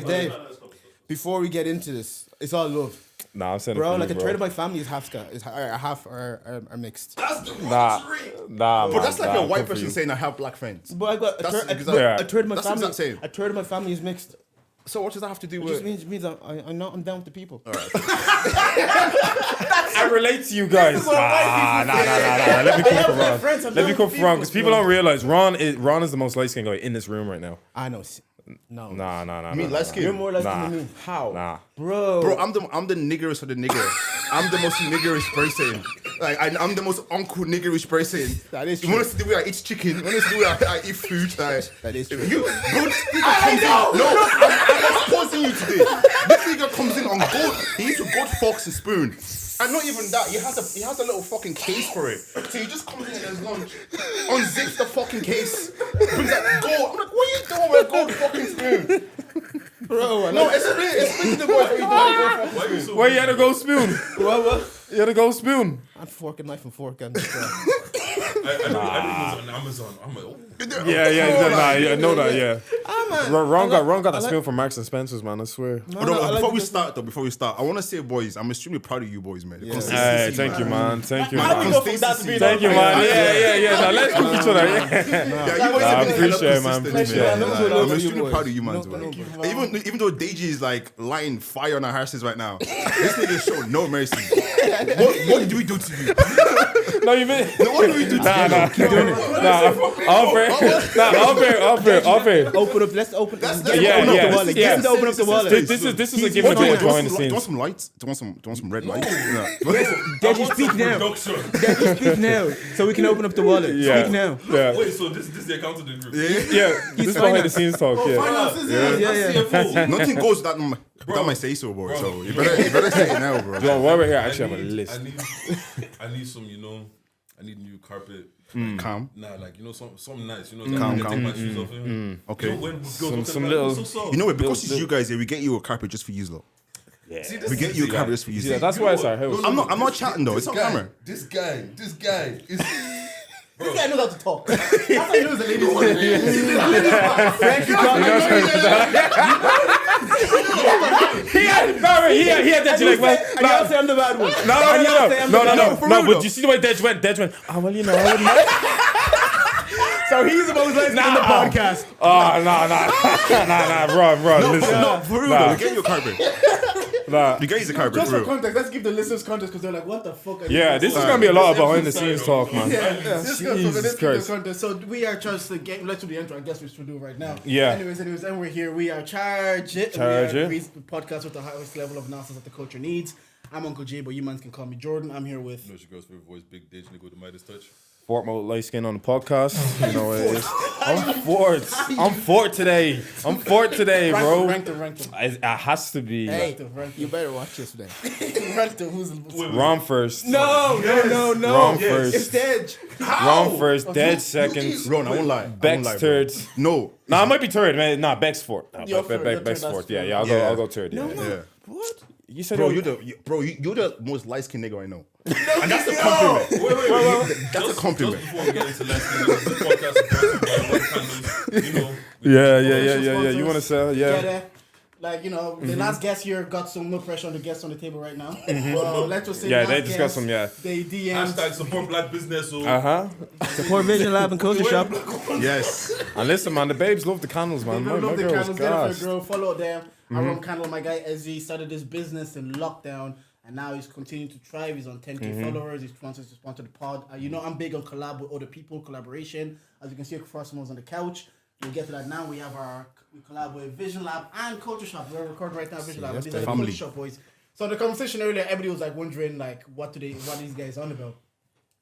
Dave. Before we get into this, it's all love. Nah, I'm saying Bro, it for like you, a third of my family is half are mixed. That's the Nah, But that's like a white good for person you. saying I have black friends. But I got That's a exactly- third of my that's family. what I'm saying. A third of my family is mixed. So what does that have to do It with? just means I'm down with the people. All right. I relate to you guys. Nah. Let me come for Ron. Let me come for Ron, because people don't realize Ron is the most light-skinned guy in this room right now. I know. No. I mean, light skin. You're more light skinned Nah. than me. How? Nah. Bro, I'm the niggerest of the nigger. I'm the most niggerish person. Like I'm the most uncle niggerish person. That is You want us to do where I eat chicken? You want us to do where I eat food? Like, That is true. You good nigga comes in. No, I'm exposing you today. This nigga comes in on gold. He eats with gold forks and spoon. And not even that, he has a little fucking case for it. So he just comes in at his lunch, unzips the fucking case, brings that gold. I'm like, what are you doing with a gold fucking spoon? bro. No, explain to the boys what you doing with a gold fucking spoon. Where you had to go spoon? What? You had to go spoon. I'm fork and knife and fork and. I knew it was on Amazon. I'm like, oh. I know that, yeah. man. Ron got that spoon from Marks and Spencer's, man, I swear. Before we start, I want to say, boys, I'm extremely proud of you boys, man. Yeah. Hey, thank you, man. Thank you, How we man. go from that to being Thank you, man. Yeah. Now let's cook each other. Yeah. Yeah, you boys I have been hella appreciate it, man. consistent, Appreciate it. man. No, I'm you extremely boys. proud of you, man. Even though Deji is like lighting fire on our horses right now, this nigga showed no mercy. What did we do to you? No, you mean? What did we do to you? Off air. Open up. Let's open. Let's Get yeah, him to open yeah, up the wallet. yeah. Get him to open up the wallet. This is a given away behind the Do you want scenes. some lights? Do you want some red lights? Deji, speak now. Deji, speak now. So we can open up the wallet. Yeah. Speak now. Yeah. Wait, so this is the accountant in the group? Yeah, this is behind the scenes talk, yeah. Yeah. Nothing goes without my say so, bro. So you better say it now, bro. Yo, while we're here, I actually have a list. I need some, I need new carpet. Calm. Nah, like, something nice. Calm. Take my shoes off. Okay. When girls Some look at me, little- so soft. You know what? Because it's you guys here, we get you a carpet just for you, though. See, this We get you a is- carpet just for you. Yeah, that's why it's our house. I'm not chatting though. It's on camera. This guy is. This guy knows how to talk. That's how he knows the ladies. He had that like, well, And y'all say I'm the bad one. no, but you see the way Dej went, well, I wouldn't know. So he's the most likely in the podcast. Oh, nah, Ron, listen. No, for real though. We get you a carpet. Nah. We get you a carpet Just for for real. context, let's give the listeners context because they're like, what the fuck are you Yeah, doing? this is gonna be a lot of behind the scenes talk, man. This Jesus Christ. context. So we are charged to get. Let's do the intro. I guess we should do it right now. Yeah. Anyways, and we're here. We are charged. We are the podcast with the highest level of analysis that the culture needs. I'm Uncle J, but you man can call me Jordan. I'm here with. No, your girl's favorite voice, Big Ditch, nigga with the Midas touch. Fort Mo light skin on the podcast. You know what it is. I'm Fort today, bro. Rank them. It has to be Hey, You better watch this then. rank them. Who's Ron first. No. Ron first. It's Dej. Ron first. Dead second. Ron, I won't lie. Beck's third. No. Nah, it might be third, man. Nah, Beck's fourth. Nah, You're third, Beck's that's fourth. fair. Yeah. I'll go third. Yeah. Yeah. What? You said Bro, you're the most light skinned nigga I know. And that's a compliment. Wait. That's a compliment. Just before we get into last week, this podcast is brought to you by One Candles, Yeah. You want to sell? Yeah. Get Like, the last guest here got some no pressure on the guests on the table right now. Well, let's just say Yeah, the they last just got guest, some, yeah. They DM'd. Hashtag support black business. So Support Vision Lab and Culture Shop. Yes. And listen, man, the babes love the candles, man. They My love the girl was candles, get it for gassed. a girl. Follow them. I run Candle. My guy Ezzy started this business in lockdown, and now he's continuing to thrive. He's on 10K followers. He wants us to sponsor the pod. I'm big on collab with other people, collaboration. As you can see, first one was on the couch. We'll get to that now. We collab with Vision Lab and Culture Shop. We're recording right now. Vision Lab. These are the family. Culture Shop boys. So the conversation earlier, everybody was like wondering what are these guys on about?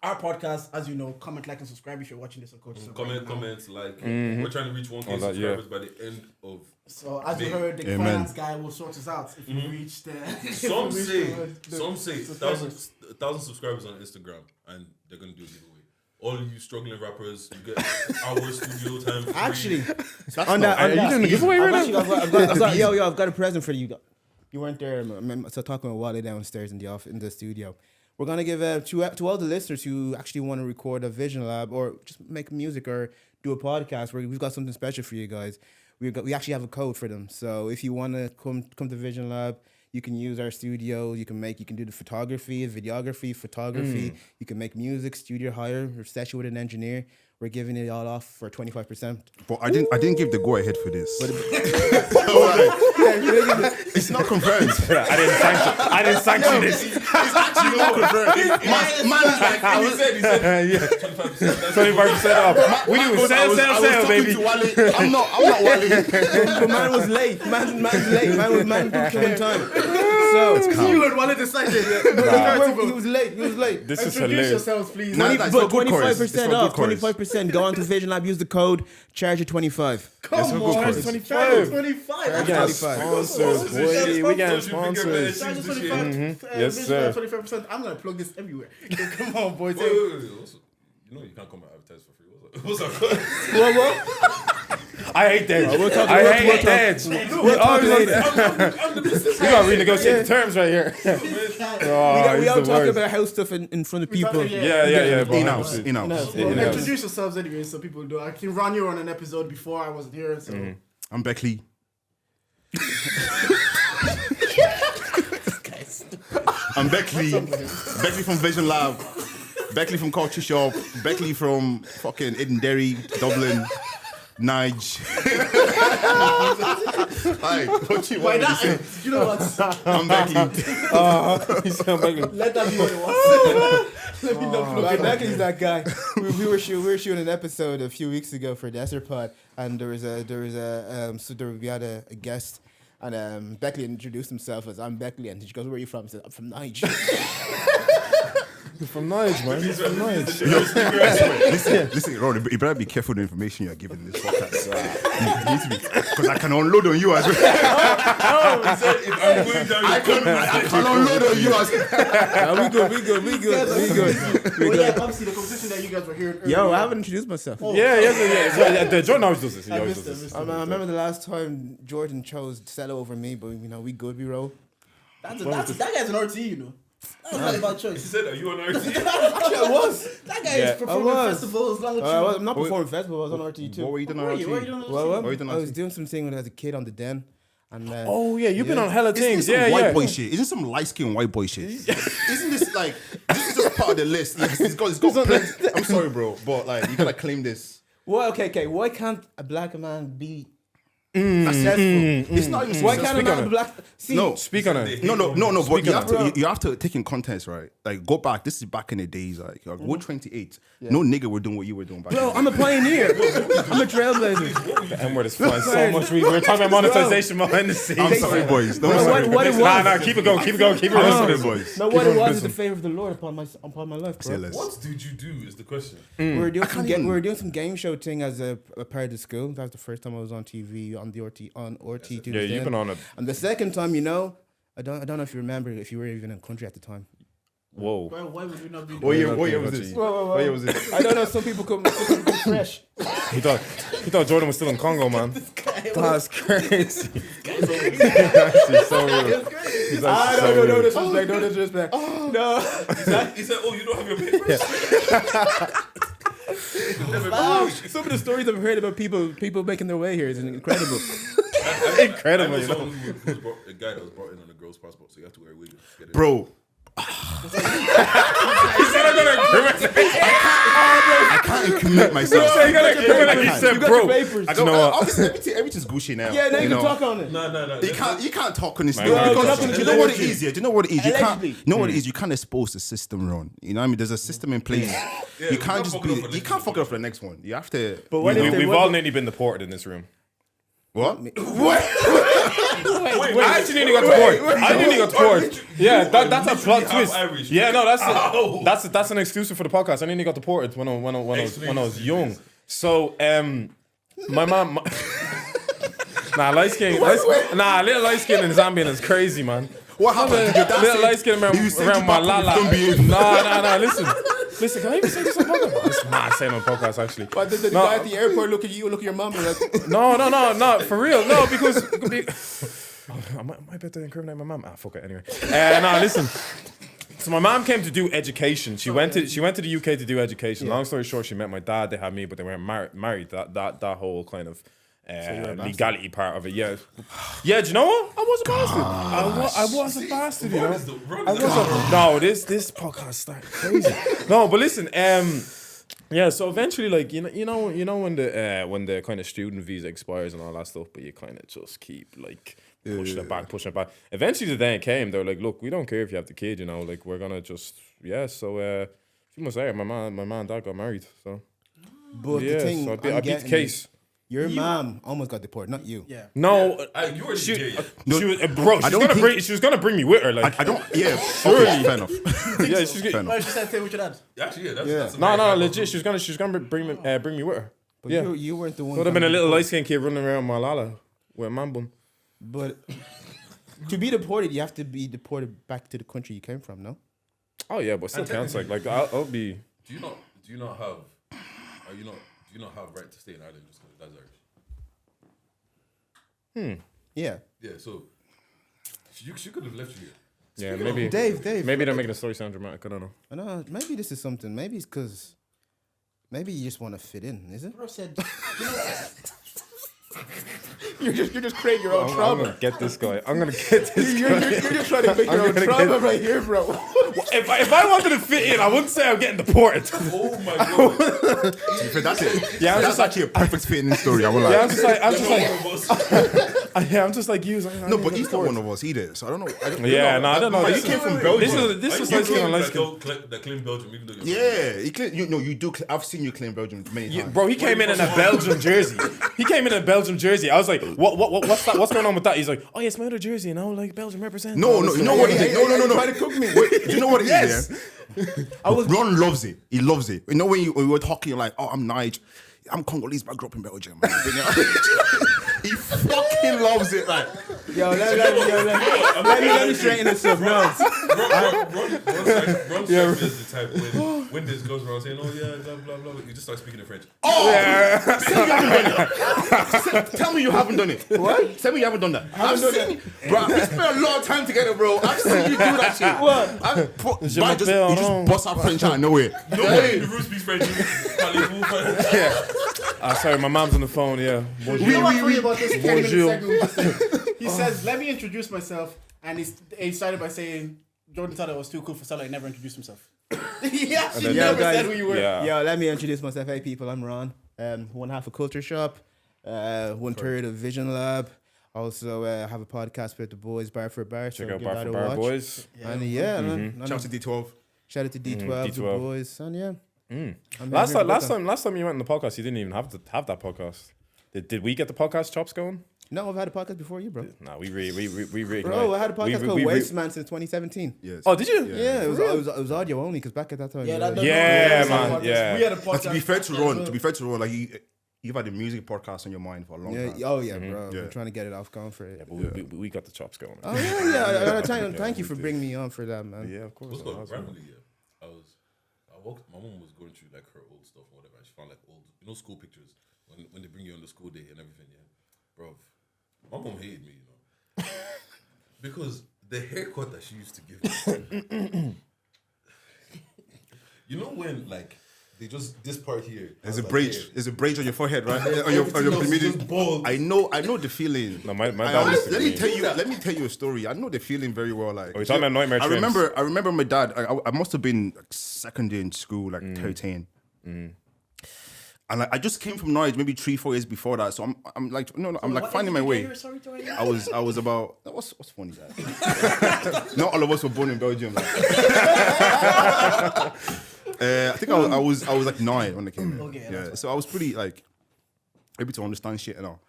Our podcast, as you know, comment, like, and subscribe if you're watching this on Culture Shop. comments, like we're trying to reach 1K subscribers by the end of. So as you heard, the finance guy will sort us out if we reach the. Some say 1,000 subscribers on Instagram, and they're gonna do a giveaway. All you struggling rappers, you get our studio time free. Actually, On that, Are you doing the giveaway right now? I've got a present for you. You weren't there. So talking with Wally downstairs in the studio. We're gonna give to all the listeners who actually want to record a Vision Lab or just make music or do a podcast. We've got something special for you guys. we actually have a code for them. So if you want to come to Vision Lab, you can use our studio. You can do the photography, videography, photography. You can make music, studio hire, or session with an engineer. We're giving it all off for 25%. But I didn't give the go ahead for this. It's not confirmed. I didn't sanction this. It's actually not confirmed. Man is like, He said 25% off. We do sell, baby. I'm not Wally. But man was late. Man's late. Man booked on time. So You heard Wale decided. he was late. This is Introduce hilarious. yourselves, please. Nah, it's for good chorus. 25% off. 25%. Go on to Vision Lab. Use the code. Charge you 25. Come on, Charge Charge 25. 25. We getting sponsors, boy. We getting sponsors. Charge 25. Yes, sir. 25%. I'm gonna plug this everywhere. Come on, boys. Wait. Also, you know you can't come and advertise for free. What's up? What? I hate that. We'll talk- I we'll hate talk- that. We'll talk later. I'm the business. We gotta renegotiate the terms right here. We all talk about house stuff in front of people. Yeah. In-house. Introduce yourselves anyway, so people know. I think Ron, you were on an episode before I wasn't here, so. I'm Beckley. I'm Beckley. Beckley from Vision Lab. Beckley from Culture Shop. Beckley from fucking Edinderry, Dublin, Nige. Hi, what you want me to say? You know what? I'm Beckley. Let that be what it was. Let me know. Right, Beckley's that guy. We were shooting an episode a few weeks ago for Desert Pod, and we had a guest, and Beckley introduced himself as I'm Beckley, and she goes, "Where are you from?" He said, "I'm from Niger." He's from Nige, man. He's from Nige. Listen, Ron, you better be careful the information you're giving in this podcast. You need to be, because I can unload on you as well. I can unload on you as well. We good. Well, yeah, obviously the competition that you guys were hearing earlier. Yo, I haven't introduced myself. Yeah. Jordan always does this. He always does this. I remember the last time Jordan chose Stella over me, but we good, we roll. That guy's an RT, you know. That was not about He choice. said, "Are you on RT?" Actually, I was. That guy is performing festivals. I'm not performing festival. I was on RT too. What were you doing Where on are you? Where are you RT? doing on Well, What you done I was RT? doing something as a kid on the Den, and Oh yeah, you've been on hella Isn't things. this some white Yeah. boy shit? Isn't some light skinned white boy shit? Isn't this like, this is just part of the list? Yes, it's got plenty. I'm sorry, bro, but like, you gotta claim this. well, okay. Why can't a black man be successful? It's not even Why successful. can't a man be black? See, No. Speak on it. No, but Speak you on have it. to you have to take in context, right? Like, go back. This is back in the days, like we're 28. No nigga were doing what you were doing back bro, then. I'm a pioneer. I'm a trailblazer. The N-word is flying so much. We're talking about monetization behind the scenes. I'm sorry, boys. Don't Bro, sorry. what it was? Nah, keep it going. Keep it I'm going. sorry, boys. No, what it was is the favor of the Lord upon my life, bro. Say less. What did you do? Is the question. We were doing can't even- some game show thing as a part of the school. That was the first time I was on TV on the RT. Yeah, you've been on it. And the second time, I don't know if you remember if you were even in country at the time. Whoa. Why would we not be What doing year was this? Whoa. What year was this? I don't know. Some people come fresh. He thought Jordan was still in Congo, man. That's crazy. He's so real. He's actually so real. No disrespect. No. He said, "Oh, you don't have your papers." Some of the stories I've heard about people making their way here is incredible. Incredible, I you know know. someone who's a guy that was brought in on a girl's passport, so you have to wear a wig. to get in. Bro, He said I'm gonna incriminate. I can't incriminate myself. He got incriminate. He said, You got bro. your papers. I You don't know know. what? Obviously, everything's Gucci now. Yeah, now you know. can talk on it. No. You can't talk on this thing No, because no, do you know what it is? Yeah, do you know what it is? You can't. Allegedly. You know what it is? You can't expose the system, Ron. You know what I mean? There's a system in place. Yeah, You can't just fuck it up for be. the You next can't one. fuck it up for the next one. You have to. But what you if know- they- We've all nearly been deported in this room. What? I actually nearly got deported. I nearly got deported. Yeah, that's a plot Literally twist. half Irish. Yeah, no, Ow. that's an exclusive for the podcast. I nearly got deported when I was young. So my mom. Nah, little light skin in Zambia is crazy, man. What happened? Did your dad Little say- light skin did you send around you my back lala. home, don't behave? Nah, listen, can I even say this on podcast? It's mad saying on podcast actually. But the No. guy at the airport look at you, look at your mom, and like, No, for real. No, because I might better incriminate my mum. Fuck it anyway. No, listen. So my mom came to do education. She went to the UK to do education. Long story short, she met my dad. They had me, but they weren't married. That whole kind of legality part of it. Yeah, yeah. Do you know what? I was a bastard. I was a bastard. You know. No, this podcast started crazy. No, but listen. Yeah. So eventually, like you know when the kind of student visa expires and all that stuff, but you kind of just keep like pushing it back. Eventually, the day came. They were like, "Look, we don't care if you have the kid. You know, like we're gonna just So a few months later, my mom and dad got married. So. But the thing, so I beat the case. Your mom almost got deported, not you. Yeah. No, You were she gay. was, bro. She was gonna bring me with her. Like, I don't. Yeah, Surely. okay, fair enough. yeah, she's Fair gonna. enough. Oh, she said, "Stay with your dad." Actually, yeah. That's a No, very high legit. She level. was gonna bring me with her. But Yeah, you weren't the one. would have been a little light skinned kid running around Malala with a man bun. But to be deported, you have to be deported back to the country you came from, no? Oh yeah, but still counts. Like I'll be. Do you not have right to stay in Ireland just because that's Irish? Yeah. Yeah, so she could have left you here. Yeah, Speaking maybe. of- Dave. Maybe they're making the story sound dramatic. I don't know. I know. Maybe this is something. Maybe it's because. Maybe you just want to fit in, is it? Bro said, You're just creating your own I'm gonna get this guy. I'm gonna get this guy. You're just trying to make your own gonna trauma right here, bro. If I wanted to fit in, I wouldn't say I'm getting deported. Oh my god! That's it. Yeah, I'm That's just like, actually a perfect fitting story. I will lie. yeah, I'm just like, Yeah, I'm just like you. No, but he's not one of us either. So I don't know. Yeah, no, I don't know. You This came is- from Belgium. This is light skin and light skin. that claim Belgium, even though you're Yeah, you do. I've seen you claim Belgium many times. Bro, he came in a Belgium jersey. I was like, what's that? What's going on with that? He's like, oh yeah, it's my other jersey, you know, like Belgium represents. No, you know what he did? No. Trying to cook me. Wait, do you know what he Yes. did? Yeah? Ron loves it. He loves it. You know when you were talking, you're like, oh, I'm Nige. I'm Congolese, but I grew up in Belgium. Man. He fucking loves it. Like, Let me straighten this up. No. Ron is the type when this goes around saying, oh yeah, blah blah blah, you just start speaking in French. tell me you haven't done it. What? Tell me you haven't done that. I've seen you. Bro, we spent a lot of time together, bro. I've seen you do that shit. What? You just bust out French out of nowhere. Nobody in the room speaks French. Sorry, my mom's on the phone. Yeah. you know what's funny about this 10-minute Bonjour. segment? He says, "Let me introduce myself," and he started by saying, "Jordan thought it was too cool for Salah. He never introduced himself." He actually never said who you were. Yeah. Yo, let me introduce myself. Hey, people, I'm Ron. 1/2 of Culture Shop, 1/3 of Vision Lab. Also, have a podcast with the boys, Bar for Bar. Check so out give Bar that for a Bar watch. boys. And yeah, man, Shout out to D12. shout out to D12, the D12. boys, and yeah. Last time you went on the podcast, you didn't even have that podcast. Did we get the podcast chops going? No, I've had a podcast before you, bro. No, we re. Bro, I had a podcast called Waste Man since 2017. Yes. Oh, did you? Yeah, it was audio only because back at that time. Yeah, you that know, man, yeah. We had a But podcast. to be fair to Ron, like you've had a music podcast on your mind for a long yeah, time. oh yeah, bro. Yeah. I'm trying to get it off gone for it. But we got the chops going. Oh yeah. Thank you for bringing me on for that, man. Yeah, of course. What's called Awesome. randomly, yeah. My mom was going through like her old stuff or whatever. And she found like old, school pictures when they bring you on the school day and everything. Yeah, bro, my mom hated me, because the haircut that she used to give me. You know when like they just this part here. There's a has, like, bridge. hair. There's a bridge on your forehead, right? on Everything your else is immediate. just bald. I know the feeling. No, my dad used to Let be- me tell you a story. I know the feeling very well. Like, Are we talking about nightmare I trims? remember my dad. I must have been like second year in school, like 13. And like, I just came from Norwich maybe 3-4 years before that. So I'm like I'm like finding my way. I was about what's funny that not all of us were born in Belgium. Like. I think I was like 9 when I came in. Okay, Yeah, so I was pretty like able to understand shit and all.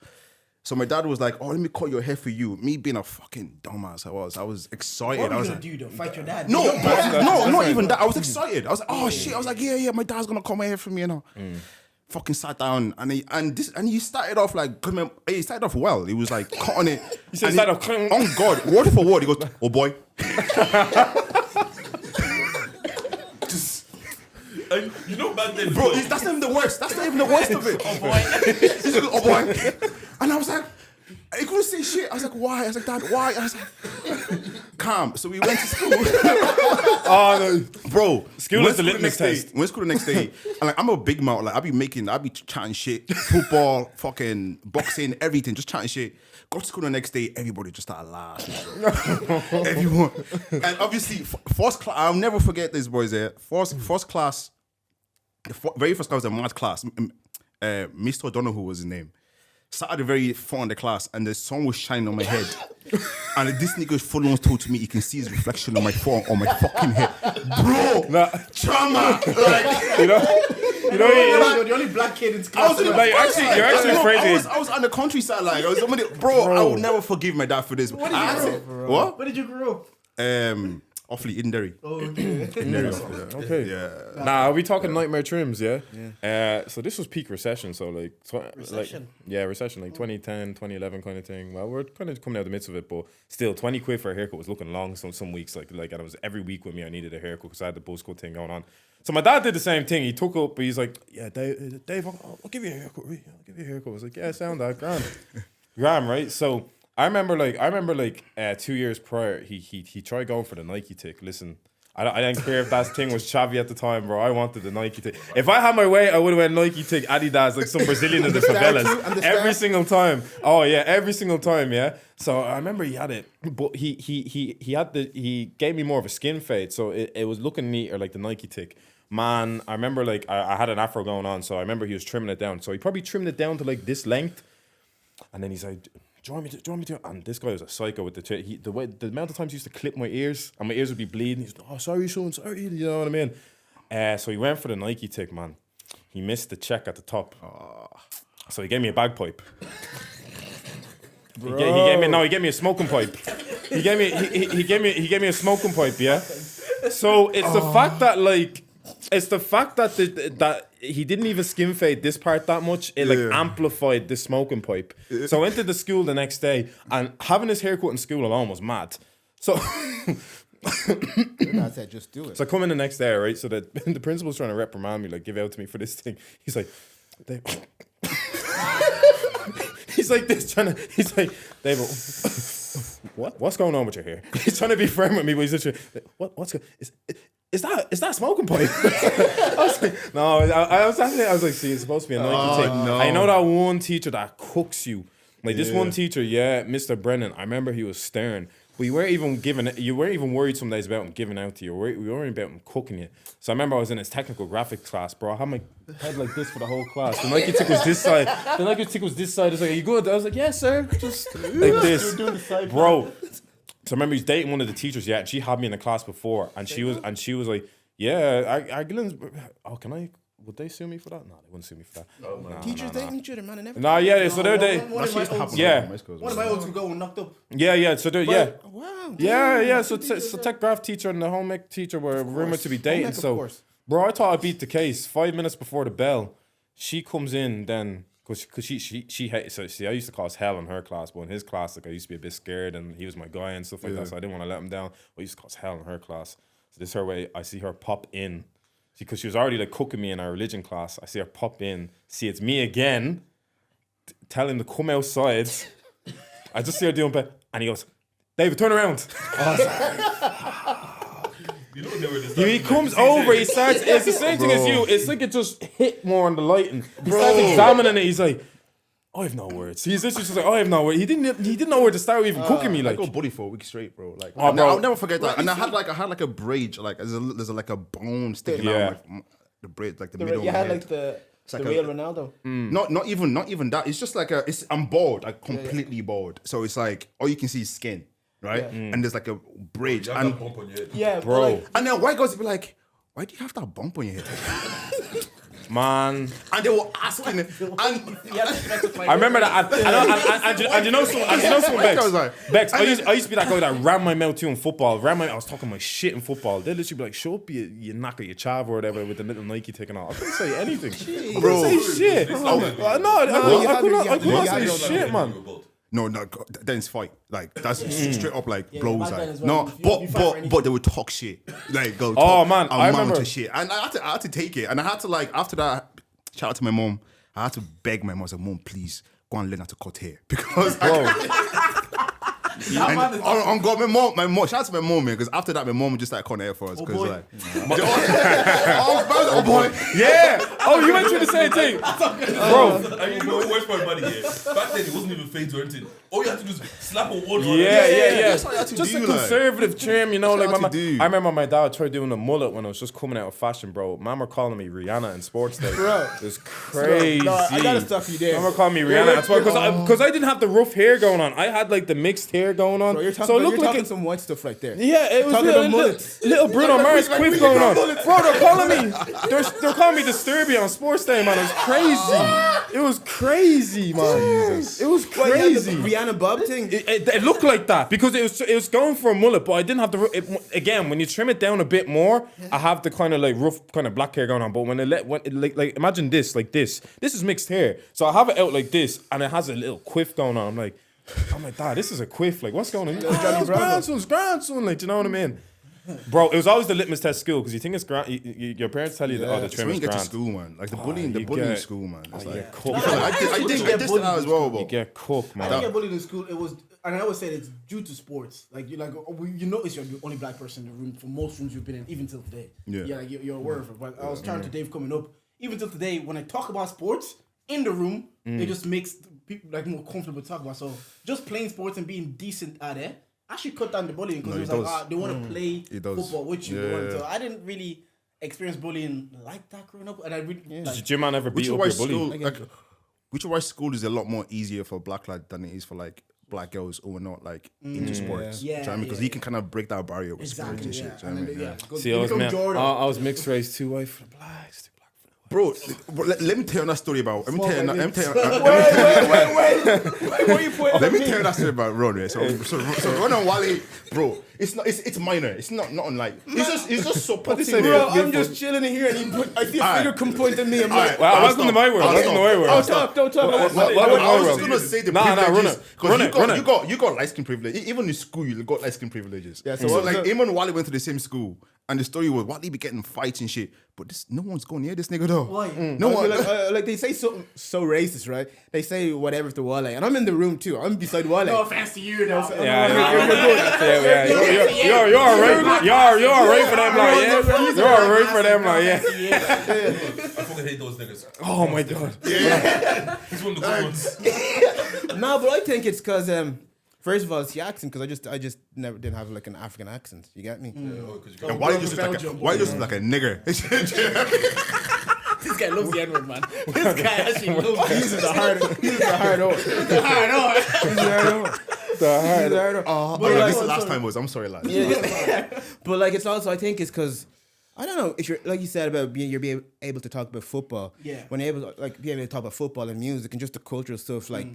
So my dad was like, "Oh, let me cut your hair for you." Me being a fucking dumbass, I was excited. What I were was you like, gonna do though? Fight your dad? no, not even that. I was excited. I was like, "Oh shit!" I was like, "Yeah, my dad's gonna cut my hair for me," you know. Fucking sat down and he started off like, he started off well. He was like cutting it. He said, and started off cutting- on God, word for word. He goes, "Oh boy." And you know back then, Bro, that's not even the worst. That's not even the worst of it. Oh boy. He's like, "Oh boy." And I was like, he couldn't say shit. I was like, "Why?" I was like, "Dad, why?" I was like, calm. So we went to school. Oh no, Bro, School went is the school litmus next day. test. Went school the next day. And like, I'm a big mouth. Like, I be chatting shit. Football, fucking boxing, everything. Just chatting shit. Got to school the next day. Everybody just started laughing. Bro. Everyone. And obviously, first class, I'll never forget this, boys. First class, very first class was a math class. Mr. O'Donoghue was his name. Sat at the very front of the class and the sun was shining on my head. And this nigga full on told to me, you can see his reflection on my phone, on my fucking head. Bro, trauma. Like, you know, You're the only black kid in class. you're actually crazy. I was on the countryside, like, I was somebody, bro, I will never forgive my dad for this. What did you grow up? What? Where did you grow up? Awfully Inderry. Oh, okay. Okay. Yeah. Are we talking nightmare trims? Yeah. So this was peak recession. So like, Recession? recession, like 2010, 2011 kind of thing. Well, we're kind of coming out of the midst of it, but still, 20 quid for a haircut was looking long. Some weeks, like, and it was every week with me. I needed a haircut because I had the buzz cut thing going on. So my dad did the same thing. He took up. He's like, yeah, Dave, I'll give you a haircut. I'll give you a haircut. I was like, yeah, sound that grand, right? So. I remember 2 years prior, he tried going for the Nike tick. Listen, I didn't care if that thing was chavvy at the time, bro. I wanted the Nike tick. If I had my way, I would have went Nike tick, Adidas, like some Brazilian in the favelas. Every single time. Oh yeah, every single time, yeah. So I remember he had it, but he gave me more of a skin fade, so it was looking neater like the Nike tick. Man, I remember like I had an afro going on, so I remember he was trimming it down. So he probably trimmed it down to like this length, and then he's like, Do you want me to? And this guy was a psycho with the amount of times he used to clip my ears and my ears would be bleeding. He's like, oh, sorry, son, sorry, you know what I mean? So he went for the Nike tick, man. He missed the check at the top. So he gave me a bagpipe. He gave me a smoking pipe. He gave me a smoking pipe, yeah? So it's the fact that like that he didn't even skin fade this part that much. It like amplified the smoking pipe. So I went to the school the next day, and having this haircut in school alone was mad. So I said, just do it. So I come in the next day, right? So the principal's trying to reprimand me, like give out to me for this thing. He's like, he's like, David, what's going on with your hair? He's trying to be firm with me, but he's literally, is that a smoking pipe? I was like, no, I was like, see, it's supposed to be a Nike thing. No. I know that one teacher that cooks you. Like this one teacher, Mr. Brennan, I remember he was stern. But you weren't even worried some days about him giving out to you. We were worried about him cooking you. So I remember I was in his technical graphics class, bro. I had my head like this for the whole class. The Nike tick was this side. The Nike tick was this side. It's like, are you good? I was like, yes, sir. Just like this. Bro. So I remember he's dating one of the teachers, and she had me in the class before, and she was like, yeah, can I? Would they sue me for that? No, they wouldn't sue me for that. No, teachers dating each other, man. And Nah, yeah. So they're One of my old school got knocked up. Yeah. So they're wow. Yeah. So tech graph teacher and the home ec teacher were rumored to be dating. So, bro, I thought I beat the case. 5 minutes before the bell, she comes in then. Cause she hates, so see, I used to cause hell in her class, but in his class, like I used to be a bit scared, and he was my guy and stuff like that, so I didn't want to let him down. But I used to cause hell in her class. So this is her way. I see her pop in, because she was already like cooking me in our religion class. I see her pop in, see it's me again, tell him to come outside. I just see her doing bed, and he goes, "David, turn around." He comes over, he starts, it's the same thing as you, it's like it just hit more on the lighting. He starts examining it, he's like, I have no words. He's literally just like, I have no words. He didn't know where to start even cooking me. I Like, got bullied for a week straight, bro. Like, bro. I'll never forget that. And I had like a braid, like there's like a bone sticking out, like the braid, like the middle. You of my had head. like the like real Ronaldo. Not even that. It's just like I'm bald, like completely bald. So it's like all you can see is skin, right? And there's like a braid, You have and that bump on your head. Yeah, bro. Like, and then white guys will be like, why do you have that bump on your head? man. And they were asking, and I remember that. And you know something, Bex, I used to be that guy that ran my mouth too in football. I was talking my shit in football. They'd literally be like, show up your knacker, your chav or whatever with the little Nike taking off. I couldn't say anything. bro. I couldn't say shit. I couldn't say shit, man. No, then it's fight. Like that's straight up like blows. back then Like as well, no, you fight for anything. but they would talk shit. Like go. Oh, Talk, man, I remember to shit, and I had to take it, and I had to like after that. Shout out to my mom. I had to beg my mom. I said, "Mom, please go and learn how to cut hair because Bro. on God, my mom, shout out to my mom, man, because after that, my mom just started calling air for us. Because boy. like, oh boy, Yeah. Oh, you went through the same thing, bro. And you know the worst part about it, yeah? Back then, it wasn't even fades or anything. All you had to do is slap a wall. Yeah. That's what you had to Just do, a like. conservative trim, you know. That's Like what you had to do. I remember my dad tried doing a mullet when I was just coming out of fashion, bro. Man were calling me Rihanna in sports day. Bro. It was crazy. No, I gotta stop you there. Man were calling me Rihanna. That's why, because I didn't have the rough hair going on. I had like the mixed hair going on. Bro, you're so it talking, looked you're like talking some white stuff right there. yeah, it was Talking little, about mullets. little Bruno Mars quiff going on. Bro, they're calling me. They're calling me Disturbia on sports day, man. It was crazy. It was crazy, man. It was What, you had the crazy. Rihanna Bob thing? It looked like that because it was going for a mullet, but I didn't have the again when you trim it down a bit more. I have the kind of like rough kind of black hair going on, but when like imagine this like this is mixed hair, so I have it out like this and it has a little quiff going on. I'm like, Dad, this is a quiff. Like, what's going on? Grandson, like, do you know what I mean? Bro, it was always the litmus test school because you think it's grand. Your parents tell you that the So trim when is you get to grand. school, man, like the bullying you in get- school, man. It's You like, get cooked. I did that as well, bro. You get cooked, I man. didn't get bullied in school. It was, and I always said it's due to sports. Like you notice you're the only black person in the room for most rooms you've been in, even till today. Yeah. like you're aware of it. But I was chatting to Dave coming up. Even till today, when I talk about sports in the room, it just makes people like more comfortable to talk about. So just playing sports and being decent at it actually cut down the bullying because No, it it was does. like they want to play It does. football with you. Yeah. So I didn't really experience bullying like that growing up, and I really Did your man ever Which beat is up why your school, bully? which is why school is a lot more easier for black lad than it is for like black girls who are not like into sports. Yeah, Because he can kind of break that barrier with sports and shit. Yeah. Do you know what I mean? Go- See, you I was, become Jordan. I was mixed race, too white for the blacks, too black for the white. Bro, let me tell you that story about. Let me tell you that story about Ron. Yeah. So Ron and Wally, bro. It's minor. It's not unlike. It's just so particular. Bro, I'm just chilling in here and I see a finger come point at me. I'm like, Well, welcome to my world. Welcome to my world. don't talk. I was gonna say the Nah, privileges run it. because you got light skin privilege. Even in school, you got light skin privileges. Yeah, So like him and Wally went to the same school, and the story was Wally be getting fights and shit. But no one's going near this nigga though. Why? No one. Like they say something so racist, right? They say whatever to Wale, and I'm in the room too. I'm beside Wale. No offense to you, though. You're alright. You're alright for them, like, yeah. You're alright for them, like, yeah. I fucking hate those niggas. Oh my god. He's one of the good ones. No, but I think it's because first of all, it's the accent. Because I just never did have like an African accent. You get me? And Wally just like a nigger. This guy loves the N-word, man. This guy actually loves the He's the hard O. He's the hard O. This is the last time was. I'm sorry, lad. But like, it's also I think it's because I don't know if you're like you said about being able to talk about football. Yeah. When you're able to, like being able to talk about football and music and just the cultural stuff, like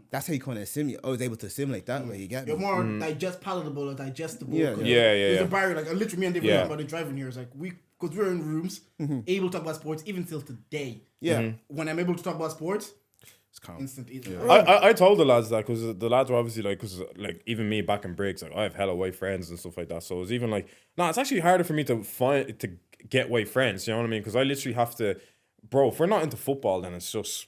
that's how you kind of assimilate. I was able to assimilate that way. You get me? You're more palatable or digestible. Yeah. 'cause Yeah. There's a barrier. Like literally, me and Dave were Yeah. talking about it driving here. It's like because we're in rooms, able to talk about sports even till today. Yeah. When I'm able to talk about sports, It's calm. instant easy. I told the lads that because the lads were obviously like, because like even me back in breaks, like I have hella white friends and stuff like that. So it's even like, it's actually harder for me to get white friends. You know what I mean? Because I literally have to, bro. If we're not into football, then it's just.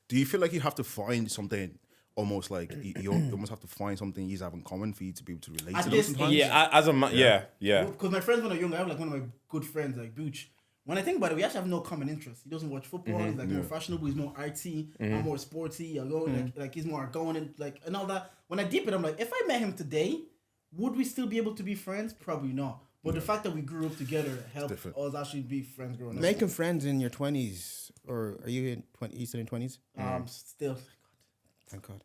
Do you feel like you have to find something almost like you almost have to find something you have in common for you to be able to relate At to them this sometimes? Yeah, as a man, yeah. Because my friends when I was young, I have like one of my good friends, like Beige. When I think about it, we actually have no common interests. He doesn't watch football. He's like more fashionable. He's more artsy. I'm more sporty. I go like he's more going and like and all that. When I deep it, I'm like, if I met him today, would we still be able to be friends? Probably not. But the fact that we grew up together helped us actually be friends growing up. Making friends in your 20s, or are you in 20? You still in 20s? Still. Thank God.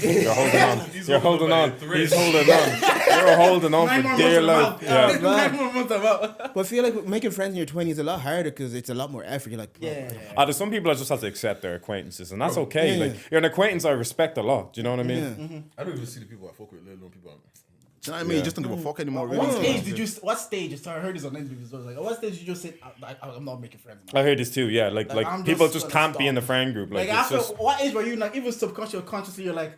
You're holding on. You're holding on. He's holding on. You're holding on 9 for more dear months life. I'm out. Yeah. 9 more months I'm out. But I feel like making friends in your 20s is a lot harder because it's a lot more effort. You're like, Yeah. There's some people that just have to accept their acquaintances, and that's okay. Yeah. Like you're an acquaintance I respect a lot. Do you know what I mean? Yeah. I don't even see the people I fuck with, let alone people I'm. Do you know what I mean? You just don't give a fuck anymore. What Really. stage did you? What stage? So I heard this on interviews. I was like, at what stage did you just say, I'm not making friends? Man. I heard this too. Yeah, like I'm people just just gonna can't be in the friend group. Like, Like it's after just what age were you? Like even subconsciously or consciously, you're like,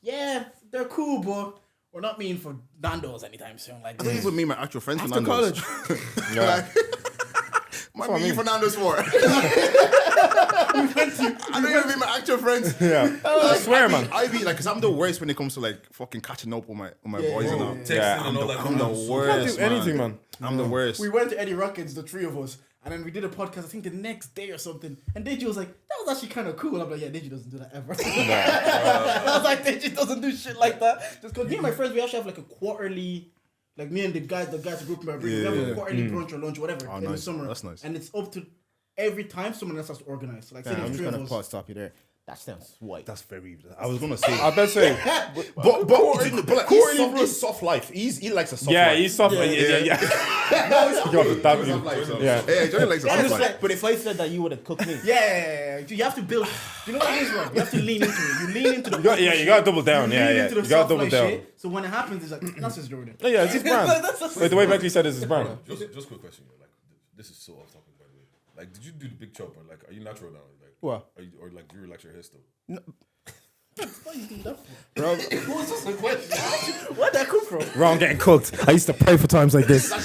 yeah, they're cool, but we're not mean for Nando's anytime soon. Like I don't even mean my actual friends After from Nando's. college. yeah. My me Fernando's for. I don't even meet my actual friends. Yeah. I swear, man. I be like, cause I'm the worst when it comes to like fucking catching up with my boys and all. Texting and all that. I'm the worst. Can't do anything, man. I'm the worst. We went to Eddie Rockets, the three of us, and then we did a podcast, I think the next day or something. And Deji was like, that was actually kind of cool. I'm like, yeah, Deji doesn't do that ever. I was like, Deji doesn't do shit like that. Just because me and my friends, we actually have like a quarterly, like me and the guys who group me, we have a quarterly brunch or lunch or whatever in the summer. That's nice. And it's up to every time someone else has to organize. So like, say I'm there's just three gonna of us. stop you there. That sounds white. That's very. I was gonna say. I bet say. But like, he's soft life. He likes a soft Yeah, life. he's soft. Yeah. Yeah, Johnny likes a soft life. But if I said that, you would have cooked me. Yeah. You have to build. You know what it is, Ron? You have to lean into it. You lean into the. You gotta double down. You Yeah. lean into the You gotta soft double life down. shit. So when it happens, it's like that's his Jordan. Yeah, it's his brand. Wait, the way Beckley said it's his brand. Just quick question. Like, this is so off topic, by the way. Like, did you do the big chop or like, are you natural now? Like, What? Are you, or like, do you relax your hair still? What you do that for? Bro, Where'd that come from? Ron getting cooked. I used to pray for times like this. I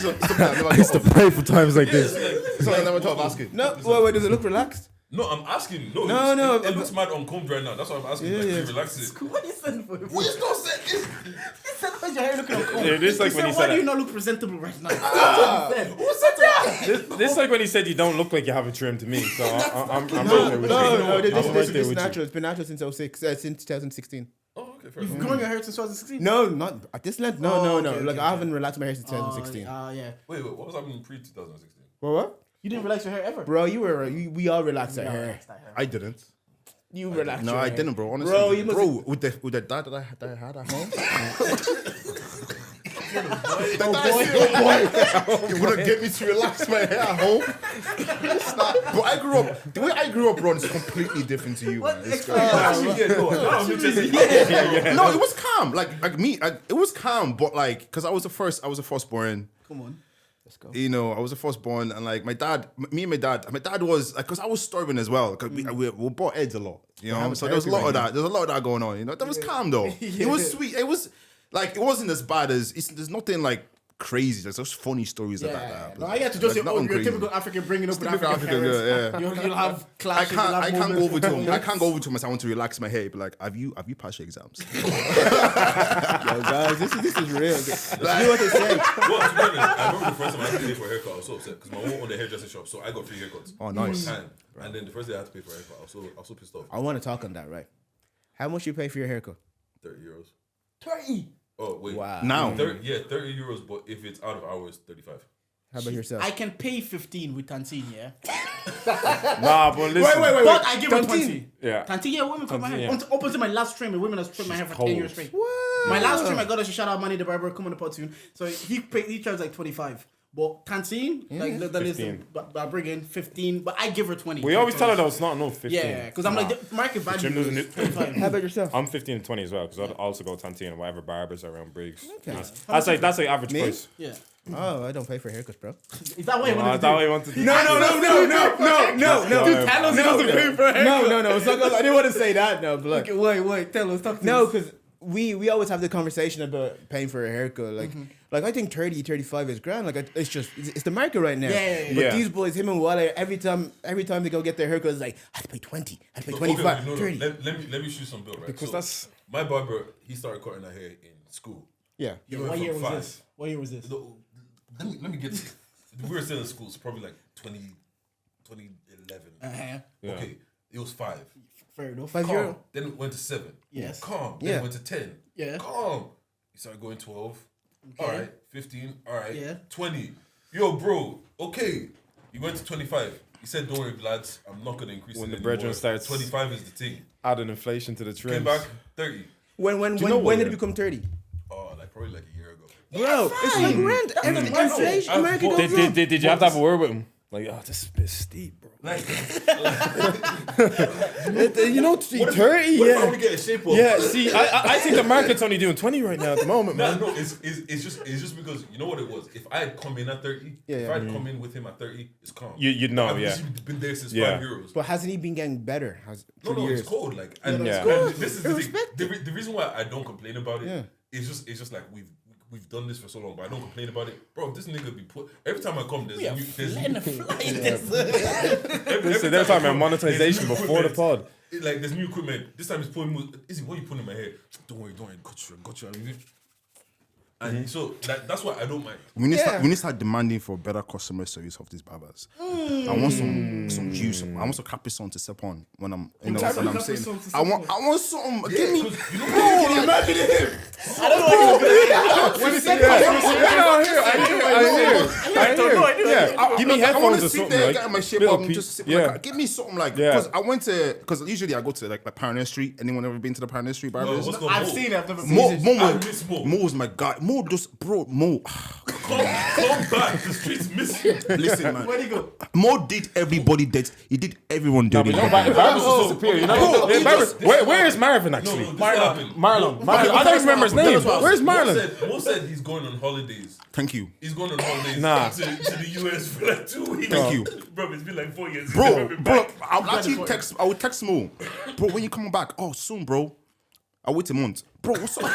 used to pray for times like this. Something I never thought of asking. no, wait, does it look relaxed? No, I'm asking. No, No, It looks mad uncombed right now. That's why I'm asking. Like, do you relax it? What you saying for? We just don't say this. He said, why's your hair looking uncomfortable? Yeah, this is like when he why said do you that. not look presentable right now? That's what he said. Who said that? This is like when he said you don't look like you have a trim to me. So I'm right there with you. No, this I'm right there is with natural. you. It's been natural since 2016. Oh, okay, fair You've enough. grown your hair since 2016? No, not at this length. No. okay, Like okay, I haven't relaxed my hair since 2016. Yeah. Wait, what was happening pre 2016? What? You didn't relax your hair ever? Bro, we all relaxed our hair. I didn't. You relaxed. No, your I hair. didn't, bro. Honestly, Bro, you must- with the dad that I had at home. You wouldn't get me to relax my hair at home. It's not. But I grew up. The way I grew up, Ron, is completely different to you. Man. It's No, it was calm. Like me, it was calm. But like, because I was the firstborn. Come on. Let's go. You know, I was the firstborn, and like my dad was like, because I was starving as well, because we bought eggs a lot, you know. So there was a lot of that. There's a lot of that going on, you know. That was calm though. It was sweet. It was like, it wasn't as bad as there's nothing like crazy. There's just funny stories about that. No, I had to just say, Like, oh, nothing you're a crazy. typical African bringing up with Typical African African, parents. yeah. You'll have I clashes. can't go over to him. I can't go over to him and say I want to relax my hair. But like, have you passed your exams? Yo, guys, this is real. You know what they say? Well, to be honest, I remember the first time I had to pay for a haircut, I was so upset because my mom owned a hairdressing shop, so I got 3 haircuts. Oh, nice. And then the first day I had to pay for a haircut, I was so pissed off. I want to talk on that, right? How much you pay for your haircut? 30 euros. 30. Oh, wait. Wow. Now, 30 euros, but if it's out of hours, 35. How about yourself? I can pay 15 with Tantine, yeah? Nah, but listen. Wait. But I give her Tantine? 20. Yeah. Tantine, yeah, women cut my hair. Tantine, Up until my last trim, a woman has trimmed my hair for 10 years straight. What? My last trim, I got her, she shout out Manny the barber, come on the pod soon. So he charged like 25. But Tantine, like that is, 15. I bring in 15, but I give her 20. We always tell her that it's not enough. 15. Yeah, because I'm like, the market value Jim doesn't is do- 25. How about yourself? I'm 15 and 20 as well because I also go Tantine and whatever barbers are around Briggs. Okay. That's like average Me? price. Yeah. Oh, I don't pay for haircuts, bro. Is that what you want That's to how do? I want to do. No. Dude, Tell us he doesn't pay for a haircut. No. It's not gonna, I didn't want to say that. No, but like, Okay, wait, tell us. Talk to no, us. because we always have the conversation about paying for a haircut. Like I think 30, 35 is grand. Like it's the market right now. Yeah. But Yeah. these boys, him and Wale, every time they go get their haircut, it's like I have to pay 20, I have to pay 25, no. 30. Let me shoot some bill, right? Because So, that's- my barber, he started cutting our hair in school. Yeah. He What went year from was 5. this? What year was this? No, let me get to we were still in school, so probably like 2011. Uh-huh. Okay, it was 5. Fair enough. 5 Calm. euro. Then it went to 7. Yes. Calm. Then Yeah. it went to 10. Yeah. Calm. He started going 12. All right. 15. All right. Yeah. 20. Yo, bro. Okay. He went to 25. He said, "Don't worry, lads. I'm not gonna increase When it the anymore. brethren starts- 25 is the thing." Adding inflation to the Came trims. back 30. When you know when what, did it yeah? become 30? Oh, like probably like a year ago. Bro, it's like grand. Inflation, America But- goes up. Did you have to have a word with him? Like, oh, this is a bit steep, bro. Like, You know, 30, what if I yeah. want to get a shape up? Yeah, see, I think the market's only doing 20 right now at the moment, man. No, it's just because you know what it was. If I had come in at 30, if I had come in with him at 30, it's calm. You'd know, I've yeah. literally been there since Yeah. 5 euros. But hasn't he been getting better? No, through the it's years? cold. Like, and, Yeah. and this is the thing. Respect The reason why I don't complain about it Yeah. is just like we we've done this for so long, but I don't complain about it, bro. This nigga be put every time I come. There's new. They're talking about monetization before the pod. Like there's new equipment. This time he's putting. Izzy, what are you putting in my hair? Don't worry. Got you. And so that's why I don't mind. We need to start demanding for better customer service of these barbers. I want some juice. I want some Capri Sun to sip on when I'm when I'm saying. I want some. Give me. Imagine him. I don't know what he's saying. I hear. Give me headphones or sit something. there, Like, get my shape little up, and pe- just sip yeah. like, give me something like because usually I go to like Pioneer Street. Anyone ever been to the Pioneer Street barbers? I've seen it. I've never seen it. Mo was my guy. Mo just bro. Mo. Come back. The streets miss you. Listen, man. Where'd he go? Mo did everybody dirty. He did everyone dirty. Barbers are so superior. You know? Where is Marvin actually? Marlon. I don't remember his name. Where's Marlon? Mo said he's going on holidays. Thank you. He's going on holidays to the US for like 2 weeks. Thank you. Bro, it's been like 4 years. Bro, I would text Mo. Bro, when you coming back? Oh, soon, bro. I'll wait a month. Bro, what's up?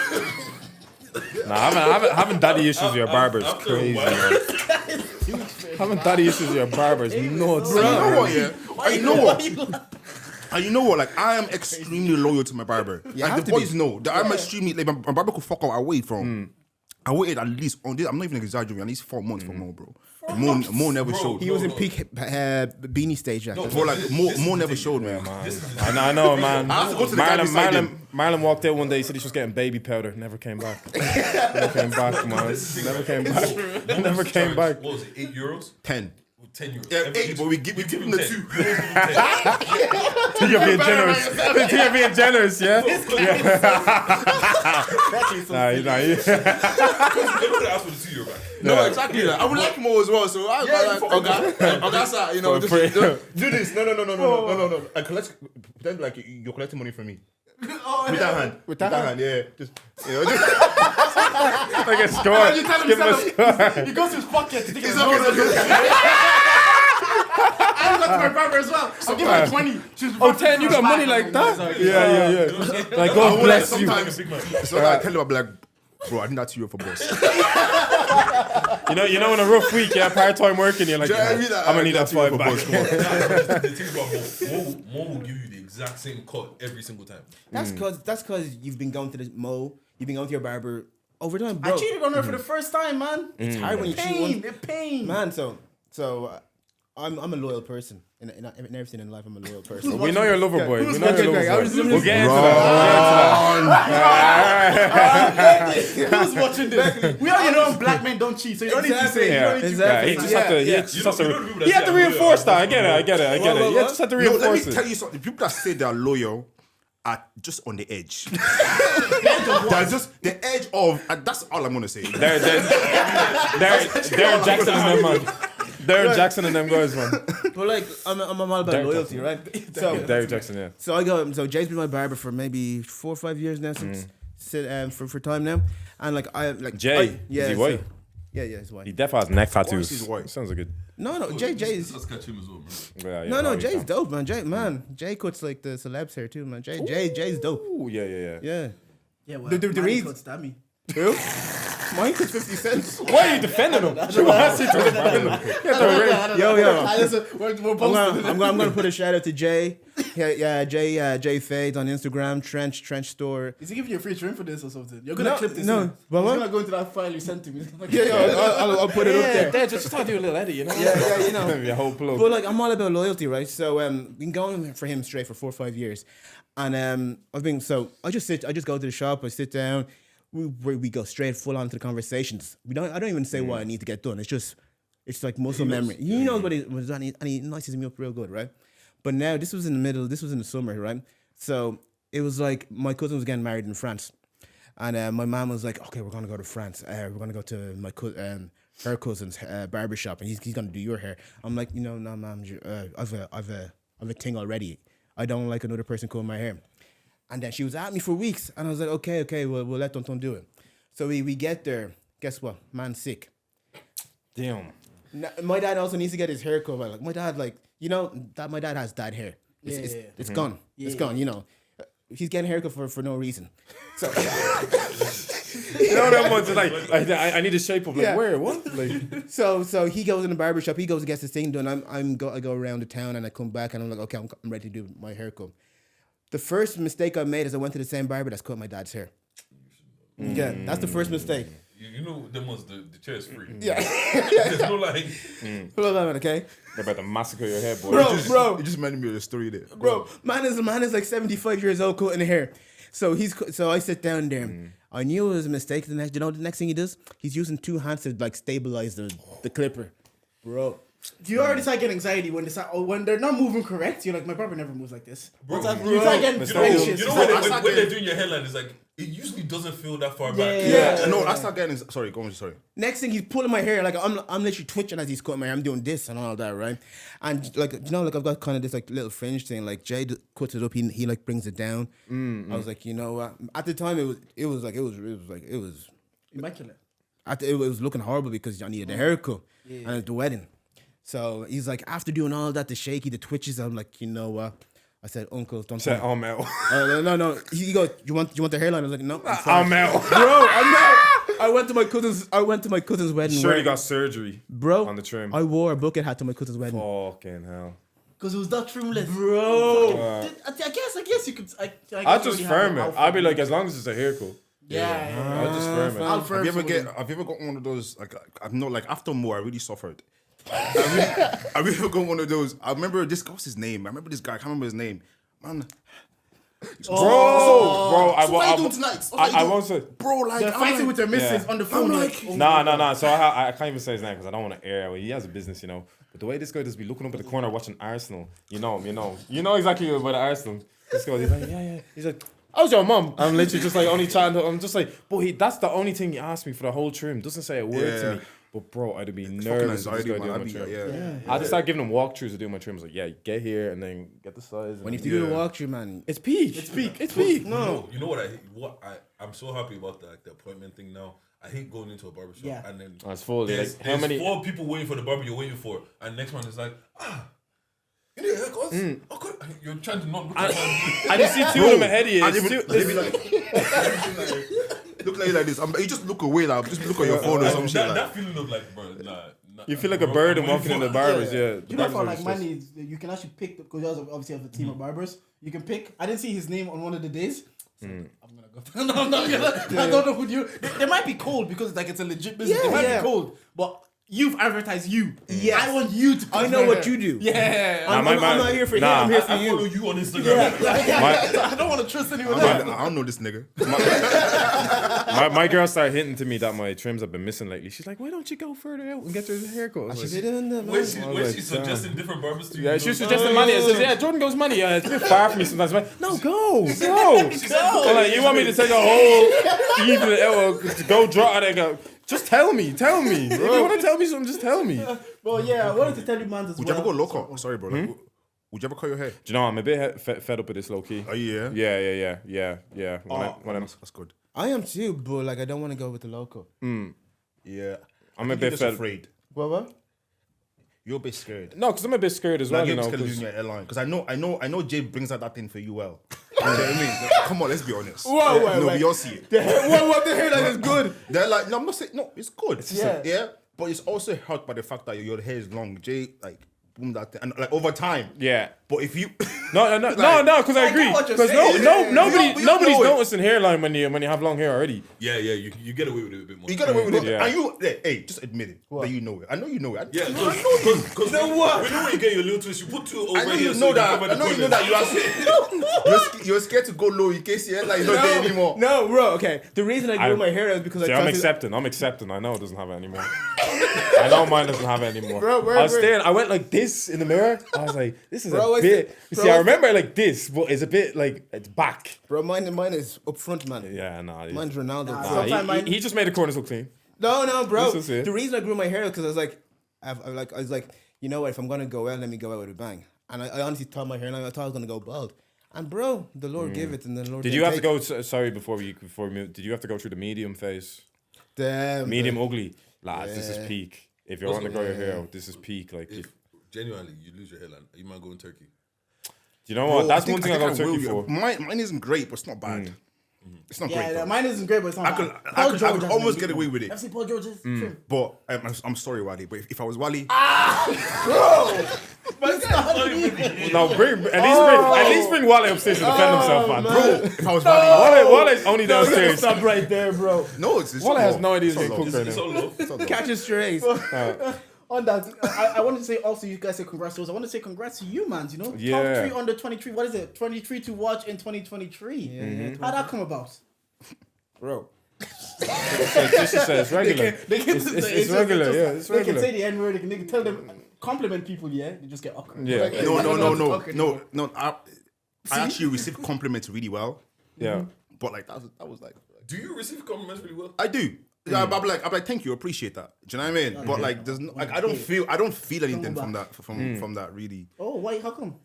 Having daddy issues with your barber is After a crazy. while- Having daddy issues with your barber is nuts. You know what, yeah? You know what? Like, I am extremely loyal to my barber. Like, the boys know that I'm extremely, like, my barber could fuck out. I waited at least, I'm not even exaggerating, at least 4 months for Mo, bro. Mo never showed. He was in peak beanie stage. Bro, like, Mo never showed, man. I know, man. I have to go to the guy beside him. Marlon walked out one day. He said he was getting baby powder. Never came back. Never came back, man. Never came back. Never came back. What was it, €8? 10. 10 euros. Yeah, 8, but we give him the 2. Think you're being generous. Think you're being generous, yeah? They would have asked for the €2 back. No, exactly. Like, I would like more as well, so I was like, okay, you know, do this. No. I pretend like you're collecting money from me. With that hand, yeah. Just, you know, Like a score. Give him a score. He goes to his pocket to take his it's okay. I got to my barber as well. I'll give her 20. Oh, 10, you got money like that? Yeah. Like, God bless you. So I tell him, I'll be like, bro, I think that's €2 for boss. You know, in a rough week, part-time working, you're like, I'm gonna need that $5 back. The thing about Mo will give you the exact same cut every single time. That's because you've been going to the Mo, you've been going to your barber over time, bro. I cheated on her for the first time, man. It's hard when you cheat. It pain. Man, so I'm a loyal person. In everything in life, I'm a loyal person. We know you're a lover boy. We know okay, you're a Greg, I lover was boy. just- We'll get into that. Who's watching this? We already know black men don't cheat, so you don't need to say. Yeah, You don't need to exactly. He just have to reinforce that. I get it. You just have to No, let me reinforce tell it. you something. People that say they're loyal are just on the edge. They're just the edge of. That's all I'm gonna say. They're Jackson and them, man. Derek Jackson and them guys, man. But like, I'm all about Derek loyalty, right? So Derek Jackson, yeah. So I go. So Jay's been my barber for maybe 4 or 5 years now since for time now, and like I like Jay, is he white? Yeah, he's white. He definitely has neck tattoos. he's white. Sounds like good. No, Jay's. Let's catch him as well, man. Yeah, No, Jay's dope, man. Jay cuts like the celebs hair too, man. Jay's dope. Ooh, yeah. Yeah. Yeah, well, The reason- Stammy. Who? Mine cuts 50 cents. Why are you defending him? True, I see to defend him. Yo. I'm gonna put a shout out to Jay. Jay Fades on Instagram. Trench store. Is he giving you a free trim for this or something? You're gonna clip this. No, in. but He's what? gonna go into that file you sent to me. I'll put it up there. Just try to do a little edit, you know? Yeah, you know. Your whole plug. But like, I'm all about loyalty, right? So been going for him straight for 4 or 5 years, and I just go to the shop. I sit down. We go straight full on to the conversations. I don't even say what I need to get done. It's like muscle memory. He knows what he was done, and he nices me up real good, right? But now this was in the summer, right? So it was like my cousin was getting married in France, and my mom was like, "Okay, we're gonna go to France. We're gonna go to her cousin's barbershop, and he's gonna do your hair." I'm like, no, mom, I've a thing already. I don't like another person cutting my hair. And then she was at me for weeks, and I was like, okay, we'll let Tonton do it. So we get there. Guess what? Man's sick. Damn. Now, my dad also needs to get his hair cut. Like my dad, my dad has dad hair. It's gone. It's gone. You know, he's getting a haircut for no reason. So You know that one's like I need a shape of like Yeah. where what like. So he goes in the barber shop. He goes and gets his thing done. I go around the town and I come back and I'm like, okay, I'm ready to do my haircut. The first mistake I made is I went to the same barber that's cut my dad's hair. Yeah, that's the first mistake. You know, them ones, the chair is free. Yeah. There's no like. Hold on, okay, They're about to massacre your hair, boy. bro. You just reminded me of the story there. Bro, man is like 75 years old cutting the hair. So I sit down there. I knew it was a mistake. The next thing he does, he's using two hands to like stabilize the clipper. Bro. Do you already start getting anxiety when they're not moving correct? You're like, my barber never moves like this. Bro, You start getting anxious. You know when they're doing your hairline, it's like it usually doesn't feel that far back. Yeah. No, I start getting. Sorry, go on. Sorry. Next thing he's pulling my hair, like I'm literally twitching as he's cutting my hair. I'm doing this and all that, right? And like like I've got kind of this like little fringe thing. Like Jay cuts it up, he like brings it down. I was like, you know what? At the time it was Immaculate. it was looking horrible because I needed a haircut and at the wedding. So he's like, after doing all that, the shaky, the twitches, I'm like, you know what? I said, Uncle, don't Said I'm out. no. He goes, you want the hairline? I was like, no, I'm out. bro, I'm not. I went to my cousin's wedding. Sure, you got surgery, bro, on the trim. I wore a bucket hat to my cousin's wedding. Fucking hell. Because it was that trimless. Bro. I guess you could. I'll just firm it. I'll be like, as long as it's a haircut. Yeah. I'll just firm it. I'll firm Have you ever got one of those? Like I'm not like after more, I really suffered. I really got one of those. I remember this. What's his name? I remember this guy. I can't remember his name. Man, Bro, so what are you doing tonight? I won't say. Bro, like They're fighting with their missus on the phone. Nah. So I can't even say his name because I don't want to air it. He has a business, you know. But the way this guy does be looking up at the corner watching Arsenal, you know exactly about Arsenal. This guy, he's like, yeah. He's like, how's your mum? I'm literally just like only trying to. I'm just like, but that's the only thing he asked me for the whole trim. Doesn't say a word to me. But bro, I'd be nervous if this guy doing my trim. I just start giving him walkthroughs to do my trims. Like, yeah, get here and then get the size. When you do the walkthrough, man, it's peak. It's peak. No, you know what I'm so happy about the appointment thing now. I hate going into a barbershop and then it's full. There's how many 4 people waiting for the barber you're waiting for, and next one is like, you need a haircut? Okay. You're trying to not look at me. I just see 2 of them ahead of you. they be like, look like you like this. You just look away, like just look at your phone or some shit. That feeling of like, bro, nah. You feel like a bird and walking in the barbers, yeah. You know, for like money, you can actually pick because you obviously have a team of barbers. You can pick. I didn't see his name on one of the days. So I'm gonna go. No, I'm not gonna. I don't know who you. They might be cold because like it's a legit business. They might be cold, but you've advertised you. Yeah, I want you to. I know what you do. Yeah, I'm not here for him. I'm here for I you. follow you on Instagram. I don't want to trust anyone else. I don't know this nigga. My girl started hinting to me that my trims have been missing lately. She's like, why don't you go further out and get your haircut? When She's suggesting different barbers to you. Yeah, she was suggesting money. I said, yeah, Jordan goes money. It's a bit far from me sometimes. I'm like, no, go. I'm like, you want me to take a whole evening out to go draw? And I go, just tell me. If you want to tell me something, just tell me. Well, yeah, I wanted to tell you, man, as Would you ever go loco? Sorry, bro. Like, would you ever cut your hair? Do you know, I'm a bit fed up with this low key. Oh, yeah? Yeah. That's good. I am too, but like I don't want to go with the local. Yeah. I'm a bit afraid. What? You're a bit scared. No, because I'm a bit scared as well, Like, you you're know. just gonna lose your airline. Because I know Jay brings out that thing for you well. You know what I mean? Come on, let's be honest. Whoa, we all see it. What the hairline is good? They're like, no, I'm not saying, no, it's good. Yeah. But it's also helped by the fact that your hair is long. Jay, like, boom that thing. And like over time. Yeah. But if you No, because I agree. what you're Because saying. nobody's know it. noticing hairline when you have long hair already. Yeah, you get away with it a bit more. you get away with it. Yeah. And you, hey, just admit it that you know it. I know you know it. Yeah, I know you. because we know when you get your little twist, you put 2 over I know here. you so know you that. cover the I know you know corners. that you're scared to go low in case your hairline is not there anymore. No, bro. Okay, the reason I grew my hair is because See, I I'm tried to- accepting. I know it doesn't have it anymore. I know mine doesn't have it anymore. Bro, I went like this in the mirror. I was like, this is Bro, a bit. See, I remember like this, but it's a bit like it's back. Bro, mine is up front, man. Yeah, nah. Mine's Ronaldo. He just made the corners look clean. No, bro. This is it. The reason I grew my hair because I was like, you know what? If I'm gonna go out, let me go out with a bang. And I honestly thought my hairline, I thought I was gonna go bald. And bro, the Lord gave it, and the Lord. Did you have to go? Sorry, before we move, did you have to go through the medium phase? Damn. Medium ugly, lads. This is peak. If you want to grow your hair out, this is peak. Like, If genuinely you lose your hairline, you might go in Turkey. you know what? Bro, That's I one thing I think go to Turkey will. for. Mine isn't great, but it's not bad. It's not Yeah, great. Though. mine isn't great, but it's not I bad. could Paul George has been almost get beaten. away with it. FC Paul George is true. But I'm sorry, Wally. But if I was Wally, But it's not even. No, at least bring Wale upstairs to defend himself, man. bro, if I was Wally, Wale's only downstairs. Stop right there, bro. no, it's Wale not has low. no idea It's he's not getting low. cooked right now. It's not low. Catch his strays. On that, I wanted to say also, you guys say congrats to us. I want to say congrats to you, man. You know, Yeah. top 3 under 23. What is it? 23 to watch in 2023. How'd that come about? Bro. Just to say, it's regular. It's regular, yeah. It's They can regular. say the N word. They can tell them compliment people. Yeah, they just get awkward. Yeah. Like, No. I actually received compliments really well, Yeah. but like that was like Do you receive compliments really well? I do. I'm like, thank you, appreciate that. Do you know what I mean? But like, there's no, like, I don't feel anything from that really. Oh, why? How come?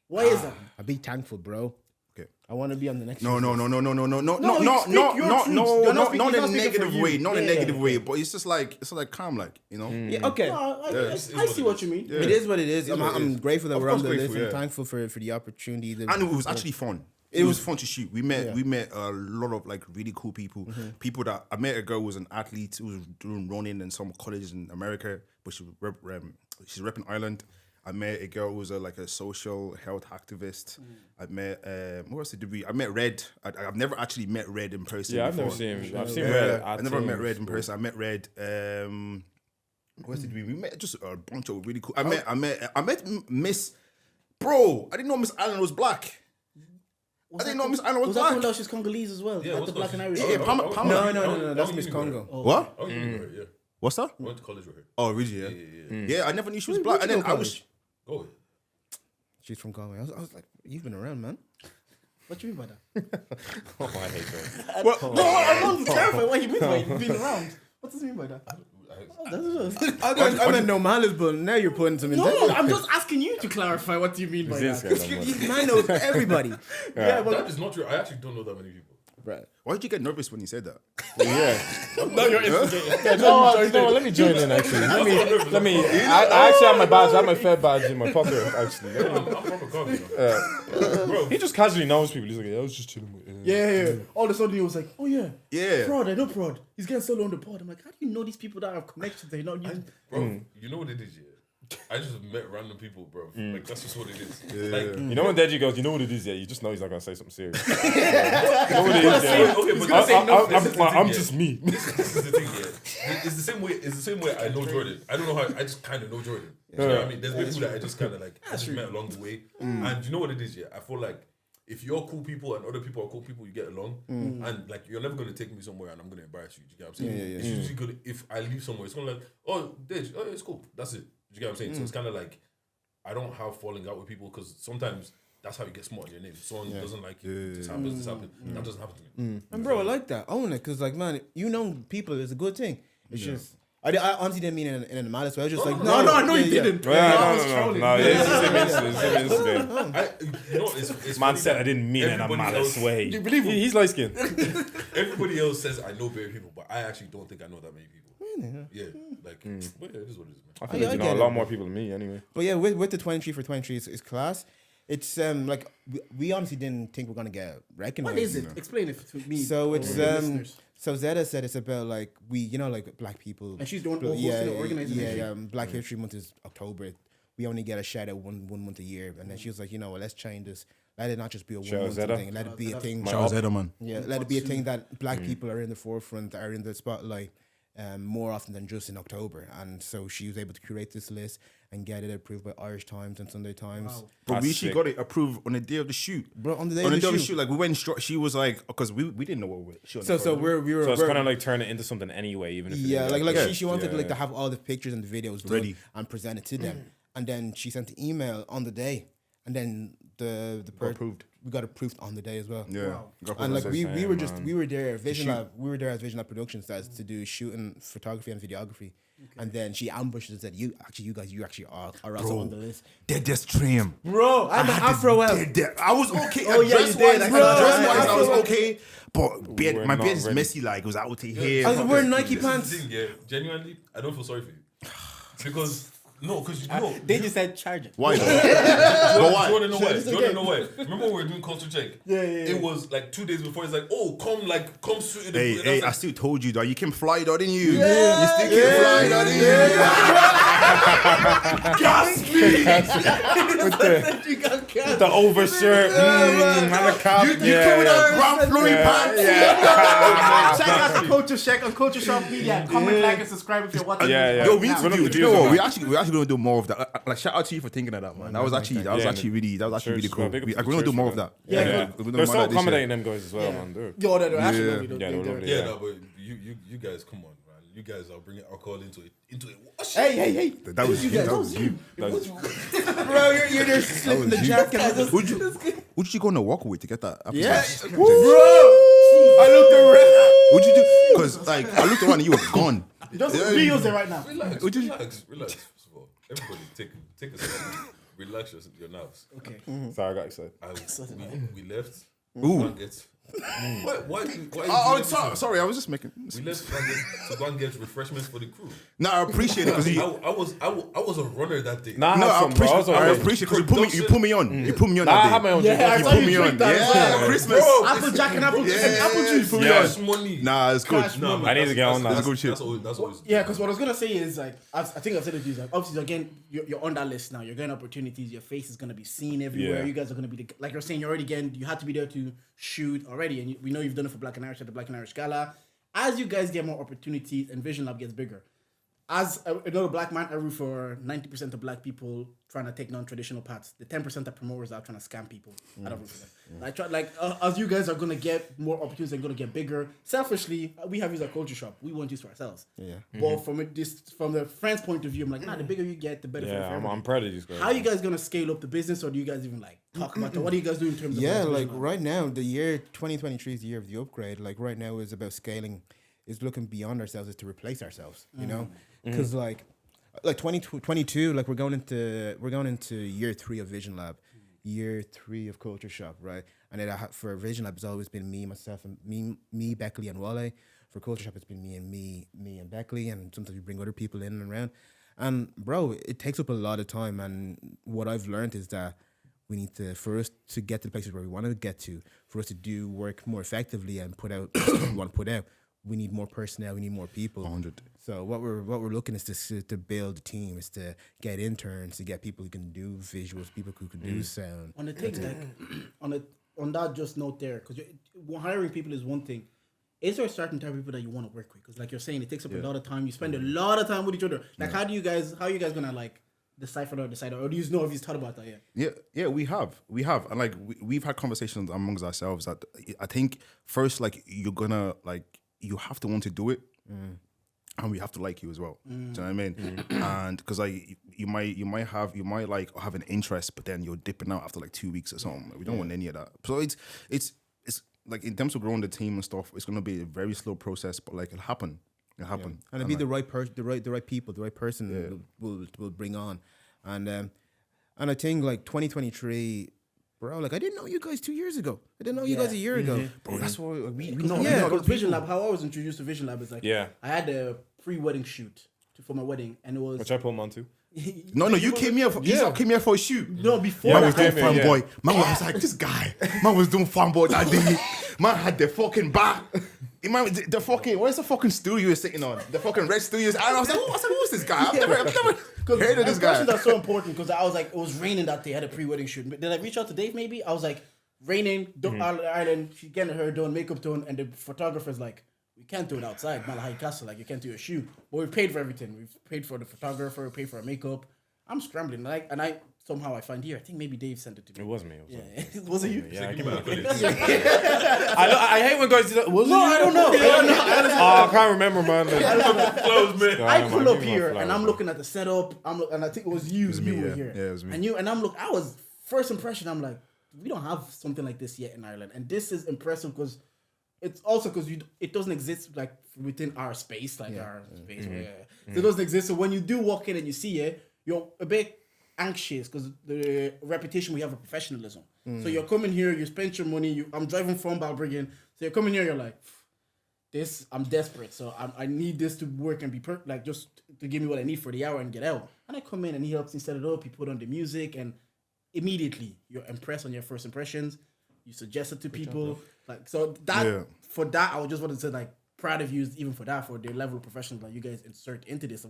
Why is that? I'll be thankful, bro. Okay. I want to be on the next. No, season. not speak your in truth. a negative way, not in a Yeah. negative way, but it's just like calm, like, you know. Yeah, okay. No, I see what you mean. It is what it is. I'm grateful that Of we're on course the grateful, list and yeah. thankful for the opportunity. And it was actually fun. It was fun to shoot. We met a lot of like really cool people. People that I met a girl who was an athlete who was doing running in some colleges in America, but she's repping Ireland. I met a girl who was like a social health activist. I met what else did we? I met Red. I've never actually met Red in person. Yeah, I've before. never seen him. I've seen Red. I never met Red in person. I met Red. What else did we? We met just a bunch of really cool. I met Miss. Bro, I didn't know Miss Allen was black. I didn't know Miss Allen was Was that black. one she's Congolese as well? Yeah, like what's the black that? and Irish. Yeah, girl? Pamela. No, that's Miss Congo. What? Oh, you knew her, yeah. What's that? I went to college with her. Oh, really? Yeah. Yeah, I never knew she was black. And you then go I was. Oh, She's from Congo. I was like, you've been around, man. What do you mean by that? Oh, I hate that. No, I'm not clarifying what you mean by being around. What does he mean by that? I meant no malice, but now you're putting some in No, there. I'm just asking you to clarify what do you mean by This that. guy don't know. Man knows everybody. Yeah, but that is not true. I actually don't know that many people. Right. Why did you get nervous when you said that? Yeah. no, you're instigating. No, let me join in actually. Let me. I actually have my badge. I have my Fed badge in my pocket actually. I'm proper cocky. Bro, He just casually knows people. He's like, yeah, I was just chilling with. Yeah. All of a sudden he was like, oh yeah. Yeah. Prod, I know Prod. He's getting solo on the pod. I'm like, how do you know these people that have connections? They know you. bro, you know what it is, yeah? I just met random people, bro. Like, that's just what it is. Like, You know when Deji goes, you know what it is, yeah. You just know he's not gonna say something serious. You know what it is, yeah. okay, but this is the I'm thing, just yeah. me. This is the thing, yeah. It's the same way I know Jordan. I don't know how, I just kind of know Jordan. You know what I mean? There's people that I just kind of like, I just met along the way. And you know what it is, yeah? I feel like if you're cool people and other people are cool people, you get along. And like, you're never going to take me somewhere and I'm going to embarrass you. Do you get what I'm saying? It's usually good if I leave somewhere. It's kind of like, oh, Dej, oh, it's cool. That's it. Do you get what I'm saying? So it's kind of like, I don't have falling out with people because sometimes that's how you get smart in your name. Someone doesn't like you, this happens. That doesn't happen to me. And bro, I like that. Own it, because like, man, you know people is a good thing. It's just, I honestly didn't mean it in a malice way. I was just like, No, I know you didn't. No, it's the same incident. You know, it's Man funny said that I didn't mean it in a everybody malice else- way. You believe him? He's light skinned. Everybody else says I know very people, but I actually don't think I know that many people. Yeah, like, but yeah, it is what it is, man. I feel Yeah, like you I know a get lot it. more people than me anyway. But yeah, with the 23 for 23 is class. It's like we honestly didn't think we're gonna get recognized. What is it? Explain it to me. So it's or the listeners. so Zeta said it's about like like black people. And she's the one hosting it, organizing it. Yeah, Black History Month is October. We only get a shout out one month a year, and then she was like, well, let's change this. Let it not just be a Shout out 1 month Zeta. thing. Let it be a thing. Shout out Edelman. Yeah, let it be a thing that black people are in the forefront, are in the spotlight more often than just in October. And so she was able to curate this list and get it approved by Irish Times and Sunday Times. Wow. But That's we actually sick. got it approved on the day of the shoot. Bro, on the day On of the the day of the shoot. shoot, like we went straight. She was like, because we didn't know what we were shooting. So we were So it's we're- kind of like turn it into something anyway, even if it yeah, is like she wanted yeah. like to have all the pictures and the videos done Ready. and present it to them. And then she sent the email on the day, and then the approved. We got approved on the day as well. Yeah. Got And like approved. we were just man. we were there Vision Lab. We were there as Vision Lab Productions to do shooting, photography, and videography. And then she ambushed us and said, "You guys are also on the list." Dead just trim. Bro, I'm an Afro elf. I was okay. Oh, yeah, you did. Dress-wise, I was okay. But beard, We're my not beard is ready. messy. Like it was out to here. I was wearing Nike This is pants. the thing, yeah. Genuinely, I don't feel sorry for you because No, because you know. They just said charge it. Why? Do But why? you want to know why? Do you want to know why? Remember when we were doing culture check? Yeah. It was like 2 days before. It's like, oh, come suited. Hey, I like, still told you that you came fly, though, didn't you? You still came fly, though, didn't you? Gas me! With the overshirt, and the cap. You came with that brown flowing pants. Check out the Culture Check on Culture Shop Media. Comment, like, and subscribe if you're watching. Yeah. Yo, we need to We're do. not You know what? confused We're actually gonna do more of that. Like, shout out to you for thinking of that, man. That was actually really cool. We're gonna do more of that. Yeah. We're gonna do They're more so of that this year. accommodating, them guys as well, man. They're- Yo, they're actually Yeah. lovely. Yeah, they're lovely. yeah, Yeah. no, but you guys, come on, man. You guys are bringing alcohol into it. Hey. That was you. That was you. Bro, you're just slipping the jacket. Would you go on a walk away to get that? Yeah. Bro, I looked around. would you do? Because like I looked around and you were gone. Just videos there right now. Relax. Would you- First of all, everybody take a second. Relax your nerves. Okay. Sorry, I got excited. We left. Ooh. Go and get. Why? Oh, sorry. I was just making. We left to go and get refreshments for the crew. No, I appreciate it because you. I was a runner that day. Nah, No, I I appreciate because you put me on. You put me on Nah, I that have day. my own Yeah, drink. I You saw put you me drink on. that as well. Yeah, Christmas. Bro, Apple Jack and apple juice. Yeah. Apple juice. Put me on. Cash money. Nah, it's good. Cash Nah, money. man, I need to get on that. That's good shit. That's always. Yeah, because what I was gonna say is like I think I've said it to you. Like, obviously, again, you're on that list now. You're getting opportunities. Your face is gonna be seen everywhere. Yeah. You guys are gonna be like you're saying. You're already getting. You had to be there to shoot already, and we know you've done it for Black and Irish at the Black and Irish Gala. As you guys get more opportunities and Vision Lab gets bigger, as another black man, I root for 90% of black people trying to take non-traditional paths. The 10% of promoters are trying to scam people. I don't root for them. As you guys are gonna get more opportunities and gonna get bigger. Selfishly, we have used our culture shop. We want this for ourselves. Yeah. But from the friend's point of view, I'm like, the bigger you get, the better for Yeah, everyone. I'm proud of these guys. How are you guys gonna scale up the business, or do you guys even like talk about that? What do you guys do in terms of Yeah, Vision like Lab? right now, the year 2023 is the year of the upgrade. Like right now is about scaling, is looking beyond ourselves, is to replace ourselves. You know, because like 2022, like we're going into year 3 of Vision Lab, year 3 of Culture Shop, right? And then for Vision Lab, it's always been me, myself, and me, Beckley, and Wale. For Culture Shop, it's been me and Beckley, and sometimes we bring other people in and around. And bro, it takes up a lot of time. And what I've learned is that we need to, for us to get to the places where we want to get to, for us to do work more effectively and put out what we want to put out, we need more personnel, we need more people. 100. So what we're looking is to build a team, is to get interns, to get people who can do visuals, people who can do sound. On the thing, like on that just note there, because hiring people is one thing. Is there a certain type of people that you want to work with? Because like you're saying, it takes up a lot of time. You spend a lot of time with each other. Like how are you guys gonna like decipher or decide, or do you know if you've thought about that yet? Yeah, we have, and like we've had conversations amongst ourselves that I think first, like you're gonna like you have to want to do it, and we have to like you as well. Do you know what I mean? And because like you might have an interest, but then you're dipping out after like 2 weeks or something. We don't want any of that. So it's like in terms of growing the team and stuff, it's gonna be a very slow process, but like it'll happen. It'll happen. And it'll be the right person, the right people, the right person will bring on. And I think like 2023, bro, like I didn't know you guys 2 years ago. I didn't know you guys a year ago. Bro, that's why we Because Vision Lab, how I was introduced to Vision Lab is like, Yeah. I had a pre-wedding shoot for my wedding, and it was Which I put them on too. No, you came here. Came here for a shoot. no before Yeah, that. we came here, Fanboy. Man was like, this guy. Man was doing fanboy that day. Man had the fucking back. Man, the fucking, where's the fucking stool you were sitting on? The fucking red stool. And I was like, who's this guy? I've never heard of this guy. Questions are so important because I was like, it was raining that day. I had a pre-wedding shoot. Did I reach out to Dave? Maybe I was like, raining, Ireland. She's getting her done, makeup done, and the photographer's like, we can't do it outside, Malahide Castle. Like you can't do a shoot. But we paid for everything. We've paid for the photographer, paid for our makeup. I'm scrambling, and I somehow I find here. I think maybe Dave sent it to me. It wasn't me. Was it you? Yeah, Give me that credit. I hate when guys do that. Was it you? I don't know. Oh, I can't remember, man. Close, man. I pull up here and I'm looking at the setup. And I think it was you. You were yeah. here. Yeah, it was me. And I was first impression. I'm like, we don't have something like this yet in Ireland, and this is impressive because it's also because it doesn't exist like within our space, like our space. So it doesn't exist. So when you do walk in and you see it, you're a bit anxious because the reputation we have of professionalism. So you're coming here, you spend your money. I'm driving from Balbriggan, so you're coming here. You're like, I'm desperate, so I need this to work and be like just to give me what I need for the hour and get out. And I come in and he helps me set it up. He put on the music, and immediately you're impressed on your first impressions. You suggest it to people, like so that for that I would just want to say like proud of you even for that, for the level of professionalism that you guys insert into this.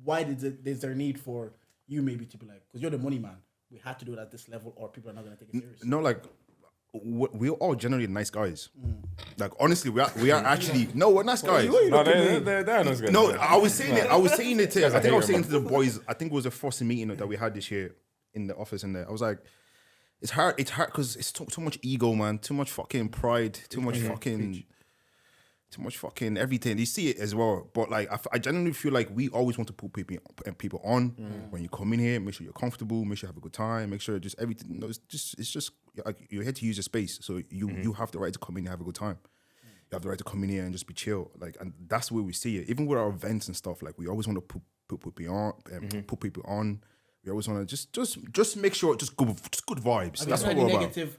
Why is there a need for you maybe to be like, because you're the money man, we have to do it at this level or people are not going to take it serious? No, like we're all generally nice guys. Like honestly, we are actually we're nice guys. No, they're nice guys. No, I was saying it. I was saying it to. I think I was saying to the boys. I think it was the first meeting that we had this year in the office. In there, I was like, it's hard because it's too much ego, man. Too much fucking pride. Too much fucking everything. You see it as well. But like, I genuinely feel like we always want to put people on when you come in here. Make sure you're comfortable. Make sure you have a good time. Make sure just everything. You know, it's just like you're here to use the space, so you have the right to come in and have a good time. You have the right to come in here and just be chill. Like, and that's where we see it. Even with our events and stuff, like we always want to put people on. We always want to just make sure just good vibes. That's what we're about. Negative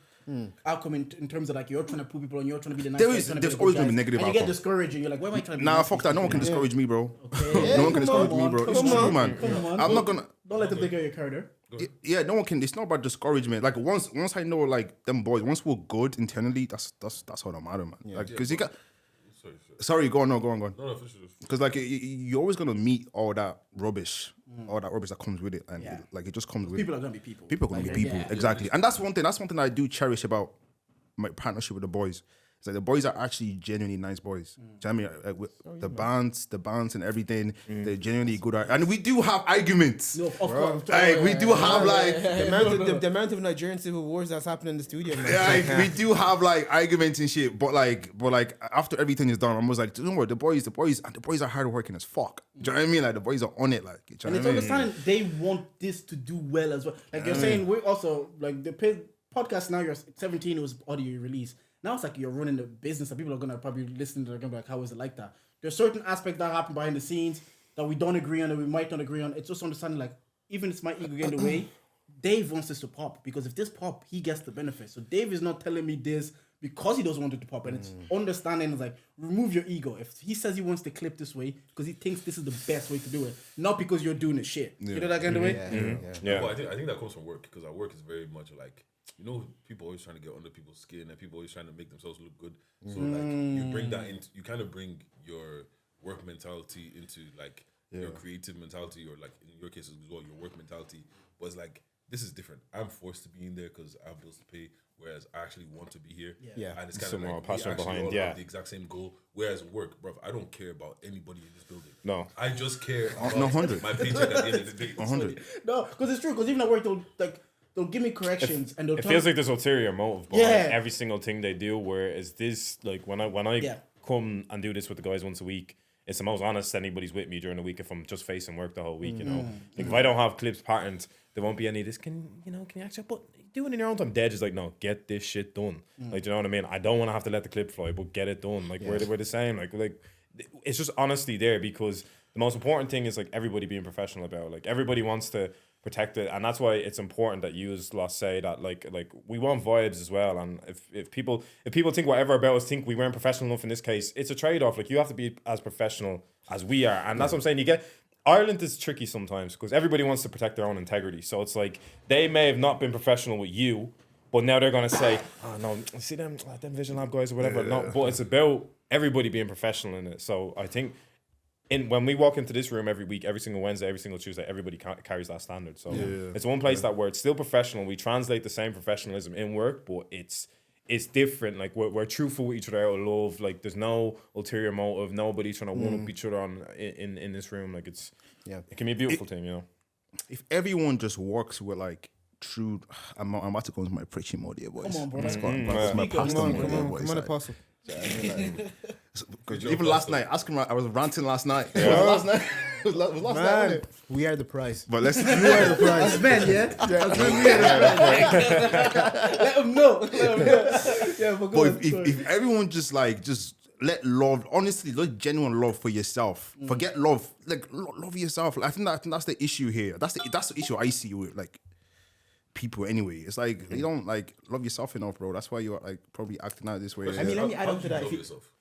outcome in terms of like you're trying to put people on, you're trying to be the nice There's always going to be negative and you get outcome. discouraged and you're like, why am I trying to be Nah, nice? fuck that. No one can discourage me, bro. Okay. No one can discourage me, bro. It's true, man. I'm not gonna. Don't let them take out your character. Yeah, no one can. It's not about discouragement. Like once I know like them boys, once we're good internally, that's all that matter, man. Like because you got. Sorry, go on. No, finish it. Because like you're always gonna meet all that rubbish that comes with it, and it just comes with. People are gonna be people. People are gonna be people, exactly. And that's one thing I do cherish about my partnership with the boys. It's like the boys are actually genuinely nice boys. Do you know what I mean? Like, with the bands and everything, they're genuinely good at, and we do have arguments. No, of course. Like we do have like The amount of Nigerian civil wars that's happening in the studio, man. like we do have like arguments and shit, but like after everything is done, I'm always like, don't worry, the boys are hardworking as fuck. Do you know what I mean? Like the boys are on it, like. Do you know And what it's I mean? understanding they want this to do well as well. Like you're saying, we're also like the podcast now. You're 17, it was audio release. Now it's like you're running the business, and people are gonna probably listen to it. They're gonna be like, "How is it like that?" There's certain aspects that happen behind the scenes that we don't agree on, that we might not agree on. It's just understanding, like, even if it's my ego getting in the way, Dave wants this to pop because if this pop, he gets the benefit. So Dave is not telling me this because he doesn't want it to pop, and it's understanding is like remove your ego. If he says he wants to clip this way because he thinks this is the best way to do it, not because you're doing the shit. You know that kind of way. Yeah. Well, I think that comes from work because our work is very much like, you know, people always trying to get under people's skin and people always trying to make themselves look good. So like you bring that in, you kind of bring your work mentality into like your creative mentality, or like in your case as well, your work mentality. But it's like, this is different. I'm forced to be in there because I have bills to pay, whereas I actually want to be here. And it's kind of like passion we actually behind, all have the exact same goal. Whereas work, bruv, I don't care about anybody in this building. No. I just care about 100. my paycheck at the end of the day. 100. No, because it's true. Because even at work, they'll give me corrections and they'll. It feels like there's ulterior motive behind Yeah. every single thing they do. Whereas this, like when I come and do this with the guys once a week, it's the most honest anybody's with me during the week if I'm just facing work the whole week. You know, like if I don't have clips patterned, there won't be any of this. Can you actually? But do it in your own time. Dad is like, no, get this shit done. Like, do you know what I mean? I don't want to have to let the clip fly, but get it done. Like we're the same. Like it's just honesty there, because the most important thing is like everybody being professional about it. Like everybody wants to protect it, and that's why it's important that you as Lost say that like we want vibes as well. And if people think whatever about us think we weren't professional enough in this case, it's a trade-off. Like you have to be as professional as we are, and that's what I'm saying. You get Ireland is tricky sometimes because everybody wants to protect their own integrity. So it's like they may have not been professional with you, but now they're gonna say, "Oh no, see them Vision Lab guys or whatever." No, but it's about everybody being professional in it. So I think when we walk into this room every week, every single Wednesday, every single Tuesday, everybody carries that standard. So it's one place that where it's still professional. We translate the same professionalism in work, but it's different. Like we're truthful with each other out of love. Like there's no ulterior motive. Nobody trying to one up each other on in this room. Like it can be a beautiful thing, you know. If everyone just works with like true, I'm about to go into my preaching mode here, boys. Come on, bro. That's my pastor Come mode here, on, boys. come on, Like, apostle. Because even last night, I was ranting last night. Was it last night? It was last night, wasn't Man, it? we are the prize. But let's. We are the prize. As men, let them know. Yeah, but go on, if everyone just let love, honestly, let genuine love for yourself. Forget love, like love yourself. I think that's the issue here. That's the issue I see with like people anyway. It's like you don't like love yourself enough, bro. That's why you're like probably acting out this way. I mean, let me add on to that. Love yourself.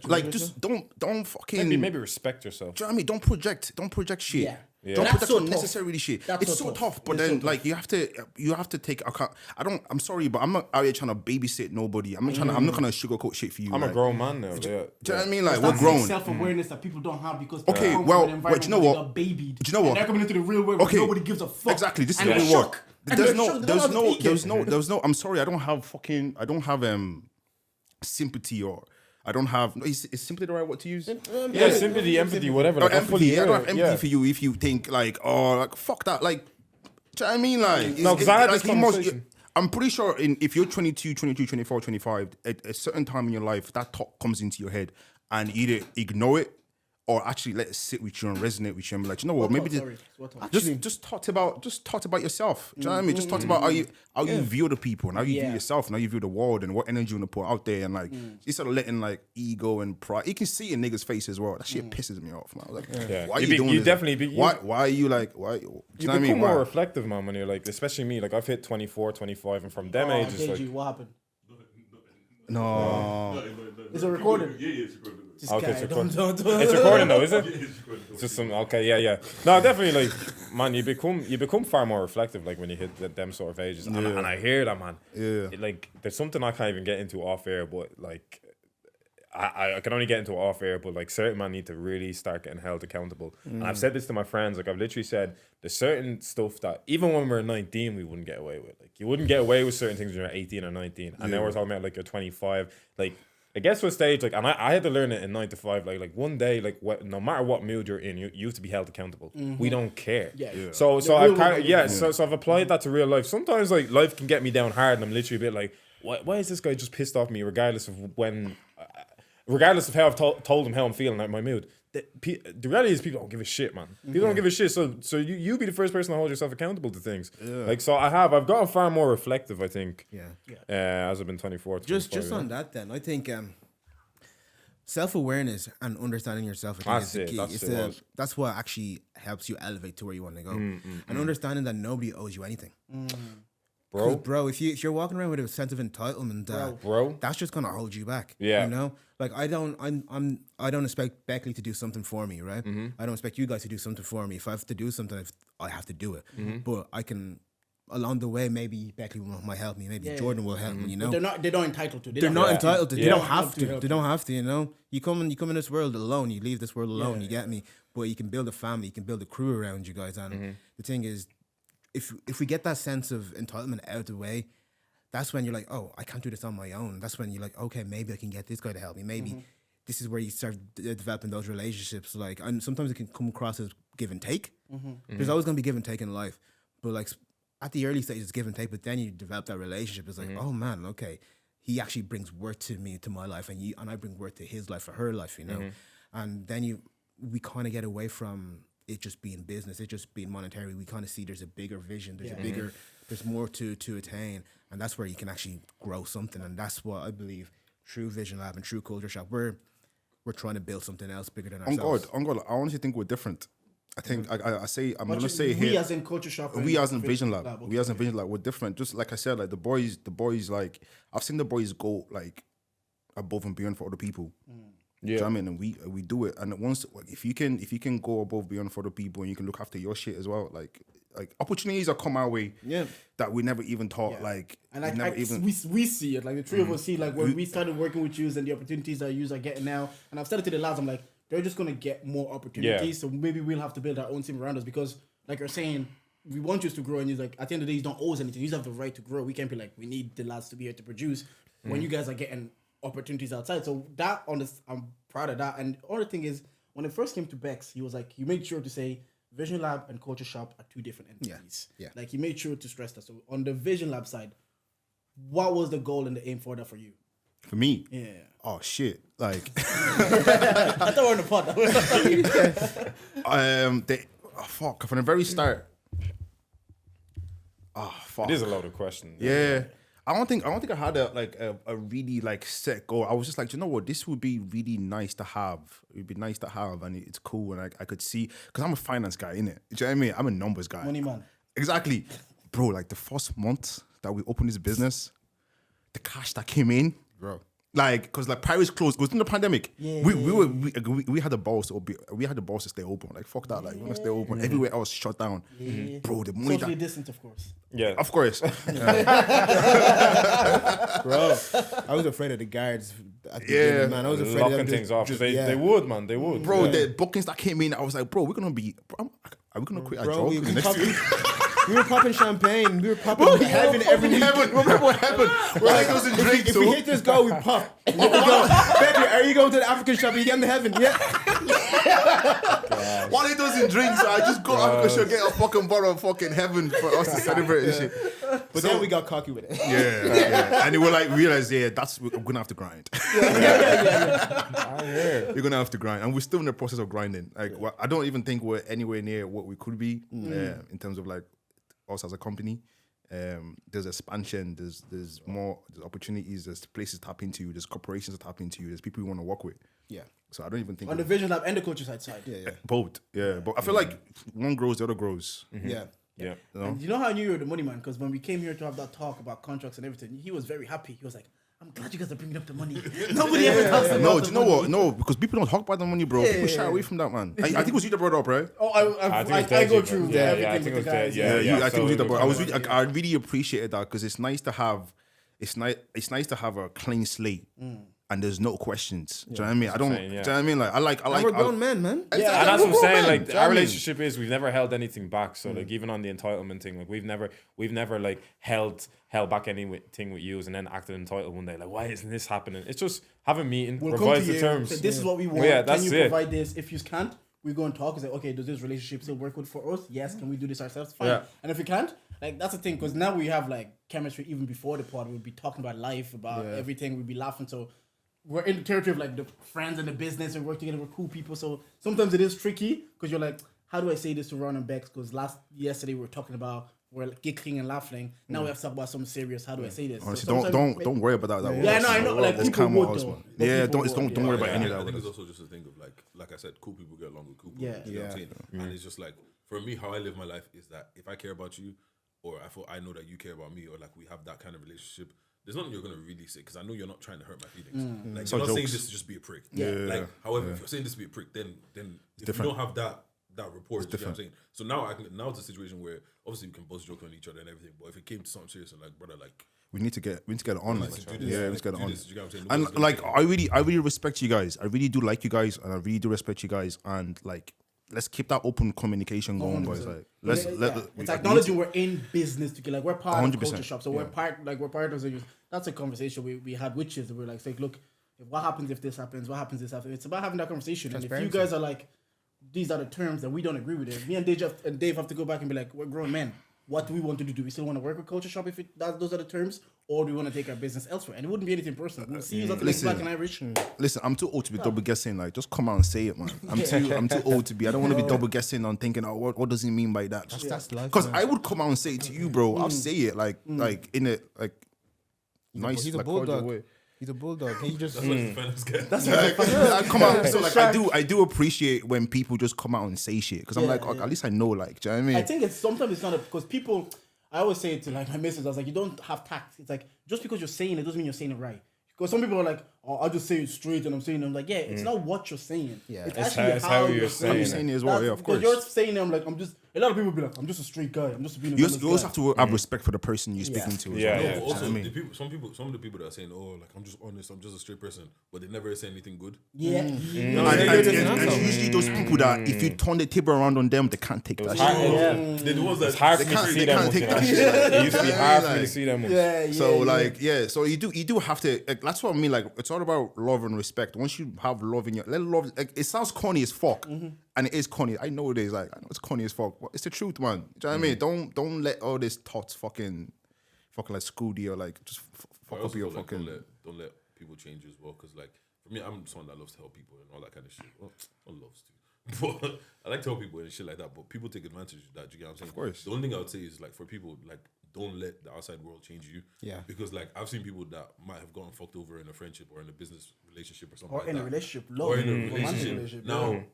Like, just don't fucking Maybe respect yourself. Do you know what I mean? Don't project shit. Yeah. Don't That's project so unnecessary shit. That's It's so so tough. tough, but It's so then tough. like you have to take account. I'm sorry, but I'm not out here trying to babysit nobody. I'm not gonna sugarcoat shit for you. I'm a like. grown man now. Yeah. Do you know what I mean? Like, That's we're grown. self-awareness that people don't have because Okay, people come well, from an environment but you know where what? they got babied. Do you know what? And they're coming into the real world Okay. where nobody gives a fuck. Exactly. This is And what they're we work. shook. And they're shook. They don't know how to take it. There's no. I'm sorry. I don't have sympathy or. I don't have. Is sympathy the right word to use? Yeah, sympathy, empathy, whatever. Or Like, I'm fully empathy. I don't have here. empathy for you if you think like, oh, like fuck that. Like, do you know what I mean? Like, No, 'cause I had this he must- conversation. I'm pretty sure if you're 22, 23, 24, 25, at a certain time in your life, that thought comes into your head and either ignore it or actually let it sit with you and resonate with you and be like, you know what, maybe just talk about yourself. Do you know what I mean? Just talk about how you view the people and how you view yourself and how you view the world and what energy you want to put out there and like instead of letting like ego and pride, you can see it in niggas' face as well. That shit pisses me off, man. Like, why are you doing this? Definitely why are you like why? Do you know You what I become mean? more Why? reflective, man, when you're like, especially me, like I've hit 24, 25, and from them ages, like, KG, what happened? No. Is it recorded? Yeah, it's recorded. This Okay, guy, it's don't. it's recording though, is it? It's recorded. It's just some okay, yeah. No, definitely, like, man, you become far more reflective, like when you hit them sort of ages, and I hear that, man. Yeah. Like, there's something I can't even get into off air, but like, I can only get into off air, but like certain man need to really start getting held accountable. And I've said this to my friends, like I've literally said there's certain stuff that even when we're 19 we wouldn't get away with. Like you wouldn't get away with certain things when you're 18 or 19, and then we're talking about like you're 25. Like it gets to a stage like, and I had to learn it in 9 to 5. Like one day, like no matter what mood you're in, you have to be held accountable. We don't care. Yeah. So The I real kind world, of so I've applied that to real life. Sometimes like life can get me down hard, and I'm literally a bit like, why is this guy just pissed off me regardless of when. Regardless of how I've told him how I'm feeling, like my mood, the reality is people don't give a shit, man. People don't give a shit. So you be the first person to hold yourself accountable to things. Like so, I've gotten far more reflective, I think. As I've been 24. To Just 25, on that, then I think self-awareness and understanding yourself, I think, is the key. That's what actually helps you elevate to where you want to go, and understanding that nobody owes you anything. Bro, if you're walking around with a sense of entitlement, bro, that's just gonna hold you back. Yeah. You know, like I don't expect Beckley to do something for me, right? I don't expect you guys to do something for me. If I have to do something, I have to do it. But I can, along the way, maybe Beckley might help me. Maybe Jordan will help me. You know, They're not entitled to. they're not entitled to. They Yeah. don't have to. They don't have to. You know, you come in this world alone. You leave this world alone. You get me? But you can build a family. You can build a crew around you guys. And the thing is, if we get that sense of entitlement out of the way, that's when you're like, oh, I can't do this on my own. That's when you're like, okay, maybe I can get this guy to help me. Maybe this is where you start developing those relationships. Like, and sometimes it can come across as give and take. There's always gonna be give and take in life, but like at the early stages, it's give and take. But then you develop that relationship. It's like, oh man, okay, he actually brings worth to me, to my life, and I bring worth to his life or her life. You know, and then we kind of get away from it just being business, it just being monetary. We kind of see there's a bigger vision, there's more to attain, and that's where you can actually grow something. And that's what I believe True Vision Lab and True Culture Shop, we're trying to build something else bigger than ourselves. On God, I honestly think we're different. I think I'm gonna say we here. as in Culture Shop. We as in Vision Lab. We as in Vision Lab, we're different. Just like I said, like the boys, like I've seen the boys go like above and beyond for other people. Do you know what I mean? And we do it. And once if you can go above beyond for other people and you can look after your shit as well, like opportunities are come our way that we never even thought like, and we see it, like the three of us see, like when we started working with you and the opportunities that you are getting now. And I've said it to the lads, I'm like, they're just gonna get more opportunities, so maybe we'll have to build our own team around us, because like you're saying, we want you to grow, and he's like, at the end of the day, you don't owe us anything. You have the right to grow. We can't be like, we need the lads to be here to produce when you guys are getting opportunities outside. So that I'm proud of that. And the other thing is, when it first came to Bex, he was like, he made sure to say Vision Lab and Culture Shop are two different entities. Yeah. Like he made sure to stress that. So on the Vision Lab side, what was the goal and the aim for that for you? For me? Yeah. Oh shit. Like I thought we were on the pod. fuck. From the very start. Oh fuck. It is a loaded question. Yeah. I don't think I had a really like set goal. I was just like, you know what, this would be really nice to have. It would be nice to have, and it's cool, and I could see, because I'm a finance guy, innit? Do you know what I mean? I'm a numbers guy. Money man. Exactly. Bro, like the first month that we opened this business, the cash that came in, bro, Like, cause like Paris closed. It was in the pandemic. Yeah, We had the balls to stay open. Like fuck that. Like we want to stay open. Everywhere else shut down. Bro, the money Socially that, distant, of course. Yeah. of course. Bro, I was afraid of the guards. At the Yeah. beginning, man. I was afraid of Locking them things off. just- They would, man. They would. Bro, Yeah. the bookings that came in, I was like, bro, we're gonna be. Bro, are we gonna quit our Bro, job? we, in the we, next pop, year? we were popping champagne. We were popping heaven every week. Remember what happened? We're like, those in drinks. If we hit this goal, we pop. We go, Beckley, are you going to the African shop? Are you getting to heaven? Yeah. While he doesn't drink, so I just go out and get a fucking bottle of fucking heaven for us to celebrate and shit. But then we got cocky with it. Yeah. And they were like, realize, we're gonna have to grind. You're gonna have to grind, and we're still in the process of grinding. Like, I don't even think we're anywhere near what we could be in terms of like us as a company. There's expansion. There's more. There's opportunities. There's places to tap into. There's corporations to tap into. There's people you want to work with. Yeah. So I don't even think On the Vision Lab and the Culture Side. Yeah. both. Yeah, but I feel like one grows, the other grows. Yeah. Yeah. You know? And you know how I knew you were the money man? Because when we came here to have that talk about contracts and everything, he was very happy. He was like, I'm glad you guys are bringing up the money. Nobody ever talks about No, the do you know money. what? No, because people don't talk about the money, bro. People shy away from that, man. I think it was you that brought it up, right? Oh, I think it's I go Deji, through bro. Yeah, I everything think with it the was guys. I think it was you that brought. absolutely. I really appreciated that because it's nice to have, it's nice to have a clean slate. And there's no questions. Do you know what I mean? I don't. saying, Do yeah. you know what I mean? Like I like. And we're grown men, man. And that's what I'm saying. Like Do you know our what I mean? relationship is we've never held anything back. So like even on the entitlement thing, like we've never like held back anything with you and then acted entitled one day. Like why isn't this happening? It's just have a meeting, We'll come revise to the you. terms. Say, this is what we want. Yeah, Can that's you it. provide this? If you can't, we go and talk and say, okay, does this relationship still work good for us? Yes. Can we do this ourselves? Fine. Yeah. And if we can't, like that's the thing, because now we have like chemistry even before the pod. We'll be talking about life, about everything. We'll be laughing. So we're in the territory of like the friends and the business and work together. We're cool people. So sometimes it is tricky because you're like, how do I say this to Ron and Bex? Because yesterday we were talking about we're like giggling and laughing. Now we have to talk about something serious. How do I say this? Honestly, So sometimes- don't worry about that. Yeah, no, I know. Like It's people calm would with us, though. man. But Yeah, people don't would, worry about any of I that. think with it's us. also just a thing of like I said, cool people get along with cool people. Yeah. You know what I'm saying? And it's just like for me, how I live my life is that if I care about you, or I know that you care about me, or like we have that kind of relationship, there's nothing you're gonna really say because I know you're not trying to hurt my feelings. Like So you're not saying jokes. this to just be a prick. Yeah. Like however, if you're saying this to be a prick, then if different. you don't have that rapport, you know what I'm different. saying? So now it's a situation where obviously we can both joke on each other and everything, but if it came to something serious and like brother, like We need to get it on. Like, to do this, yeah, we like, need to get it do on. this, you get what I'm saying? And Nobody's gonna like, say- I really respect you guys. I really do like you guys, and I really do respect you guys. And like, let's keep that open communication going, boys. Like, let's it's acknowledging we're in business together. Like we're part of the 100%, culture shop, so we're partners. That's a conversation we had with you. We're like, look, what happens if this happens? What happens if this happens? It's about having that conversation. And if you guys are like, these are the terms that we don't agree with it, me and Dave have to go back and be like, we're grown men. What do we want to do? Do we still want to work with Culture Shop if those are the terms, or do we want to take our business elsewhere? And it wouldn't be anything personal. We'll see you after like Black and Irish. Listen, I'm too old to be double guessing. Like, just come out and say it, man. I'm too old to be. I don't want to be double guessing on thinking, oh, what does he mean by that? That's life. Because I would come out and say it to you, bro. I'll say it like in a like nice, He's a like, cordial bulldog. way. He's a bulldog. He just That's what the defenders get. I come out. So like, I do appreciate when people just come out and say shit because I'm like, at least I know. Like, do you know what I mean? I think sometimes it's not because people. I always say it to like my missus. I was like, you don't have tact. It's like just because you're saying it doesn't mean you're saying it right. Because some people are like, oh, I'll just say it straight, and I'm like, yeah, it's not what you're saying. Yeah. it's It's actually how how you're saying I'm it. saying it as well. Yeah, of Because course. you're saying it, I'm like, I'm just. A lot of people be like, I'm just a straight guy. I'm just being a You honest also guy. have to have respect for the person you're speaking to. As Yeah, well. yeah. Do you know Also, what I mean? the people, some of the people that are saying, "Oh, like I'm just honest, I'm just a straight person," but they never say anything good. Yeah. And it's usually those people that if you turn the table around on them, they can't take that shit. They're the ones that It's hard for me to can't- see they them. can't ones, take you know? that shit. It used to be hard for me to Like- see them. ones. Yeah. So like so you do have to like, that's what I mean, like it's all about love and respect. Once you have love in your love, like it sounds corny as fuck and it is corny. I know it is, like I know it's corny as fuck, but it's the truth, man. Do you know what I mean? Don't let all this thoughts fucking like school you or like just I fuck also up your feel like fucking don't let people change you as well. Because like for me, I'm someone that loves to help people and all that kind of shit. Well, not loves to, but I like to help people and shit like that. But people take advantage of that. Do you get what I'm saying? Of course. The only thing I would say is like for people, like don't let the outside world change you. Yeah. Because like I've seen people that might have gotten fucked over in a friendship or in a business relationship or something Or like in that. a relationship, Or in a romantic relationship.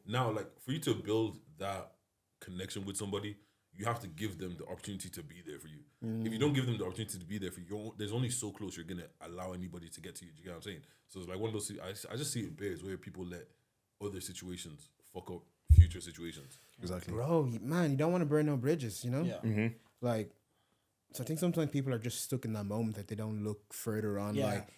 Now, like for you to build that connection with somebody, you have to give them the opportunity to be there for you. If you don't give them the opportunity to be there for you, there's only so close you're gonna allow anybody to get to you. Do you get what I'm saying? So it's like one of those. I just see it in Bears where people let other situations fuck up future situations. Exactly. Bro, man, you don't want to burn no bridges, you know? Yeah. Like, so I think sometimes people are just stuck in that moment that they don't look further on. Yeah. Like,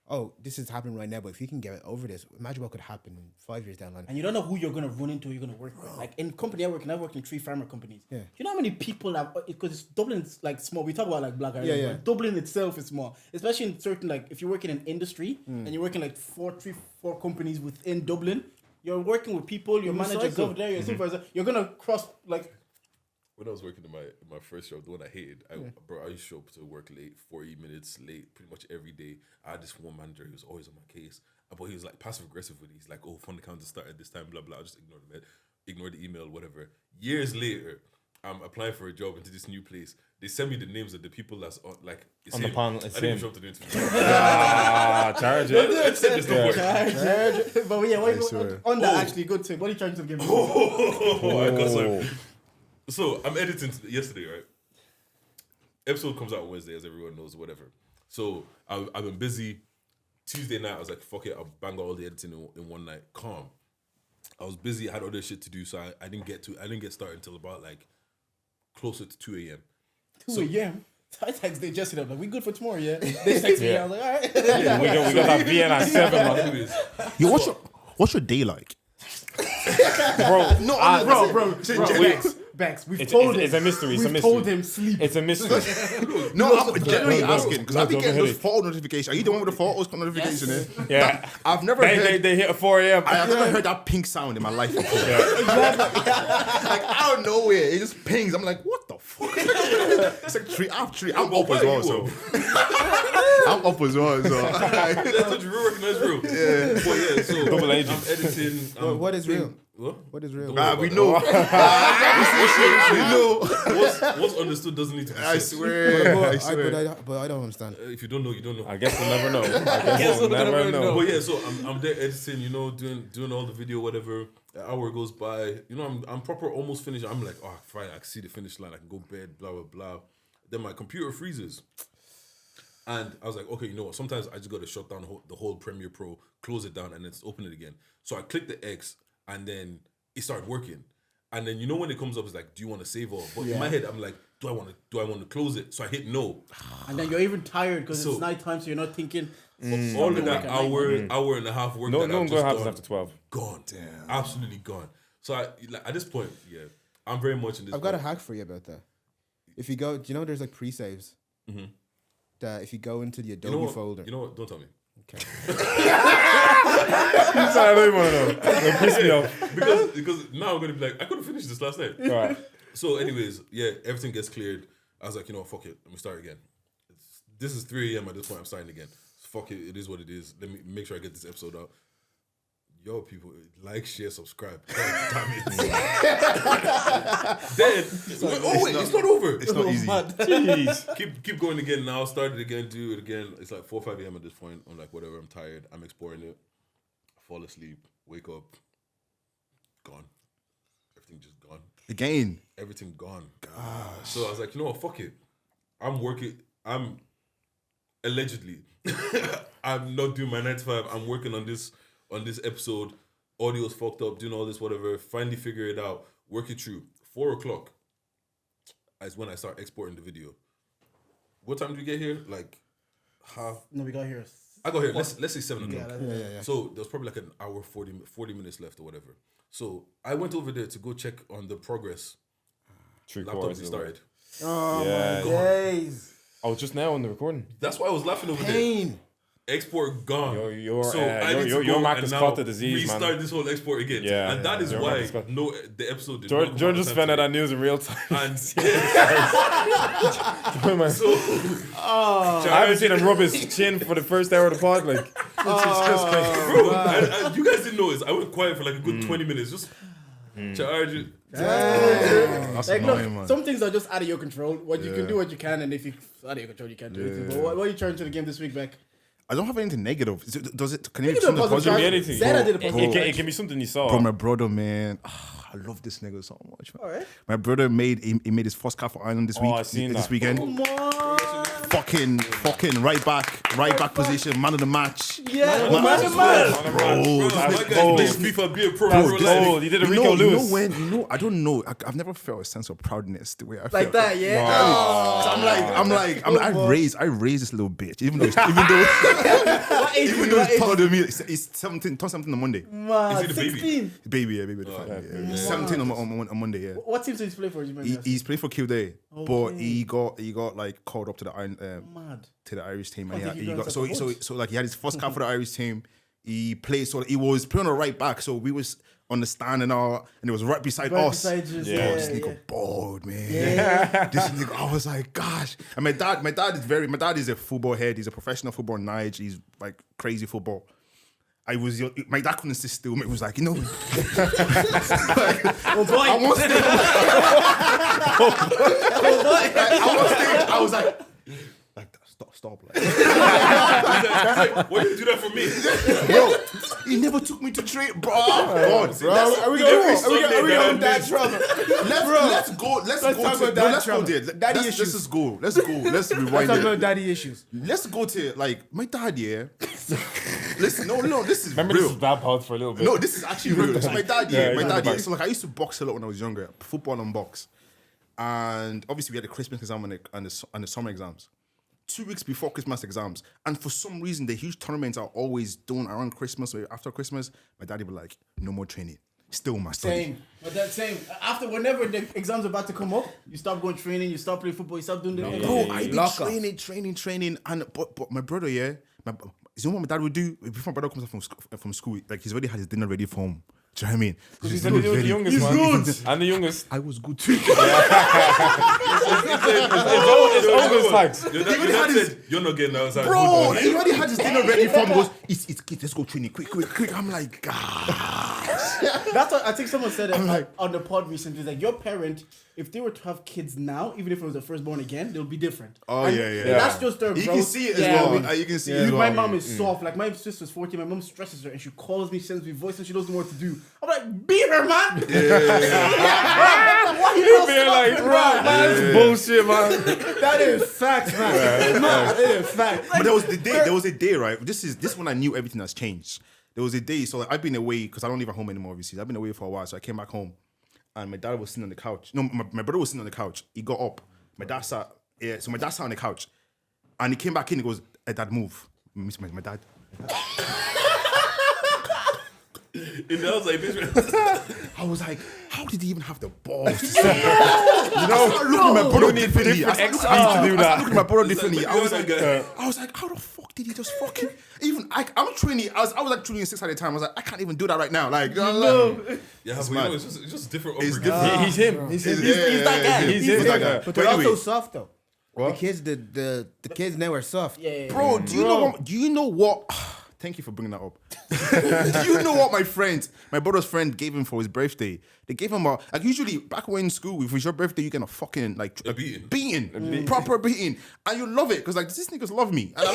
oh, this is happening right now, but if you can get over this, imagine what could happen in 5 years down the line. And you don't know who you're gonna run into, who you're gonna work with. Like in company I work in, I work in 3 pharma companies. Yeah. Do you know how many people have? Because Dublin's like small. We talk about like Black Ireland. Yeah, yeah. But Dublin itself is small, especially in certain like if you're working in industry and you're working like 4 companies within Dublin. You're working with people. Your managers over there. Your supervisor. You're gonna cross like. When I was working in my first job, the one I hated, I used to show up to work late, 40 minutes late, pretty much every day. I had this one manager who was always on my case, but he was like passive aggressive with it. He's like, "Oh, fund account to start at this time, blah blah." I just ignore the email, whatever. Years later, I'm applying for a job into this new place. They send me the names of the people that's on, like it's On the him. panel, I it's didn't even him. show up to the interview. Charge it. I said this don't work. But yeah, what, swear. on that actually, good thing. What are you trying to give me? Oh, I got some. So I'm editing yesterday, right? Episode comes out on Wednesday, as everyone knows, whatever. So I've been busy. Tuesday night, I was like, fuck it, I'll bang out all the editing in one night. Calm. I was busy, I had other shit to do, so I didn't get started until about like closer to 2 a.m. 2 a.m. I texted Jesse up like, we good for tomorrow, yeah? They texted me, I was like, all right. We got that VN at 7, man. Anyways, Yo, what's your day like? Bro, Bex, we've It's- told it's- him. it's a mystery, it's a We've mystery. told him sleep. It's a mystery. No, I'm genuinely asking because I be don't getting hit those it. photo notifications. Are you the one with the photos notification? Yes. Yeah. I've never heard. They hit at 4 a.m. I've never heard that ping sound in my life before. Like out of nowhere, it just pings. I'm like, what the fuck? It's like three. I'm up as well, so I'm up as well. So that's what you recognize real. Yeah. But yeah, so Double agent. I'm editing. What is real? What? What is real? we know. We know. What's understood doesn't need to be I said. swear. I swear. But I don't understand. If you don't know, you don't know. I guess we'll never know. I guess we'll never know. But yeah, so I'm there editing, you know, doing all the video, whatever. An hour goes by, you know, I'm proper almost finished. I'm like, oh, fine, I can see the finish line. I can go bed, blah blah blah. Then my computer freezes, and I was like, okay, you know what? Sometimes I just got to shut down the whole Premiere Pro, close it down, and then open it again. So I clicked the X, and then it started working. And then you know when it comes up, it's like, do you want to save all? But in my head, I'm like, do I want to close it? So I hit no. And then you're even tired because So- it's nighttime, so you're not thinking. All of that hour and a half work No that one I've go just happens done, after 12. gone. Damn. Absolutely gone. So I, like, at this point, yeah, I'm very much in this. I've got a boat. hack for you about that. If you go, do you know there's like pre-saves? That if you go into the You Adobe know what? folder. You know what? Don't tell me. Okay. I don't even want to know. It'll piss me off. Because now I'm gonna be like, I couldn't finish this last night. All right. So, anyways, yeah, everything gets cleared. I was like, you know, fuck it, let me start again. This is 3 a.m. at this point. I'm starting again. Fuck it, it is what it is. Let me make sure I get this episode out. Yo, people, like, share, subscribe. God damn it. Then, it's not over. It's not easy. Jeez. Keep going again now. Start it again. Do it again. It's like 4 or 5 a.m. at this point. I'm like, whatever. I'm tired. I'm exporting it. Fall asleep. Wake up. Gone. Everything just gone. Again. Everything gone. So I was like, you know what? Fuck it. I'm working. I'm allegedly. I'm not doing my 9 to 5. I'm working on this episode. Audio's fucked up. Doing all this, whatever. Finally figure it out. Work it through. 4 o'clock is when I start exporting the video. What time did we get here? Like half. No, we got here. I got here. Let's say 7 o'clock. Yeah. So there was probably like an hour, 40 minutes left or whatever. So I went over there to go check on the progress. 3 Laptop quarters. restarted. Oh Yeah. my days. I was just now on the recording. That's why I was laughing over there. Pain. Export gone. Your I need to your go Mac and has now caught the disease, man. restart this whole export again. Yeah, And that is your Mac why has caught- the episode did not come George out just on found out time that news in real time. today. And Man, so I haven't seen him rub his chin for the first hour of the pod. Like, it's just crazy. bro, and you guys didn't notice. I went quiet for like a good 20 minutes. Just charge it. That's Like, annoying, look, man. some things are just out of your control. What you can do, what you can, and if it's out of your control, you can't do anything. But what are you trying to the game this week, Beck? I don't have anything negative. Does it? Can you You do can do a something positive positive? Be anything. Zara did a It positive. can be something you saw. Bro, my brother, man. I love this nigga so much. Man. All right. My brother made he made his first car for Ireland this week. I seen this that. weekend. Come on. Fucking right back position, man of the match. Yeah, Man man, of man. Bro, My guy plays FIFA, be a pro. That's bro, cold. He did a Rico Lewis. I don't know. I've never felt a sense of proudness the way I Like felt. that, yeah. I raised this little bitch, even though What age? even though he's taller than me. He's 17, turned 17 on Monday. Man, Is he the baby? 16. Baby, the family. Yeah. 17 on Monday. Yeah. What team does he play for? You remember? He's playing for Kildare, but he got like called up to the Mad. to the Irish team, and I think he he got got so like he had his first cap for the Irish team. He played, so he was playing on the right back, so we was on the stand and all, and it was right beside us. This This nigga bald, man. This nigga, I was like, gosh. And my dad is a football head. He's a professional football Nige. He's like crazy football. My dad couldn't sit still. He was like, you know, I was like that. Stop. Like, Why you do that for me? bro, he never took me to train, bro. God, Are we going that trouble? Let's go. Let's talk go about that let's go trouble. there. Daddy Let's issues. just go. Let's rewind Let's talk it. about daddy issues. Let's go to like my dad. Yeah. Listen, no, this is Remember real. this was bad pod for a little bit. No, this is actually real. So my dad, Yeah, my he's dad, back. So like I used to box a lot when I was younger, football and box, and obviously we had the Christmas exam and the summer exams. 2 weeks before Christmas exams, and for some reason the huge tournaments are always done around Christmas or after Christmas. My daddy would like, no more training, still my study. Same. But that same. After whenever the exam's about to come up, you stop going training, you stop playing football, you stop doing the Bro, I did Lock off. training, and but my brother, yeah, you know what my dad would do before my brother comes from school? Like he's already had his dinner ready for him. Do you know what I mean? He's the youngest, man. And the youngest. I was good too. It's always tags. Your dad said, you're not getting outside. Bro, he already had his dinner ready for him. He goes, it's kids, let's go training, quick. I'm like, gosh. That's what I think someone said it on the pod recently. Like your parent, if they were to have kids now, even if it was their firstborn again, they'll be different. Oh, And yeah. That's just their You growth. can see it as well. with- You can see it as well. My mom is soft. Like my sister's 14. My mom stresses her and she calls me, sends me voice, and she doesn't know what to do. I'm like, beat her, man. Why you not Being like, stopping, bro, man, that's bullshit, man. That is facts, man. It is facts. But there was a day, right? This when I knew everything has changed. There was a day, so like, I've been away because I don't live at home anymore. Obviously, I've been away for a while, so I came back home, and my dad was sitting on the couch. No, my brother was sitting on the couch. He got up. My dad sat. Yeah, so my dad sat on the couch, and he came back in. He goes, hey, "Dad, move." My dad. In the house like this. I was like, how did he even have the balls to say that? You know, I started looking at my brother differently. I started looking at my brother differently. I was like, how the fuck did he just fucking even? I'm training. I was like training 6 at a time. I was like, I can't even do that right now. Like, you know, Yeah, but mad. it's just different. It's upbringing. different. He's him. He's that guy. He's him. that guy. But they're anyway, also soft though. What? The kids, the kids now are soft. Yeah. bro, do you know what? Thank you for bringing that up. Do you know what my brother's friend gave him for his birthday? They gave him usually back when in school, if it's your birthday, you get a fucking beating, proper beating, and you love it because like these niggas love me, and I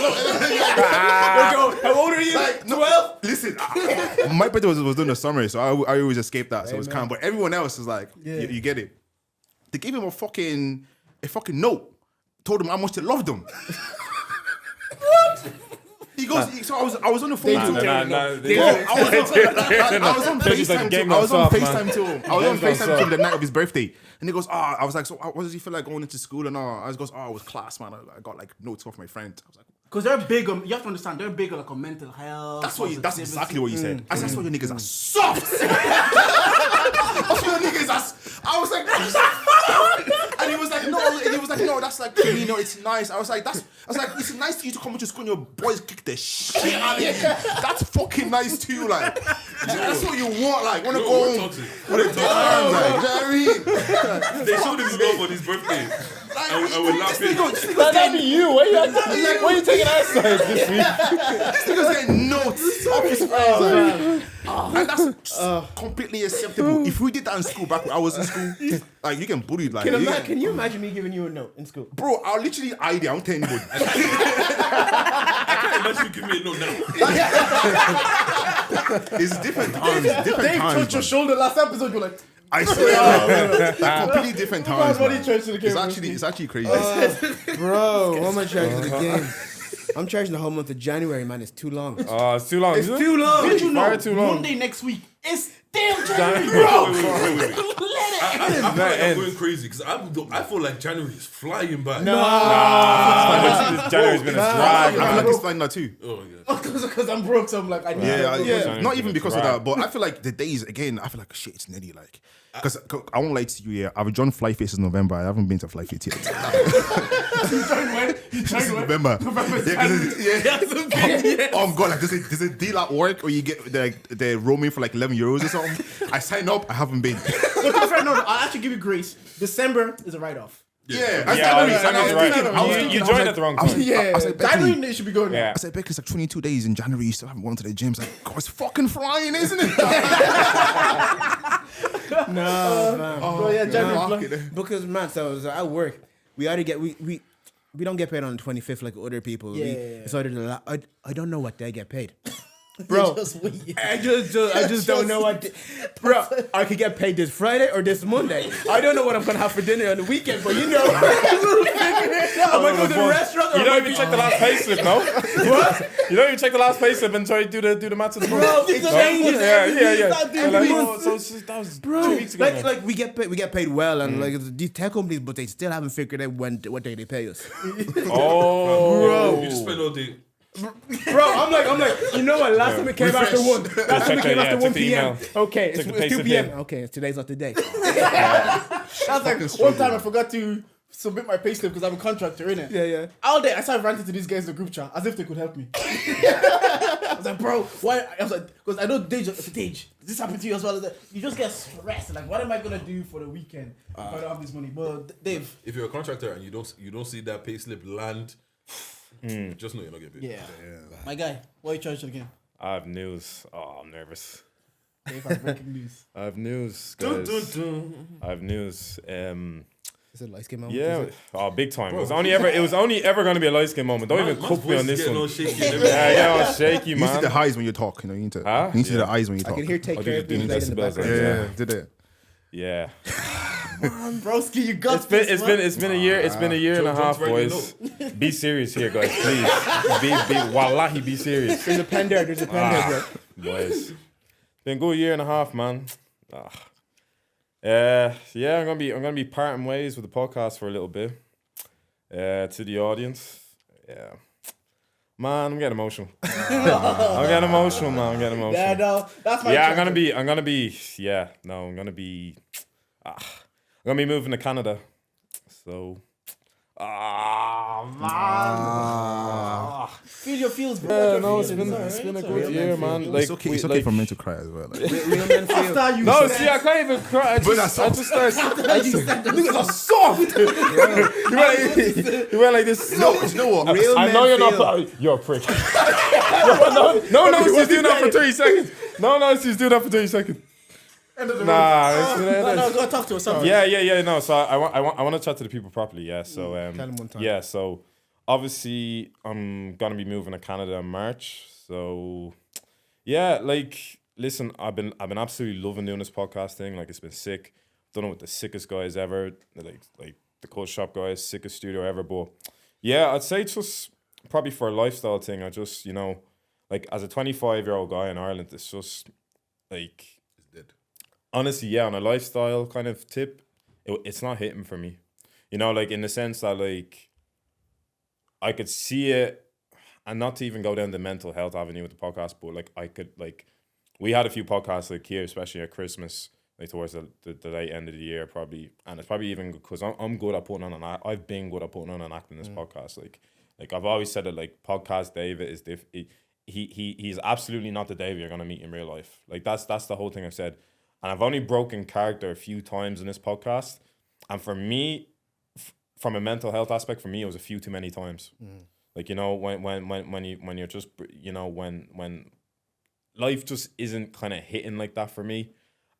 love it. How old are you? Like, 12. Listen, my birthday was during the summer, so I always escaped that, so it was calm. But everyone else is like, you get it. They gave him a fucking note, told him how much they loved him. He goes, so I was on the phone to him. I was on FaceTime to him. I was on FaceTime to him the night of his birthday. And he goes, I was like, so what does he feel like going into school and all? I goes, it was class, man. I got like notes off my friend. I was like, Because they're big on, you have to understand, they're big on like on mental health. that's exactly what you said. That's why your niggas are soft. That's why your niggas are. I was like, and he was like, no, that's like, you know, it's nice. I was like, it's nice to you to come into school and your boys kick the shit out of you. That's fucking nice to you, like. That's what you want, like. Wanna go home? Wanna take arms, like. You know what I mean? They showed him love on his birthday. I would laugh at That'd be you. Why are you taking our side this week? This nigga's getting notes off his friends, and that's completely acceptable. If we did that in school back when I was in school, like you get bullied, like. Can you imagine me giving you a note in school? Bro, I'll literally ID. I won't tell anybody. I can't imagine you give me a note now. It's different times. Different Dave times. touched your shoulder last episode, you're like, I swear, like completely different times. What Man. church to the game? It's actually crazy. Bro, what am I charging the game? I'm charging the whole month of January, man. It's too long. It's too long. It's too long. Did you know? Far too long. Monday next week. It's damn January. January, bro. Wait. Let it I feel like I'm ends. going crazy because I feel like January is flying by. January's been a I drag. feel like it's like that too. Oh yeah. Because I'm broke, so I'm like, I need Yeah, to Yeah. not even because of Right. that, but I feel like the days again. I feel like shit. It's nearly like because I won't lie to you. Yeah, I've joined Fly Faces in November. I haven't been to Fly Face yet. You tried when? November. Yeah. Oh God! Like there's a deal at work where you get the roaming for like €11 or something. I signed up. I haven't been. No, to be fair, no, I'll actually give you grace. December is a write-off. Yeah, You joined at the wrong time. Yeah, I was like, Beckley, January should be going. Yeah. I said, Beckley, it's like 22 days in January. You still haven't gone to the gym. It's like, God, it's fucking flying, isn't it? No, man. Bro, yeah, January. Because man, so at work, we either get we don't get paid on the 25th like other people. Yeah. It's either I don't know what they get paid. Bro, Bro, I just don't know what. Bro, I could get paid this Friday or this Monday. I don't know what I'm gonna have for dinner on the weekend, but you know, we'll figure it out. I might go to the restaurant. Or You don't even check the last payslip, no? What? You don't even check the last payslip and try to do the maths of the month. Bro, it changes Yeah. every Like, month. so it's just, that was Bro, 2 weeks ago. now. like we get paid well, and like these tech companies, but they still haven't figured out what day they pay us. Oh, You just spend all day. Bro, I'm like, you know what? Last time it came after 1. Last time Check it came the- after yeah, 1 check the p.m. email. Okay, Check the it's 2 payslip p.m. in. Okay, today's not the day. That's like one time I forgot to submit my payslip because I'm a contractor, innit? Yeah. All day I started ranting to these guys in the group chat as if they could help me. I was like, bro, why? I was like, because I know Beige, does this happen to you as well? You just get stressed. Like, what am I gonna do for the weekend if I don't have this money? But Dave, If you're a contractor and you don't see that payslip land, just know you're not getting paid. yeah, my guy, what are you charging again? I have news. Oh, I'm nervous. Dave has breaking news. I have news, Dun, guys. dun, dun. I have news. Is it light skin moment? Yeah. Is it? Oh, big time. It was only ever going to be a light skin moment. Don't even cook me on this getting all one. shaky and everything. Yeah, get all shaky, You need to see man. the highs when you talk. You know, you need to. Huh? You need to see the eyes when you I talk. can hear take I'll care do of the being played in the decibels, background. Yeah, did it? Yeah. Broski, you got It's been a year. It's been a year and a half, John's writing boys. Be serious here, guys, please. Wallahi, be serious, There's a pen there, bro. boys. Been a good year and a half, man. Yeah, I'm gonna be parting ways with the podcast for a little bit. To the audience, yeah. Man, I'm getting emotional. I'm getting emotional, man. I'm getting emotional. Yeah, no, that's my. Yeah, I'm gonna be. I'm gonna be moving to Canada. So, Feel your feels, bro. yeah, Like no, your it's feelings, been a alright? good year, man. Like, It's okay. we- It's okay like- for men to cry as well. Like, Real men feel. After you No, said- see, I can't even cry. I just start. Niggas are soft. You went like this. no, you know what? Real I men know you're feel. not. You're a prick. No, she's doing that for 30 seconds. No, she's doing that for 30 seconds. End of the Nah, no, go talk to us. Sorry. Yeah. No, so I want to chat to the people properly. Yeah. So Tell them one time. yeah. So obviously I'm gonna be moving to Canada in March. So yeah, like listen, I've been absolutely loving doing this podcast thing. Like it's been sick. Done it with the sickest guys ever. Like the Cold Shop guys, sickest studio ever. But yeah, I'd say just probably for a lifestyle thing. I just like as a 25-year-old guy in Ireland, it's just like. It's dead. Honestly, yeah, on a lifestyle kind of tip, it's not hitting for me. Like in the sense that like I could see it, and not to even go down the mental health avenue with the podcast, but like I could we had a few podcasts like here, especially at Christmas, like towards the late end of the year probably, and it's probably even because I'm good at putting on an act. I've been good at putting on an act in this podcast. Like I've always said that like podcast David is he's absolutely not the David you're gonna meet in real life. Like that's the whole thing I've said. And I've only broken character a few times in this podcast. And for me, from a mental health aspect, for me, it was a few too many times. Like, when you're just, when life just isn't kind of hitting like that for me.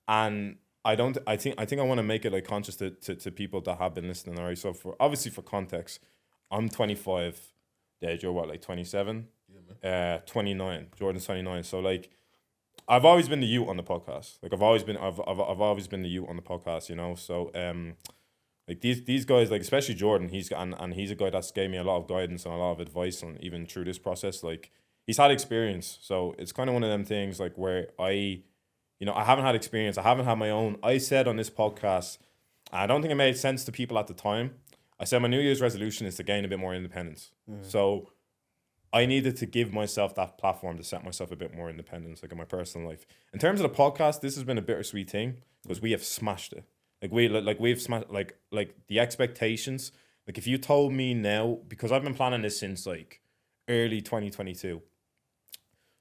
And I think I want to make it like conscious to people that have been listening already. So obviously for context, I'm 25. Yeah, you're what, like 27? Yeah, man. 29. Jordan's 29. So like, I've always been the you on the podcast. Like I've always been the you on the podcast, you know. So like these guys, like especially Jordan, he's a guy that's gave me a lot of guidance and a lot of advice on even through this process. Like he's had experience, so it's kind of one of them things like where I haven't had experience. I haven't had my own. I said on this podcast, I don't think it made sense to people at the time. I said my New Year's resolution is to gain a bit more independence. So I needed to give myself that platform to set myself a bit more independence, like in my personal life. In terms of the podcast, this has been a bittersweet thing because we have smashed it. We've smashed like the expectations. Like if you told me now, because I've been planning this since like early 2022.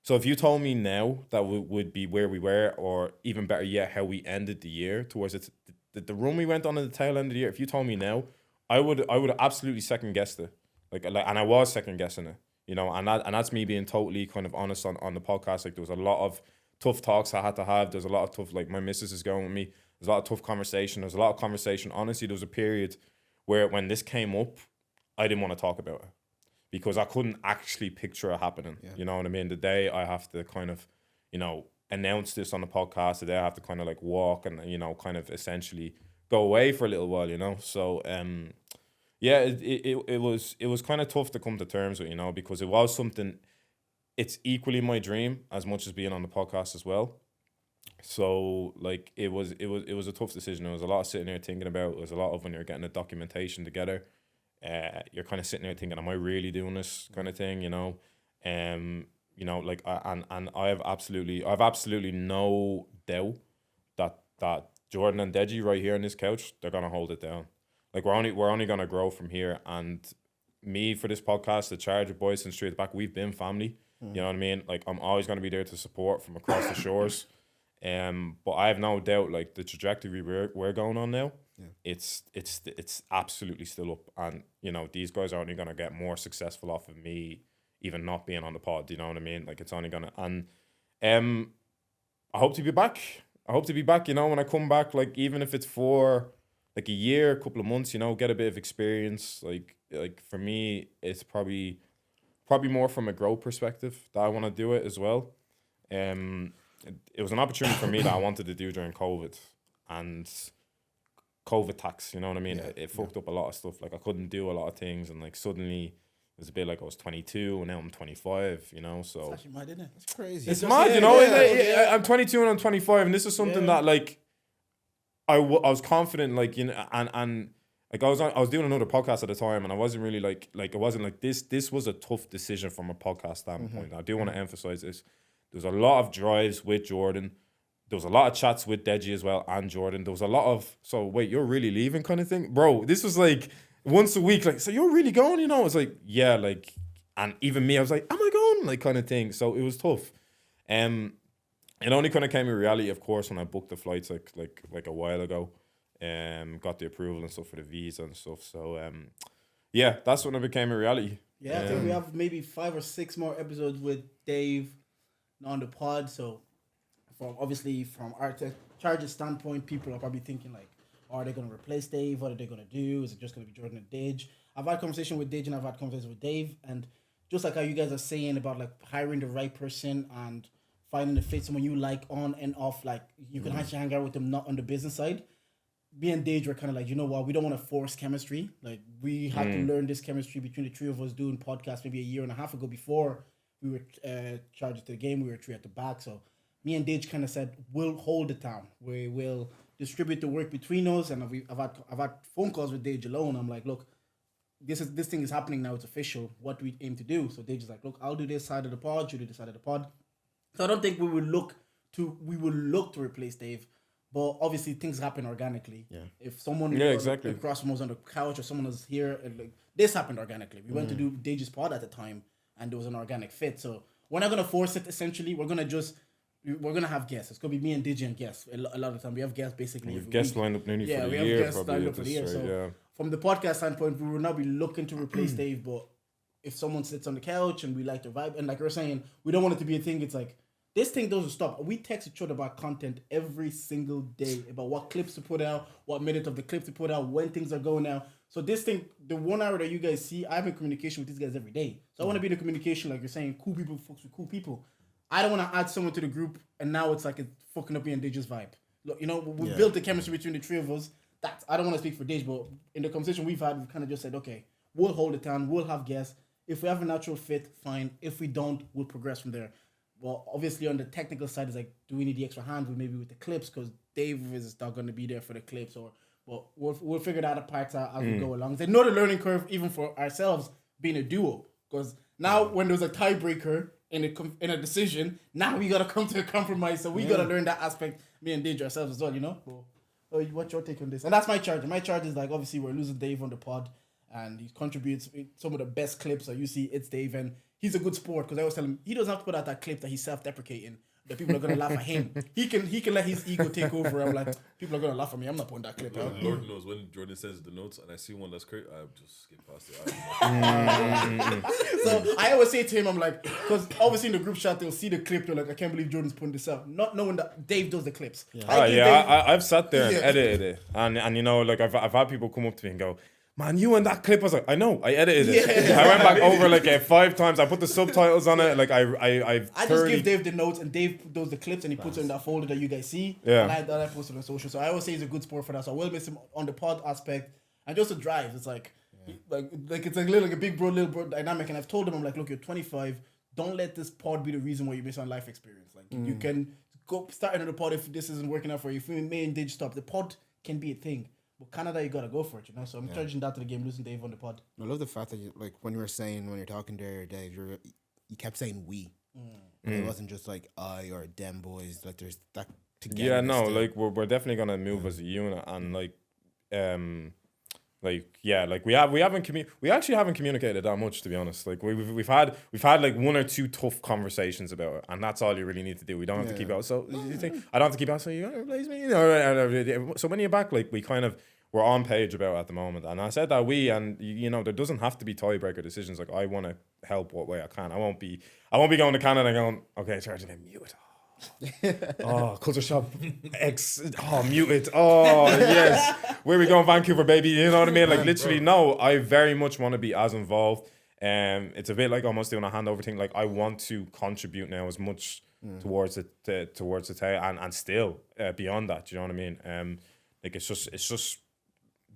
So if you told me now that we would be where we were, or even better yet, how we ended the year towards it, the run we went on at the tail end of the year. If you told me now, I would absolutely second guessed it. And I was second guessing it. You know, and that's me being totally kind of honest on the podcast. Like there was a lot of tough talks I had to have. There's a lot of tough, like my missus is going with me. There's a lot of tough conversation. There's a lot of conversation. Honestly, there was a period where when this came up, I didn't want to talk about it because I couldn't actually picture it happening. Yeah. You know what I mean? The day I have to kind of, announce this on the podcast, the day I have to kind of like walk and, kind of essentially go away for a little while, So, yeah, it was kind of tough to come to terms with, because it was something. It's equally my dream as much as being on the podcast as well. So like it was a tough decision. There was a lot of sitting there thinking about. There was a lot of when you're getting the documentation together, you're kind of sitting there thinking, am I really doing this kind of thing? Like I have absolutely no doubt that Jordan and Deji right here on this couch, they're gonna hold it down. Like we're only gonna grow from here, and me for this podcast, the Charger boys and straight back, we've been family. You know what I mean? Like I'm always gonna be there to support from across the shores. But I have no doubt, like the trajectory we're going on now, it's absolutely still up, and these guys are only gonna get more successful off of me, even not being on the pod. You know what I mean? Like it's only gonna, and I hope to be back. When I come back, like even if it's for like a year, a couple of months, get a bit of experience. Like for me, it's probably more from a growth perspective that I want to do it as well. It was an opportunity for me that I wanted to do during COVID and COVID tax. You know what I mean? It fucked up a lot of stuff. Like I couldn't do a lot of things, and like suddenly it was a bit like I was 22 and now I'm 25. So it's actually mad, isn't it? It's crazy. it's mad, I'm 22 and I'm 25, and this is something that like I was confident, like and like I was doing another podcast at the time, and I wasn't really like it wasn't like this was a tough decision from a podcast standpoint. I do want to emphasize this. There was a lot of drives with Jordan. There was a lot of chats with Deji as well and Jordan. There was a lot of, so wait, you're really leaving kind of thing? Bro, this was like once a week, like, so you're really going, It's like, yeah, like, and even me, I was like, am I going? Like kind of thing. So it was tough. It only kind of came in reality, of course, when I booked the flights like a while ago. Got the approval and stuff for the visa and stuff. So yeah, that's when it became a reality. Yeah, I think we have maybe 5 or 6 more episodes with Dave on the pod. So from our Chargers standpoint, people are probably thinking like, are they going to replace Dave? What are they going to do? Is it just going to be Jordan and Dage? I've had conversation with Dage and I've had conversation with Dave, and just like how you guys are saying about like hiring the right person and finding the fit, someone you like on and off, like you can actually hang out with them, not on the business side. Me and Dage were kind of like, you know what, we don't want to force chemistry. Like we had to learn this chemistry between the three of us doing podcasts maybe a year and a half ago before we were charged to the game. We were 3 at the back. So me and Dage kind of said, we'll hold it down. We will distribute the work between us. And I've had phone calls with Dage alone. I'm like, look, this thing is happening now. It's official. What do we aim to do? So Dage is like, look, I'll do this side of the pod. You do this side of the pod. So I don't think we will look to replace Dave. But obviously things happen organically. Yeah. If someone across from us on the couch or someone was here, like this happened organically. We went to do Dage's pod at the time, and there was an organic fit. So we're not gonna force it. Essentially, we're gonna have guests. It's gonna be me and Digi and guests. A lot of the time we have guests basically. We've guests lined up nearly for the year. Yeah, we have guests lined up for the year. So from the podcast standpoint, we will not be looking to replace Dave. But if someone sits on the couch and we like the vibe, and like we're saying, we don't want it to be a thing. It's like, this thing doesn't stop. We text each other about content every single day, about what clips to put out, what minute of the clip to put out, when things are going out. So this thing, the 1 hour that you guys see, I'm in communication with these guys every day. So I want to be in the communication, like you're saying, cool people, folks with cool people. I don't want to add someone to the group, and now it's like it's fucking up me and Dage's vibe. Look, you know, we built the chemistry between the three of us. That I don't want to speak for Dage, but in the conversation we've had, we've kind of just said, okay, we'll hold it down, we'll have guests. If we have a natural fit, fine. If we don't, we'll progress from there. Well, obviously on the technical side, it's like, do we need the extra hand maybe with the clips? Because Dave is not going to be there for the clips, but we'll figure that apart as we go along. There's another learning curve even for ourselves being a duo, because now when there's a tiebreaker in a decision, now we gotta come to a compromise. So we gotta learn that aspect, me and Dave ourselves as well, you know. What's your take on this? And that's my charge. My charge is like, obviously we're losing Dave on the pod, and he contributes some of the best clips that you see. It's Dave, and he's a good sport, because I always tell him he doesn't have to put out that clip that he's self-deprecating. That people are gonna laugh at him. He can let his ego take over. I'm like, people are gonna laugh at me. I'm not putting that clip out. Lord knows when Jordan sends the notes and I see one that's great, I just skip past it. So I always say to him, I'm like, because obviously in the group chat they'll see the clip. They're like, I can't believe Jordan's putting this out, not knowing that Dave does the clips. I've sat there and edited it, and you know, like I've had people come up to me and go, man, you and that clip. I was like, I know, I edited it. I went back over like 5 times. I put the subtitles on it. Like I just give Dave the notes, and Dave does the clips, and he puts it in that folder that you guys see. Yeah. And I post it on social. So I always say he's a good sport for that. So I will miss him on the pod aspect, and just the drive. It's like it's like a big bro, little bro dynamic. And I've told him, I'm like, look, you're 25. Don't let this pod be the reason why you miss on life experience. Like you can go start another pod if this isn't working out for you. If you may and Dave stop, the pod can be a thing. But Canada, you gotta go for it, you know. So I'm charging that to the game, losing Dave on the pod. I love the fact that when you're talking there, Dave, you kept saying we. It wasn't just like I or them boys. Like there's that together. Yeah, no, like we're definitely gonna move as a unit, and we actually haven't communicated that much, to be honest. Like we've had like 1 or 2 tough conversations about it, and that's all you really need to do. We don't have to keep out. So you think I don't have to keep out? So you gotta replace me, you know? So when you're back, like we're on page about it at the moment, and I said that you know, there doesn't have to be tiebreaker decisions. Like I want to help what way I can. I won't be going to Canada and going, okay, charge them mute. Oh, culture shock X. Oh, muted. Oh, yes. Where we going, Vancouver, baby? You know what I mean? Like literally, no. I very much want to be as involved. It's a bit like almost doing a handover thing. Like I want to contribute now as much towards the tale, and still beyond that. Do you know what I mean? Like it's just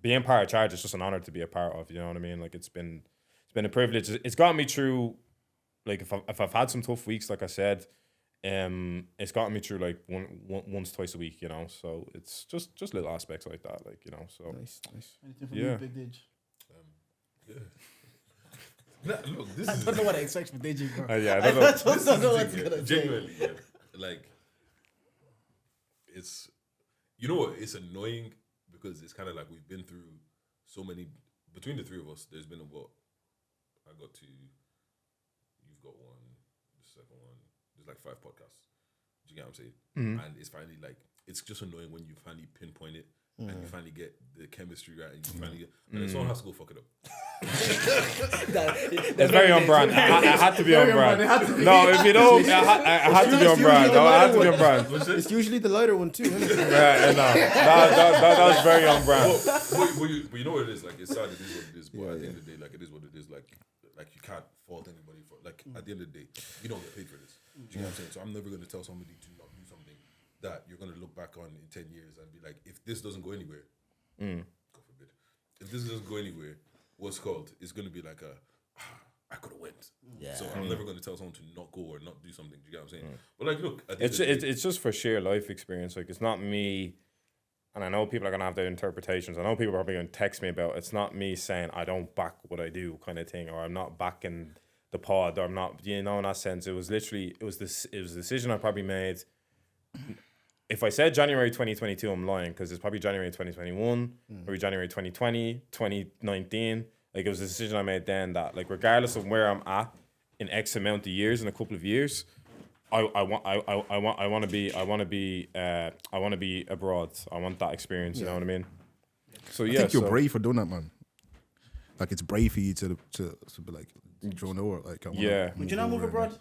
being part of charge. It's just an honor to be a part of. You know what I mean? Like it's been a privilege. It's gotten me through. Like if I've had some tough weeks, like I said. It's gotten me through like once, twice a week, you know. So it's just little aspects like that, like, you know. So Nice. Anything from you, Big Dage? Look, this I don't know what I expect from Dage, bro. I I don't know what's gonna say. Genuinely, yeah. Like, it's, you know what, it's annoying because it's kind of like we've been through so many, between the three of us, there's been I got 2, you've got 1, the second one, there's like 5 podcasts. Do you get what I'm saying? And it's finally like, it's just annoying when you finally pinpoint it and you finally get the chemistry right, and you finally get, and then someone has to go fuck it up. it's very on brand. It had to be on brand. No, if you don't, it had to be on brand. No, it had to be on brand. It's usually the lighter one too, isn't it? Yeah, no, that was very on brand. But you know what it is, like, it's sad, it is what it is, but at the end of the day, like, it is what it is, like you can't fault anybody for, like, at the end of the day, you don't get paid for this. Do you know what I'm saying? So I'm never going to tell somebody to not do something that you're going to look back on in 10 years and be like, if this doesn't go anywhere, God forbid, if this doesn't go anywhere, what's called, it's going to be like I could have went. Yeah. So I'm never going to tell someone to not go or not do something. Do you get what I'm saying? But like, look, at the end of the day, it's just for sheer life experience. Like, it's not me, and I know people are going to have their interpretations. I know people are probably going to text me about it. It's not me saying I don't back what I do kind of thing, or I'm not backing the pod, or I'm not, you know, in that sense. It was a decision I probably made. If I said January 2022, I'm lying, because it's probably January 2021, or January 2020, 2019. Like, it was a decision I made then that, like, regardless of where I'm at in X amount of years, in a couple of years, I want to be abroad. I want that experience. You know what I mean? So yeah, I think you're brave for doing that, man. Like, it's brave for you to be like, do you know what? Like, Would you not move abroad?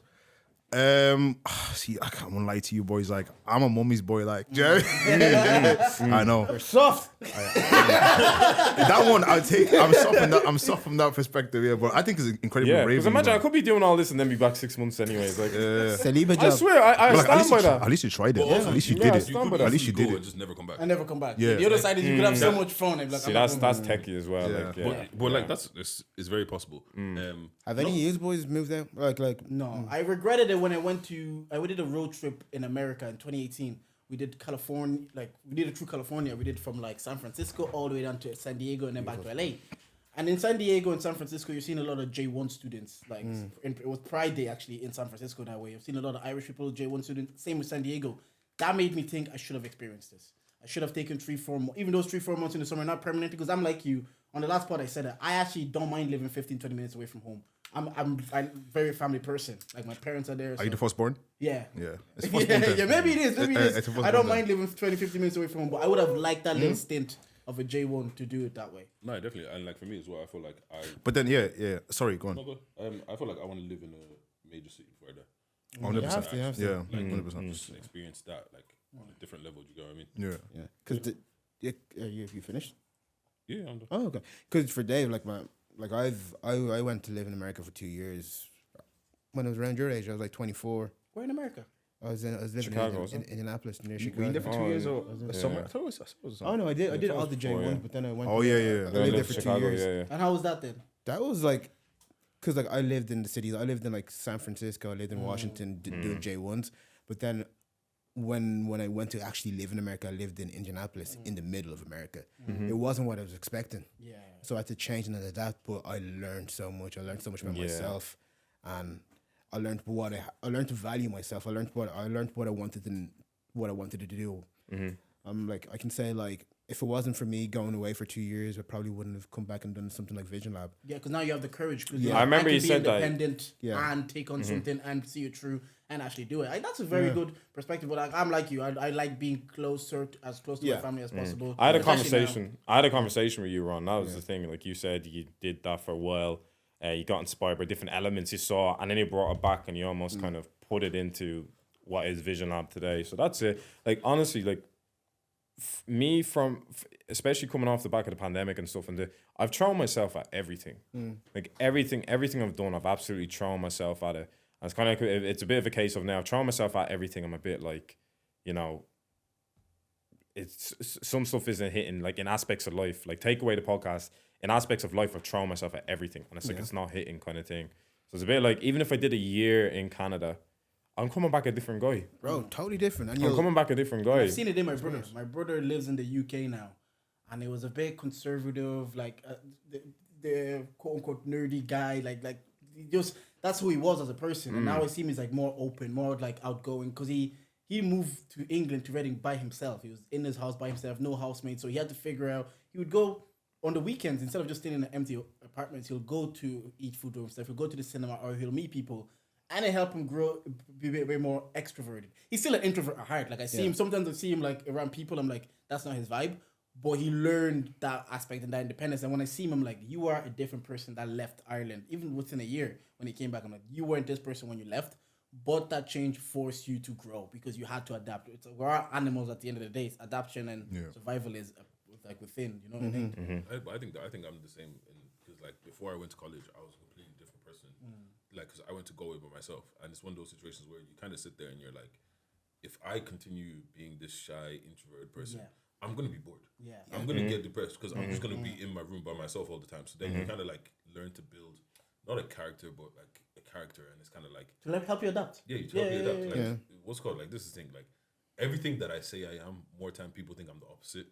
See, I can't wanna lie to you boys. Like, I'm a mummy's boy. Like, do you know what I mean? I know. You're soft. That one I take. I'm soft from that perspective. Yeah, but I think it's incredibly Yeah, brave. because imagine I could be doing all this and then be back 6 months anyways. Like, Saliba I job. swear, I Like, stand by that. at least you tried it. But also, At least you yeah, did I it. stand by that. At least you did go it. and just never come back. I never come back. Yeah. The other side is you could have so much fun. And be like, See, I'm not that's going. techie as well. Yeah. Like, yeah. But like it's very possible. Have any of you boys moved out? Like No, I regretted it when I did a road trip in America in 2018. We did California, like we did it through California. We did from like San Francisco all the way down to San Diego and then back to LA. And in San Diego and San Francisco, you're seeing a lot of J1 students. Like it was Pride Day actually in San Francisco that way. I've seen a lot of Irish people, J1 students. Same with San Diego. That made me think I should have experienced this. I should have taken 3-4 months, even those 3-4 months in the summer, not permanent. Because I'm like you. On the last part, I said that I actually don't mind living 15-20 minutes away from home. I'm very family person. Like my parents are there. Are you the firstborn? Yeah. Yeah. It's Yeah, firstborn then. yeah, maybe it is. Maybe it It's a is. firstborn I don't then. mind living 20-50 minutes away from home, but I would have liked that little stint of a J1 to do it that way. No, definitely. And like for me as well, I feel like But then, yeah. Sorry, go on. I feel like I want to live in a major city further. 100%. you have to. Yeah, Like 100%. just experience that like on a different level. Do you get what I mean? Yeah. Yeah, because you finished. Yeah, I'm done. Oh, okay. Because for Dave, I went to live in America for 2 years. When I was around your age, I was like 24. Where in America? I was living Chicago, in wasn't it? Indianapolis near Were Chicago. you there for 2 years or a summer? yeah. I thought it was Oh no, I did all the before, J1s, yeah. but then I went. Oh, yeah. I lived there for 2 years. Yeah. And how was that then? That was like, because like I lived in the cities. I lived in like San Francisco. I lived in Washington doing J1s. But then when I went to actually live in America, I lived in Indianapolis in the middle of America. It wasn't what I was expecting. Yeah. So I had to change and adapt. But I learned so much. I learned so much about myself, and I learned I learned to value myself. I learned what I wanted to do. I'm like, I can say like, if it wasn't for me going away for 2 years, I probably wouldn't have come back and done something like Vision Lab. Yeah, because now you have the courage. Yeah. I remember can you be said that. independent Yeah. and take on something and see it through and actually do it. That's a very good perspective. But like, I'm like you. I like being as close to my family as possible. I had a Especially now. conversation. I had a conversation with you, Ron. That was the thing. Like you said, you did that for a while. You got inspired by different elements you saw, and then you brought it back, and you almost kind of put it into what is Vision Lab today. So that's it. Like honestly, like me especially coming off the back of the pandemic and stuff, and I've thrown myself at everything. Like everything I've done, I've absolutely thrown myself at it. And it's kind of like, it's a bit of a case of now I've thrown myself at everything. I'm a bit like, you know, it's some stuff isn't hitting like in aspects of life. Like take away the podcast, in aspects of life, I've thrown myself at everything, and it's like it's not hitting kind of thing. So it's a bit like even if I did a year in Canada, I'm coming back a different guy. Bro, totally different. And I'm coming back a different guy. I've seen it in my brother. My brother lives in the UK now, and it was a bit conservative, like the quote unquote nerdy guy, like just that's who he was as a person. And now I see him as like more open, more like outgoing, because he moved to England to Reading by himself. He was in his house by himself, no housemate, so he had to figure out. He would go on the weekends instead of just staying in an empty apartment. He'll go to eat food with himself. He'll go to the cinema, or he'll meet people. And it helped him grow, be way more extroverted. He's still an introvert at heart. Like I see him, sometimes I see him like around people, I'm like, that's not his vibe. But he learned that aspect and that independence. And when I see him, I'm like, you are a different person that left Ireland. Even within a year when he came back, I'm like, you weren't this person when you left. But that change forced you to grow because you had to adapt. We're all animals at the end of the day. Adaptation and survival is like within, you know what I mean? I think I'm the same because like before I went to college, I was a completely different person. Like, because I went to Galway by myself, and it's one of those situations where you kind of sit there and you're like, if I continue being this shy, introverted person, I'm gonna be bored. I'm gonna get depressed because I'm just gonna be in my room by myself all the time. So then you kind of like learn to build not a character, but like a character, and it's kind of like To help you adapt. to help you adapt. Like what's called like this is the thing like. Everything that I say I am, more time people think I'm the opposite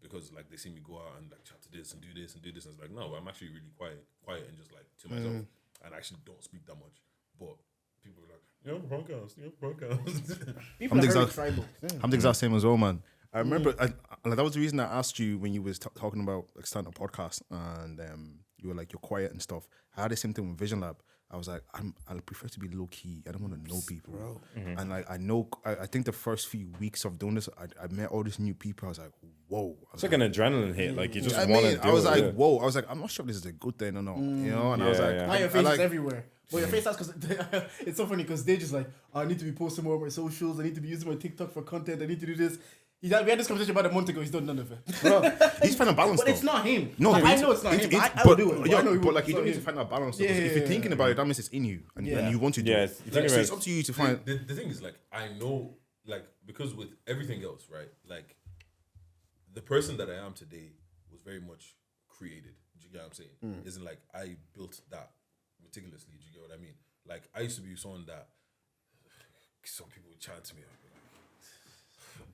because like they see me go out and like chat to this and do this and do this. And it's like, no, I'm actually really quiet and just like to myself. And I actually don't speak that much. But people are like, you have a podcast. People are very tribal. I'm the exact same as well, man. I remember like that was the reason I asked you when you was talking about like starting a podcast and you were like you're quiet and stuff. I had the same thing with Vision Lab. I was like, I prefer to be low key. I don't want to know people, bro. And like I think the first few weeks of doing this, I met all these new people. I was like, whoa. It's like an adrenaline hit. Like you just I want to mean, do I was it, like, yeah. whoa. I was like, I'm not sure if this is a good thing or not. You know, and I was like, Now your face like, is everywhere. Well, your face has because it's so funny because they're just like, oh, I need to be posting more on my socials. I need to be using my TikTok for content. I need to do this. We had this conversation about a month ago. He's done none of it. bro, he's finding a balance. But it's not him. No, like, but I know it's not him. It's, I'll do it. But, I know he but will. like, you It's don't not need to him. find that balance. Yeah, If you're thinking about it, that means it's in you, and you want to do it. Yeah, So it's up to you to find. The thing is, like, I know, like, because with everything else, right? Like, the person that I am today was very much created. Do you get what I'm saying? Isn't like I built that meticulously. Do you get what I mean? Like, I used to be someone that some people would chant to me,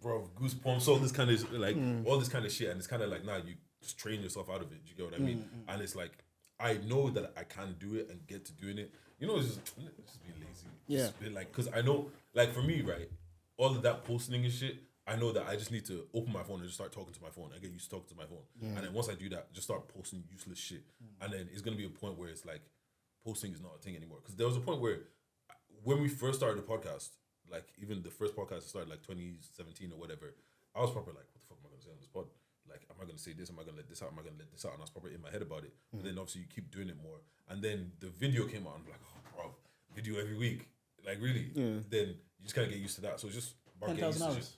bro, goosebumps, all this kind of like all this kind of shit, and it's kind of like, nah, you just train yourself out of it. Do you get what I mean? And it's like I know that I can do it and get to doing it. You know, it's just be lazy. Yeah. Just be like, because I know, like for me, right, all of that posting and shit, I know that I just need to open my phone and just start talking to my phone. I get used to talking to my phone, and then once I do that, just start posting useless shit, and then it's gonna be a point where it's like posting is not a thing anymore. Because there was a point where when we first started the podcast, like even the first podcast started like 2017 or whatever, I was probably like, what the fuck am I gonna say on this pod? Like, am I gonna say this? Am I gonna let this out? Am I gonna let this out? And I was probably in my head about it. But then obviously you keep doing it more. And then the video came out and I'm like, oh, bro, video every week. Like, really? Then you just kind of get used to that. So it's just about getting used to 10,000 shit. hours.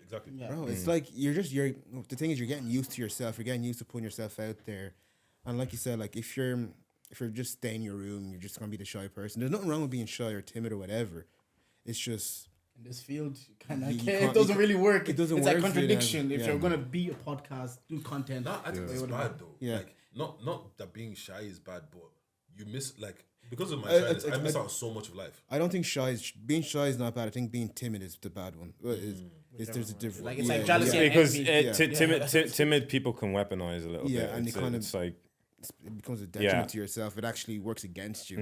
Exactly. Yeah. Bro, it's like you're the thing is you're getting used to yourself. You're getting used to putting yourself out there, and like you said, like if you're just staying in your room, you're just gonna be the shy person. There's nothing wrong with being shy or timid or whatever. It's just In this field, you kind of You can't. can't- It doesn't really work. it doesn't It's work like for you contradiction. then. If Yeah. you're gonna be a podcast, do content. That, I think it's bad though. Yeah. Like, not that being shy is bad, but you miss, like, because of my I- shyness, I- I miss I- out on so much of life. I don't think being shy is not bad. I think being timid is the bad one. There's a difference. Like, it's like jealousy and Because envy. timid people can weaponize a little Yeah, bit. and It's, they kind of- it's like it becomes a detriment Yeah. to yourself. It actually works against you.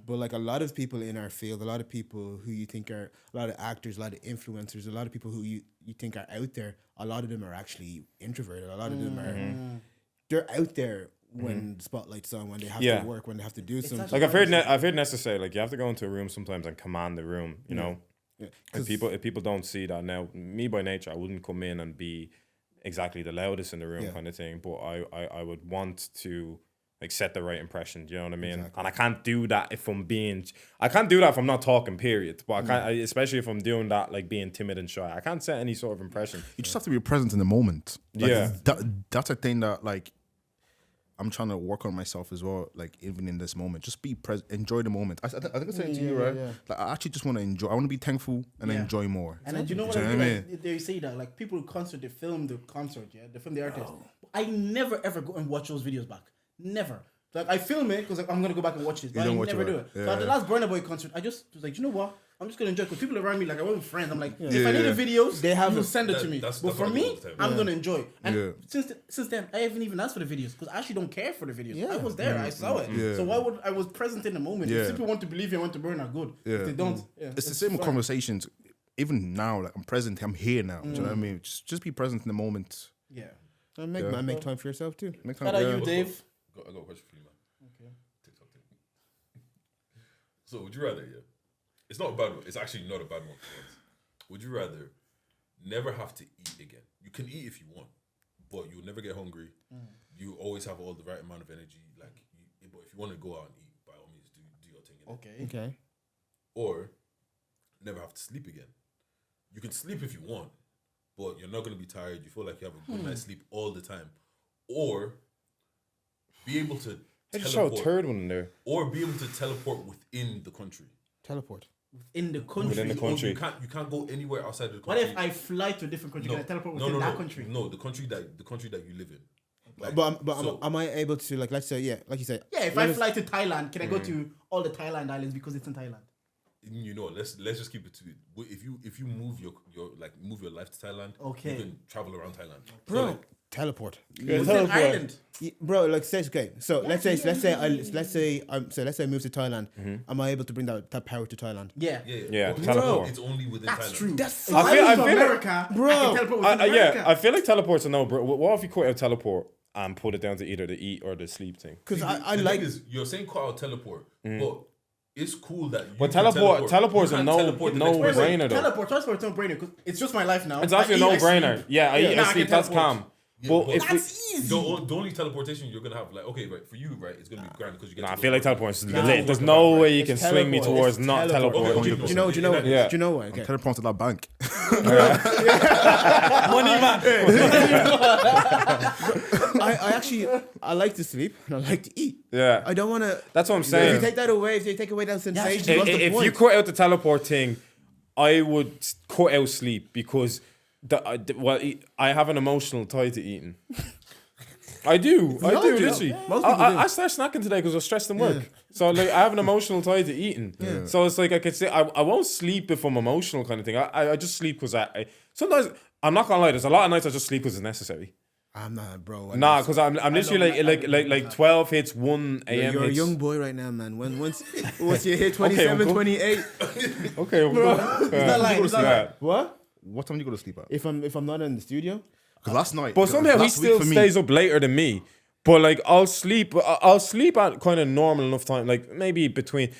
But like a lot of people in our field, a lot of people who you think are a lot of actors, a lot of influencers, a lot of people who you think are out there, a lot of them are actually introverted. A lot of them are they're out there when the spotlight's on, when they have Yeah. to work, when they have to do something. like I've heard Nessa say, like, you have to go into a room sometimes and command the room, you know. Yeah. If people don't see that now, me by nature, I wouldn't come in and be exactly the loudest in the room kind of thing, but I would want to like set the right impression. Do you know what I mean? Exactly. And I can't do that if I'm not talking. Period. But I can't, especially if I'm doing that, like being timid and shy. I can't set any sort of impression. You just have to be present in the moment. Like, Yeah. that's a thing that like I'm trying to work on myself as well. Like even in this moment, just be present, enjoy the moment. I think I'm saying to you, right? Like I actually just want to enjoy. I want to be thankful and enjoy more. And then, you know what Do I you know mean? what I Like, they say that like people who concert, they film the concert, they film the artist. I never ever go and watch those videos back. Never. Like I film it because like, I'm gonna go back and watch this, but I don't watch never it do back. it. So at the last Burna Boy concert, I just was like, you know what? I'm just gonna enjoy because people around me, like I went with friends. I'm like, if I need the videos, They have you it. send it to me. That's But for what I do me, all the time. I'm gonna enjoy. And Yeah. since then, I haven't even asked for the videos because I actually don't care for the videos. Yeah. I was there, I saw it. Yeah. So why would I was present in the moment? Yeah. If people want to believe I went to Burna, good. Yeah. If they don't, It's the same with fine. conversations. Even now, like I'm present. I'm here now. Do you know what I mean? Just be present in the moment. Yeah. And make time for yourself too. Next time, Shout out yeah. you, Dave. I got a question for you, man. Okay. TikTok thing. So would you rather, it's not a bad one. It's actually not a bad one for once. Would you rather never have to eat again? You can eat if you want, but you'll never get hungry. You always have all the right amount of energy. Like, but if you want to go out and eat, by all means, do your thing. innit? Okay. Okay. Or never have to sleep again. You can sleep if you want, but you're not going to be tired. You feel like you have a good night's sleep all the time. Or be able to I just saw a teleport. third one in there. Or be able to teleport within the country. Teleport. In the country. Within the Or country. you can't go anywhere outside of the What country. if I fly to a different country? No. Can I teleport No, within no, that no. country? No, the country that you live in. Like, But so- am I able to like let's say like you said Yeah, if I fly to Thailand, can I go to all the Thailand islands because it's in Thailand? you know, let's just keep it to if you move your life to Thailand, Okay. you can travel around Thailand. bro So, like, teleport. It's in Ireland. Bro, like say okay. So let's say I move to Thailand. Am I able to bring that power to Thailand? Yeah. Yeah, But teleport. It's only within That's Thailand. true. That's If I feel- I move I to feel like- America, Bro. I can teleport within America. Yeah, I feel like teleport's a no, bro. What if you quit out teleport and put it down to either the eat or the sleep thing? Because I the like thing is, you're saying call out teleport, but it's cool that you But can teleport's You a can no teleport the next person. brainer though. Transport's no brainer because it's just my life now. It's actually a I eat, I no-brainer. sleep. Yeah, I eat, Nah, I sleep. can That's teleport. calm. But if we, The only teleportation you're gonna have, like, okay, right, for you, right, it's gonna be grand because you get. nah, to I go feel like first. teleport's Nah, lit. There's no way you can it's swing me teleport. towards It's not teleport. teleporting. Okay, Do you know? Do you know? Yeah. Do you know what? Okay. Teleport to that bank. I like to sleep and I like to eat. Yeah. I don't want to. That's what I'm If saying. you take that away, if you take away that sensation, Yeah, what's the If point? you cut out the teleport thing, I would cut out sleep because I have an emotional tie to eating. I do, literally. Most people do. I started snacking today because I was stressed in work. So like I have an emotional tie to eating. So it's like I could say I won't sleep if I'm emotional kind of thing. I just sleep because I sometimes I'm not gonna lie. There's a lot of nights I just sleep because it's necessary. I'm not, bro. Nah, because I'm literally like 12 hits, 1 a.m. You're a hits. young boy right now, man. Once you hit 27, Uncle. 28. Okay, bro. He's not lying. He's not lying. What? What time do you go to sleep at? If I'm not in the studio, Because last night. But somehow he last week still for me- stays up later than me. But like I'll sleep at kind of normal enough time. Like maybe between.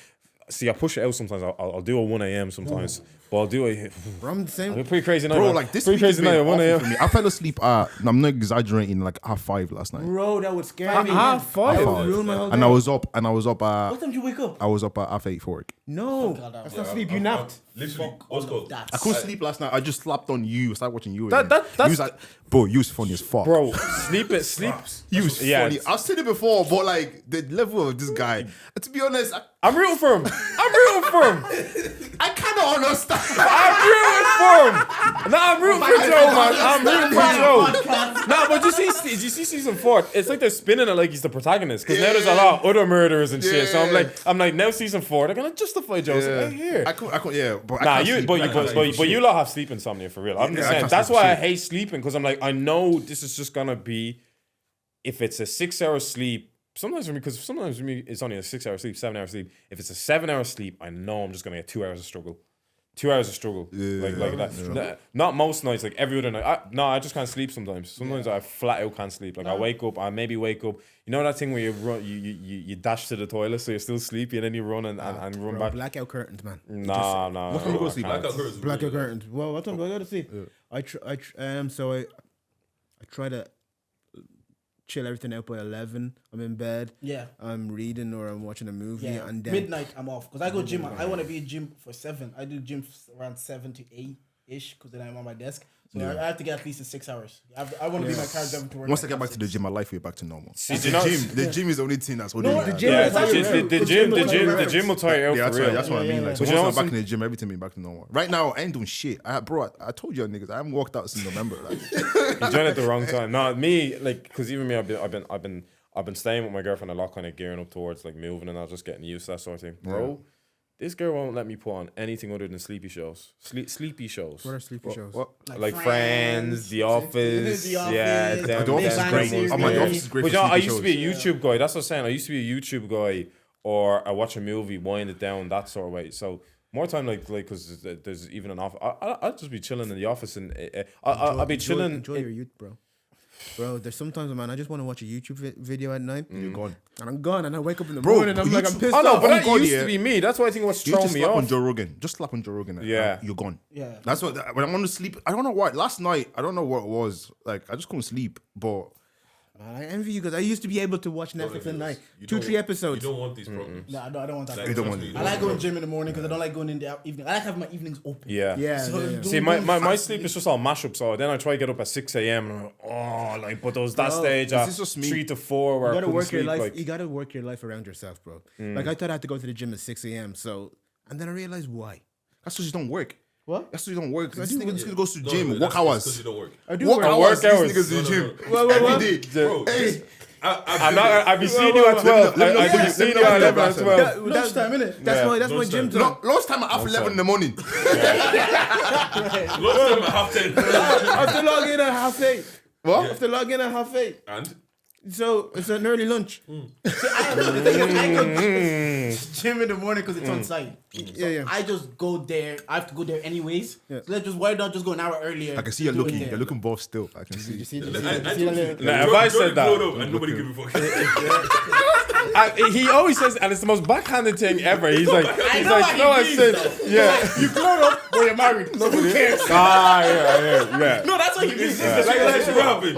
See, I push it out sometimes. I'll do a 1 a.m. sometimes. But I'll do a bro, I'm the same. pretty crazy night. Bro, man. like this pretty week has crazy night been at 1 awful a.m. for me. I fell asleep at, and I'm not exaggerating, like 5:30 last night. Bro, that would scare me. Half That five. would ruin my whole day. And I was up at What time did you wake up? I was up at 8 for it. No, God, that's not sleep. You napped. Literally, Fuck what's all called? of that. I couldn't sleep last night. I just slapped on you. I started watching you. That- again. that's- You was like, bro, you was funny as fuck. Bro, sleep. You was Yeah. funny. I've seen it before, but like the level of this guy. To be honest, I'm rooting for him. I cannot understand. I'm rooting for him. Nah, I'm rooting for Joe, man. I'm rooting for Joe. Nah, but did you see season 4? It's like they're spinning it like he's the protagonist because now there's a lot of other murderers and shit. So I'm like now season 4 they're gonna justify Joe. So right here. I couldn't. Yeah, but I Nah, can't you sleep. but you lot have sleep insomnia for real. I'm just I saying can't that's sleep why I shit. hate sleeping because I'm like I know this is just gonna be if it's a 6-hour sleep. Sometimes for me it's only a 6-hour sleep, 7-hour sleep. If it's a 7-hour sleep, I know I'm just gonna get 2 hours of struggle. 2 hours of struggle, like that. Not most nights, like every other night. I just can't sleep sometimes. Sometimes I flat out can't sleep. Like I wake up, I maybe wake up. You know that thing where you run, you dash to the toilet, so you're still sleepy, and then you run and run Bro, back. blackout curtains, man. Nah. What time you go to sleep? Blackout curtains. Blackout curtains. Well, what time do I go to sleep? I try to chill everything out by 11. I'm in bed. Yeah. I'm reading or I'm watching a movie, Yeah. and then Midnight, I'm off because I go gym. I want to be in gym for 7. I do gym around 7 to 8 ish because then I'm on my desk. So I have to get at least 6 hours. I want to be my car driving to work. Once I get back to the gym, my life will be back to normal. See, do you know- The gym is the only thing that's holding me the down. gym Yeah, will tire you out. the gym will tire you out Yeah, for real. that's what I mean. Like, so But you once know I'm back some- in the gym, everything be back to normal. Right now, I ain't doing shit. I told you niggas, I haven't walked out since November. Like, You joined at the wrong time. No, me, like, because even me, I've been staying with my girlfriend a lot, kind of gearing up towards like moving and not just getting used to that sort of thing. Bro, this girl won't let me put on anything other than sleepy shows. Sleepy shows. what are sleepy shows? what? Like Friends, The Office, The Office, yeah, The them- The Office them is great. ones, Oh my yeah. God, Office is great But for you know, I sleepy used to be a shows. YouTube guy. That's what I'm saying. I used to be a YouTube guy, or I watch a movie, wind it down, that sort of way. So more time, like, because there's even an office. I'll just be chilling in the office, and I'll be chilling. Enjoy your youth, bro. Bro, there's sometimes, man, I just want to watch a YouTube video at night. You're gone. And I'm gone, and I wake up in the Bro, morning, and I'm like, I'm YouTube- pissed Oh no, off. but Oh, that God, used yeah. to be me. That's why I think what's You throwing just me slap off. on Joe Rogan. Just slap on Joe Rogan. Yeah. You're gone. Yeah. That's what, when I want to sleep, I don't know why. Last night, I don't know what it was. Like, I just couldn't sleep, but Man, I envy you because I used to be able to watch Netflix at night. 2-3 episodes. You don't want these problems. No, I don't want that. Like, You don't trust want me, it. you I like don't going want gym in the morning because I don't like going in the evening. I like having my evenings open. Yeah. Yeah, So yeah, yeah. don't See, go my fast sleep is just all mashup. So then I try to get up at 6 a.m. and I'm like, oh, like, but there was that stage is at this just me? 3 to 4 where You I gotta couldn't work sleep. your life. Like, You gotta work your life around yourself, bro. Like I thought I had to go to the gym at 6 a.m. So, and then I realized why. that's because you don't work. What? That's because you don't work. This do nigga work. goes to the No, gym, no, work that's hours. because you don't work. I do Work work. hours. Work These hours. niggas to the No, gym no, every day. Bro, I'm not. I've been seeing you at 12. I've been seeing you at 11 and 12. Lunchtime, innit? That's my gym time. Last time at half 11 in the morning. Last time at 10:30. I have to log in at 8:30. What? I have to log in at 8:30. And So it's an early lunch. I go gym in the morning because it's on site. Yeah, yeah. I just go there. I have to go there anyways. Yeah. So let's just why not just go an hour earlier? I can see you're do it looking. there. You're looking both still. I can see. You see, I that told little- you. Nah, if I said that- Jordan glowed up and nobody give a fuck. He always says, and it's the most backhanded thing ever. He's like, what he means, yeah. You grown up, but you're married. So who cares? Yeah. No, that's what he means.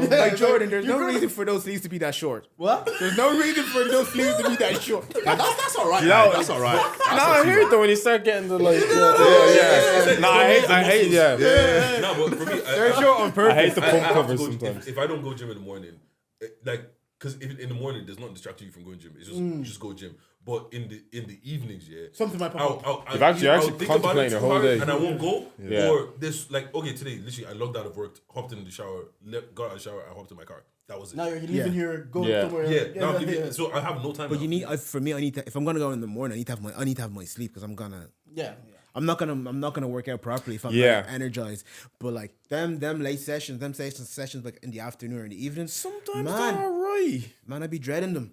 Like Jordan, there's no reason for those sleeves to be that short. What? There's no reason for those sleeves to be that short. That's all right. Yeah, That's all right. No, I hear it though when you start getting the like, No, I hate, No, but for me, They're short on purpose. I hate the pump I have to covers go- sometimes. If I don't go gym in the morning, because if in the morning there's nothing distracting you from going gym. It's just you just go gym. But in the evenings, Something might pop up. You've actually I'll think about contemplating it your too whole hard day. and I won't go. Yeah. Or this okay today, literally I logged out of work, hopped in the shower, got out of the shower, I hopped in my car. That was it. Now you're leaving here, go Yeah. somewhere. Yeah, now I'm leaving, so I have no time. But now. you need, for me, I need to. If I'm gonna go in the morning, I need to have my sleep because I'm not gonna work out properly if I'm not energized. But like them late sessions, sessions like in the afternoon or in the evening. Sometimes man, they're alright. man, I be dreading them.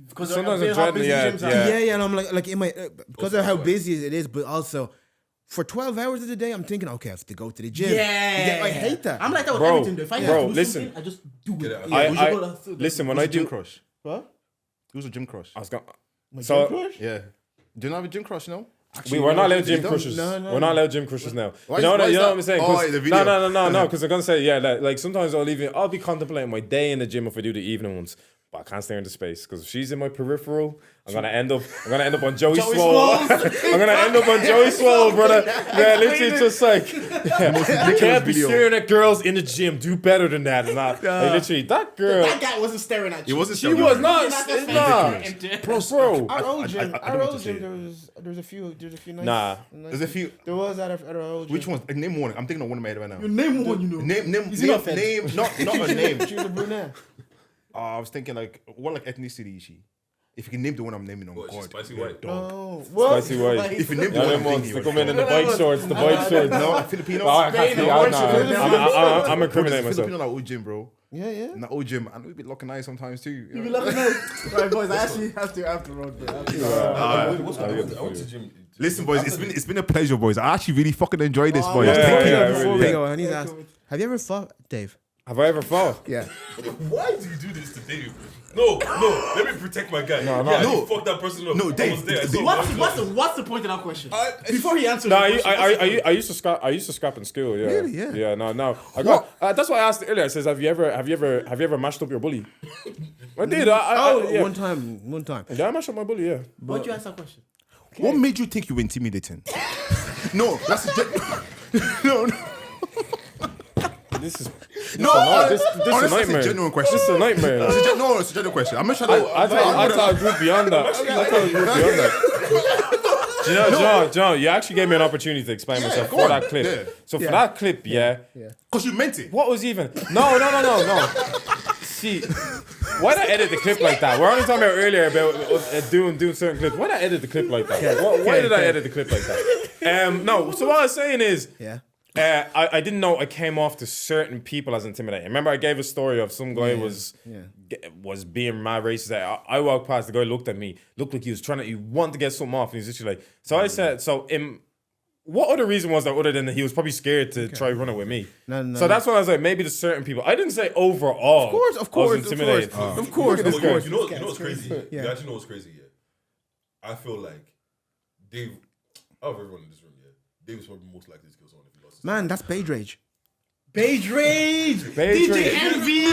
Because Sometimes they're I'm how dreading, busy yeah, gyms are. yeah. Yeah, and I'm like in my because of how busy it is, but also for 12 hours of the day, I'm thinking, okay, I have to go to the gym. Yeah. I hate that. I'm like that with Bro, everything. Though. If I bro, have to do listen. something, I just do Get it. it out. Listen, when Who's I a gym do, crush? What? Who's a gym crush? I was going. My So gym crush? Yeah. Do you not have a gym crush? No. we're not allowed you gym don't? crushes. No. We're not allowed gym crushes now. Why You know is what that? I'm saying? Oh, 'Cause- the video. No. Because I'm gonna say like sometimes I'll be contemplating my day in the gym if I do the evening ones. But I can't stare into space because if she's in my peripheral, I'm gonna end up on Joey Swole. I'm gonna end up on Joey Swole, brother. Yeah, literally just like you can't be staring at girls in the gym. Do better than that. And like, literally that girl. That guy wasn't staring at you. He wasn't. She was not. Bro. Our old gym, I don't know what to say. there's a few nice. Nah. There's a few. There was at our old gym. Which one? Name one. I'm thinking of one in my head right now. Name one, you know. Name. Is he not fed? Name. Not a name. She was a brunette. I was thinking like what like ethnicity is she? If you can name the one I'm naming, What, she's God. spicy you're a white? dog. Oh, what? Spicy white. If you name the Yeah, one them I'm ones thinking, to you're come a in dog. the bike shorts. The bike shorts. No, like Filipino. Oh, I can't see. I'm incriminating myself. Filipino like old gym, bro. Yeah. In the old gym, and we be locking eyes sometimes too. You be laughing at Right, boys, I actually have to road, bro. I went to gym. Listen, boys, it's been a pleasure, boys. I actually really fucking enjoyed this, boys. yeah, Thank you. yeah, Before really. we go, I need to ask, have you ever fought, Dave? Have I ever fought? Yeah. Why do you do this to Dave? No. Let me protect my guy. No. You fucked that person up. No, Dave, I was there. I Dave, saw What's the point of that question? Before he answers No, the question, I used to scrap in school. Yeah, Really? Yeah. yeah. No. I got. That's why I asked earlier. I says, have you ever mashed up your bully? I did. Yeah. One time. Yeah, I mashed up my bully. Yeah. why'd you ask that question? What made you think you were intimidating? No, that's no. This is No, this is a honestly, nightmare. it's a genuine question. This is a nightmare. It's a genuine question. I'm not trying to. I thought I grew beyond that. Do you know, you actually gave me an opportunity to explain myself go for on. that clip. Yeah. So for that clip, Because you meant it. what was even? No. See, why did I edit the clip like that? We're only talking about earlier about doing certain clips. Why did I edit the clip like that? Why did I edit the clip like that? No. So what I was saying is, Yeah. I didn't know I came off to certain people as intimidating. Remember, I gave a story of some guy was being mad racist. I walked past, the guy looked at me, looked like he wanted to get something off, and he's literally like. So I said, what other reason was there other than that he was probably scared to try running with me? No. So that's when I was like, maybe to certain people. I didn't say overall. Of course. I was intimidated. Of course. You know what's crazy? Yeah. You actually know what's crazy? Yeah. I feel like Dave, out of everyone in this room, Dave was probably most likely to kill someone if he lost his Man, that's Beige Rage. Beige Rage! Beige DJ Rage. Envy!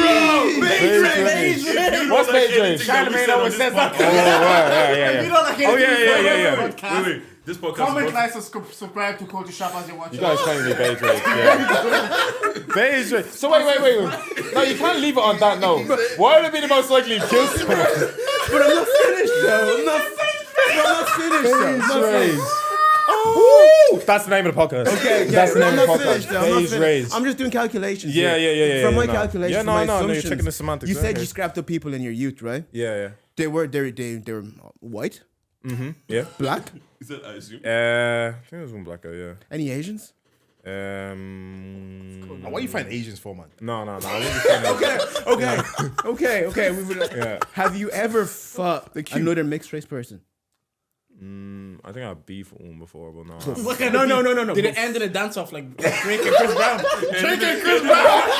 Beige Rage. What's Beige Rage? Charlemagne always says that. Yeah. You know that yeah. Wait. This podcast. Comment, is like, subscribe to Culture Shop as you watch You it. guys calling me Beige Rage. Yeah. Beige Rage. So wait. No, you can't leave it on that note. Why would it be the most likely to kill someone? But I'm not finished, though. I'm not finished, though. Beige Rage. Oh, that's the name of the podcast. Okay, That's the name I'm of not the finished, podcast. though. I'm not Beige finished. Rage. I'm just doing calculations. Yeah. From my no. calculations, Yeah, my no, assumptions, you're checking the semantics. you said okay. you scrapped up people in your youth, right? Yeah. They were white, Yeah. black. Is that I assume? I think there was one black guy, yeah. Any Asians? Why you find Asians for, man? No. I wouldn't find Okay. Have you ever fought another mixed race person? I think I beefed with one before, but no. Okay, No. Did it end in a dance off like Drake and Chris Brown? Drake and Chris Brown.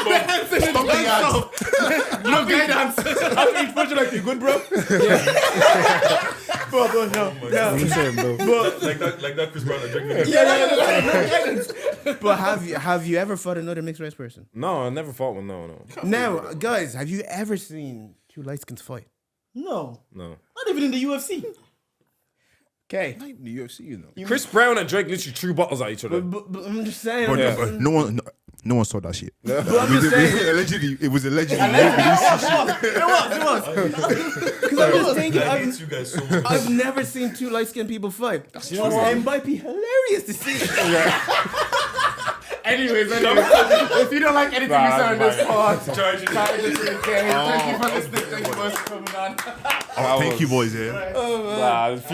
Stop the ads. No guidance. After each punch, like, you good, bro? But no. Like that Chris Brown and Drake video. But have you ever fought another mixed race person? No, I never fought one. No. Now, guys, have you ever seen two light skins fight? No. No. Not even in the UFC. Okay. Not even the UFC, you know. Chris Brown and Drake literally threw bottles at each other. But I'm just saying. Bro, like, no one saw that shit. but I'm just saying. It was allegedly. It was. Because I'm just thinking, I hate you guys so much. I've never seen two light skinned people fight. It might be hilarious to see. Anyways, if you don't like anything we said on this pod, thank you for listening. Thank you for coming on. Thank you, boys. Yeah. Nah,